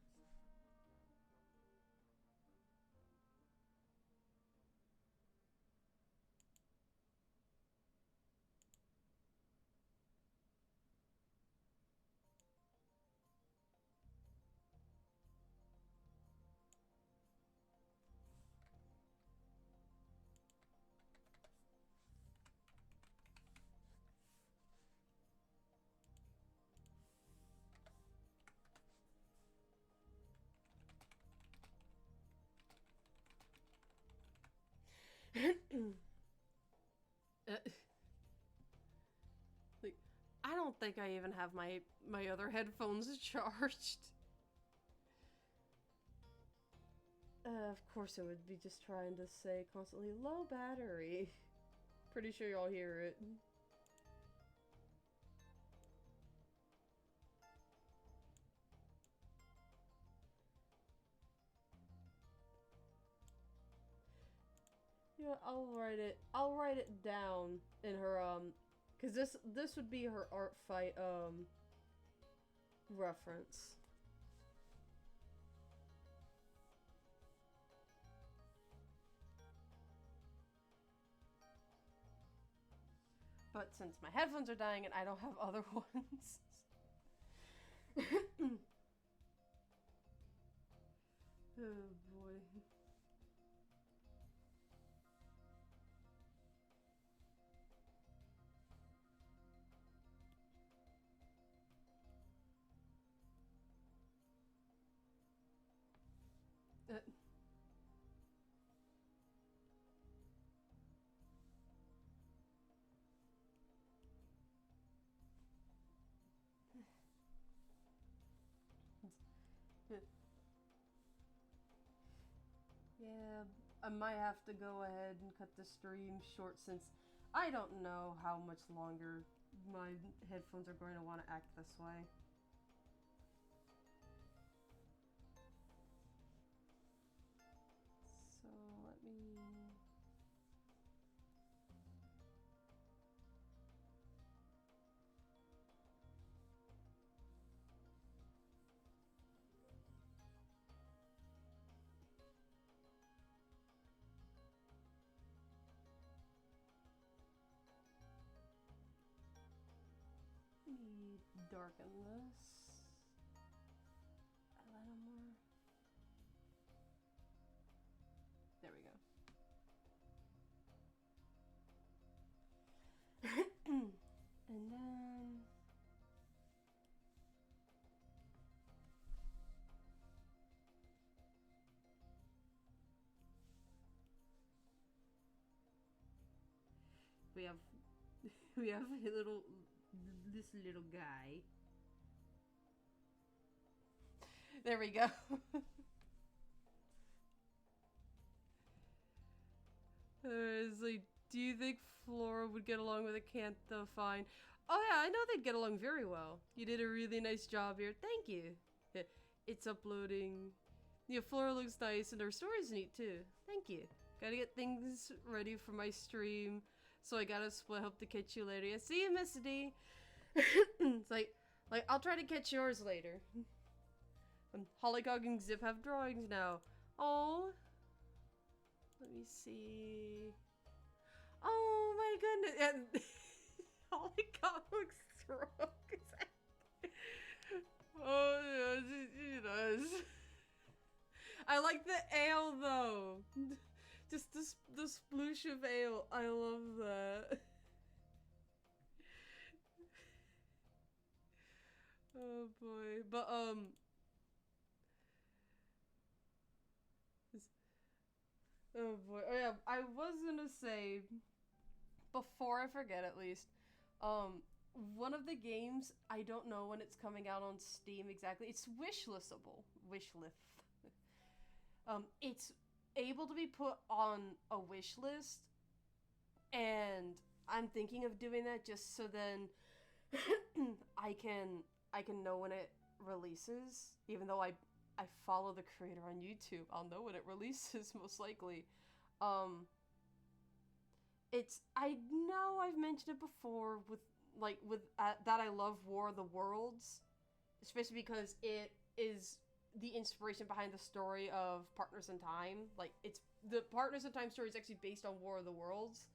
Like, I don't think I even have my other headphones charged. Of course it would be just trying to say constantly low battery. Pretty sure y'all hear it. You know, I'll write it down in her cuz this would be her art fight reference. But since my headphones are dying and I don't have other ones. Oh boy. Yeah, I might have to go ahead and cut the stream short since I don't know how much longer my headphones are going to want to act this way. So let me... darken this a little more. There we go. And then we have this little guy. There we go. It's like, do you think Flora would get along with Acantha fine? Oh yeah, I know they'd get along very well. You did a really nice job here. Thank you. It's uploading. Yeah, Flora looks nice and her story's neat too. Thank you. Gotta get things ready for my stream. So I gotta split. Hope to catch you later. Yeah, see you, Miss D. It's like I'll try to catch yours later. Hollycock and Zip have drawings now. Oh, let me see. Oh my goodness! And Hollycock looks drunk. Oh yeah, she does. I like the ale though. Just the sploosh of ale. I love that. Oh boy, but oh boy, oh yeah, I was gonna say before I forget, at least, um, one of the games, I don't know when it's coming out on Steam exactly. It's wishlistable. Wishlist. It's able to be put on a wish list, and I'm thinking of doing that just so then I can know when it releases. Even though I follow the creator on YouTube, I'll know when it releases most likely. Um, it's I know I've mentioned it before with that I love War of the Worlds, especially because it is the inspiration behind the story of Partners in Time. Like it's the Partners in Time story is actually based on War of the Worlds,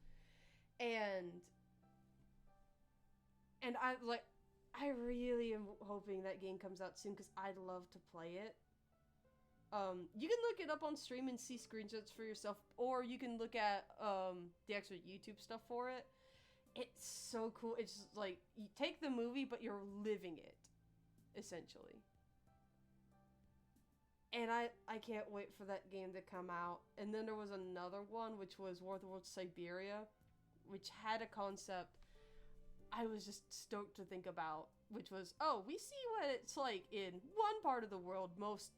and I really am hoping that game comes out soon because I'd love to play it. You can look it up on stream and see screenshots for yourself, or you can look at the actual YouTube stuff for it. It's so cool. It's like you take the movie, but you're living it, essentially. And I can't wait for that game to come out. And then there was another one, which was War of the Worlds Siberia, which had a concept I was just stoked to think about, which was, oh, we see what it's like in one part of the world, most,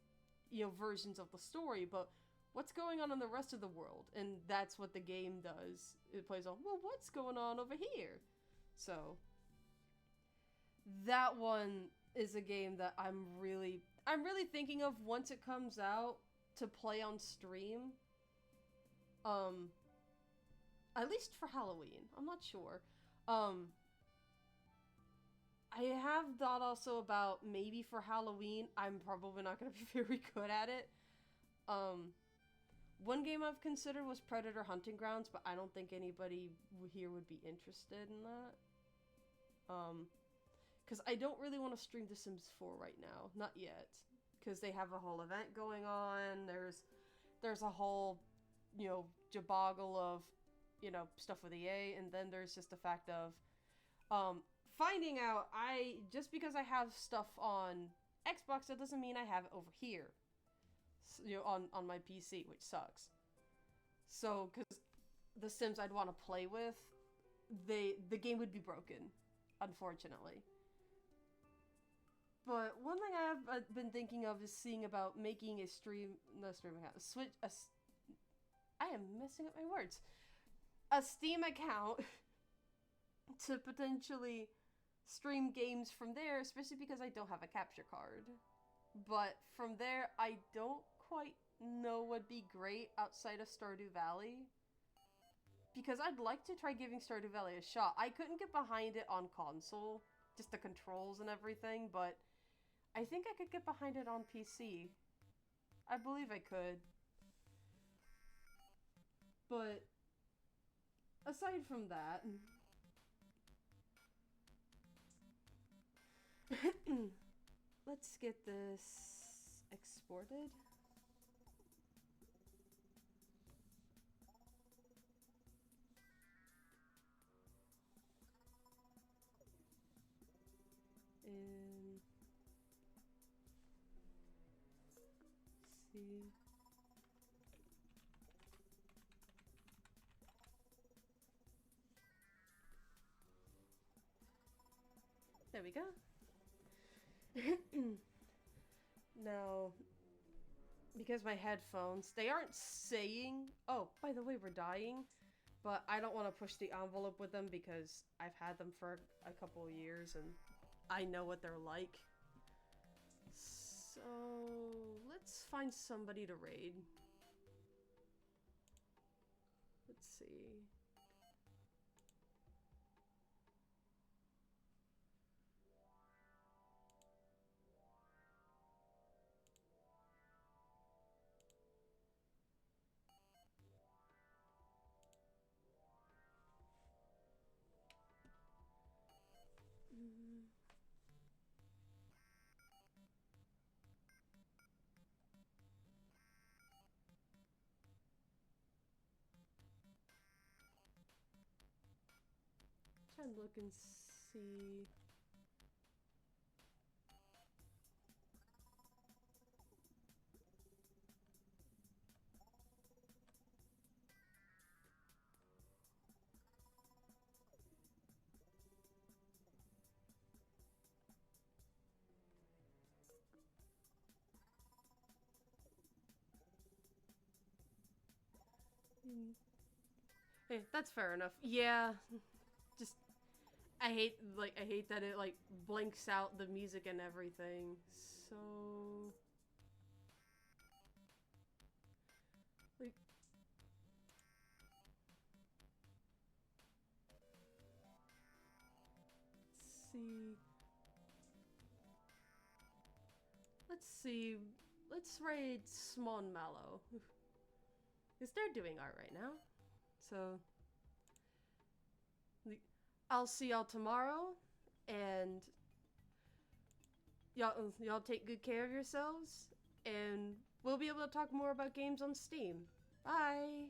versions of the story, but what's going on in the rest of the world? And that's what the game does. It plays on, well, what's going on over here? So, that one is a game that I'm really thinking of once it comes out to play on stream. At least for Halloween. I'm not sure. I have thought also about maybe for Halloween, I'm probably not going to be very good at it. One game I've considered was Predator Hunting Grounds, but I don't think anybody here would be interested in that. Because I don't really want to stream The Sims 4 right now. Not yet. Because they have a whole event going on. There's a whole, jaboggle of, stuff with EA. And then there's just the fact of, finding out just because I have stuff on Xbox, that doesn't mean I have it over here. So, on my PC, which sucks. So, because the Sims I'd want to play with, the game would be broken, unfortunately. But one thing I've been thinking of is seeing about making a stream account, I am messing up my words. A Steam account to potentially stream games from there, especially because I don't have a capture card. But from there, I don't quite know what'd be great outside of Stardew Valley. Because I'd like to try giving Stardew Valley a shot. I couldn't get behind it on console, just the controls and everything, but I think I could get behind it on PC. I believe I could. But aside from that, let's get this exported. And see. There we go. Now, because my headphones, they aren't saying, oh, by the way, we're dying, but I don't want to push the envelope with them because I've had them for a couple of years and I know what they're like. So, let's find somebody to raid. Let's see. Try and look and see. Hey, that's fair enough. Yeah, just I hate that it like blinks out the music and everything. So like let's see. Let's see. Let's raid Small and Mallow. Because they're doing art right now. So I'll see y'all tomorrow, and y'all take good care of yourselves, and we'll be able to talk more about games on Steam. Bye.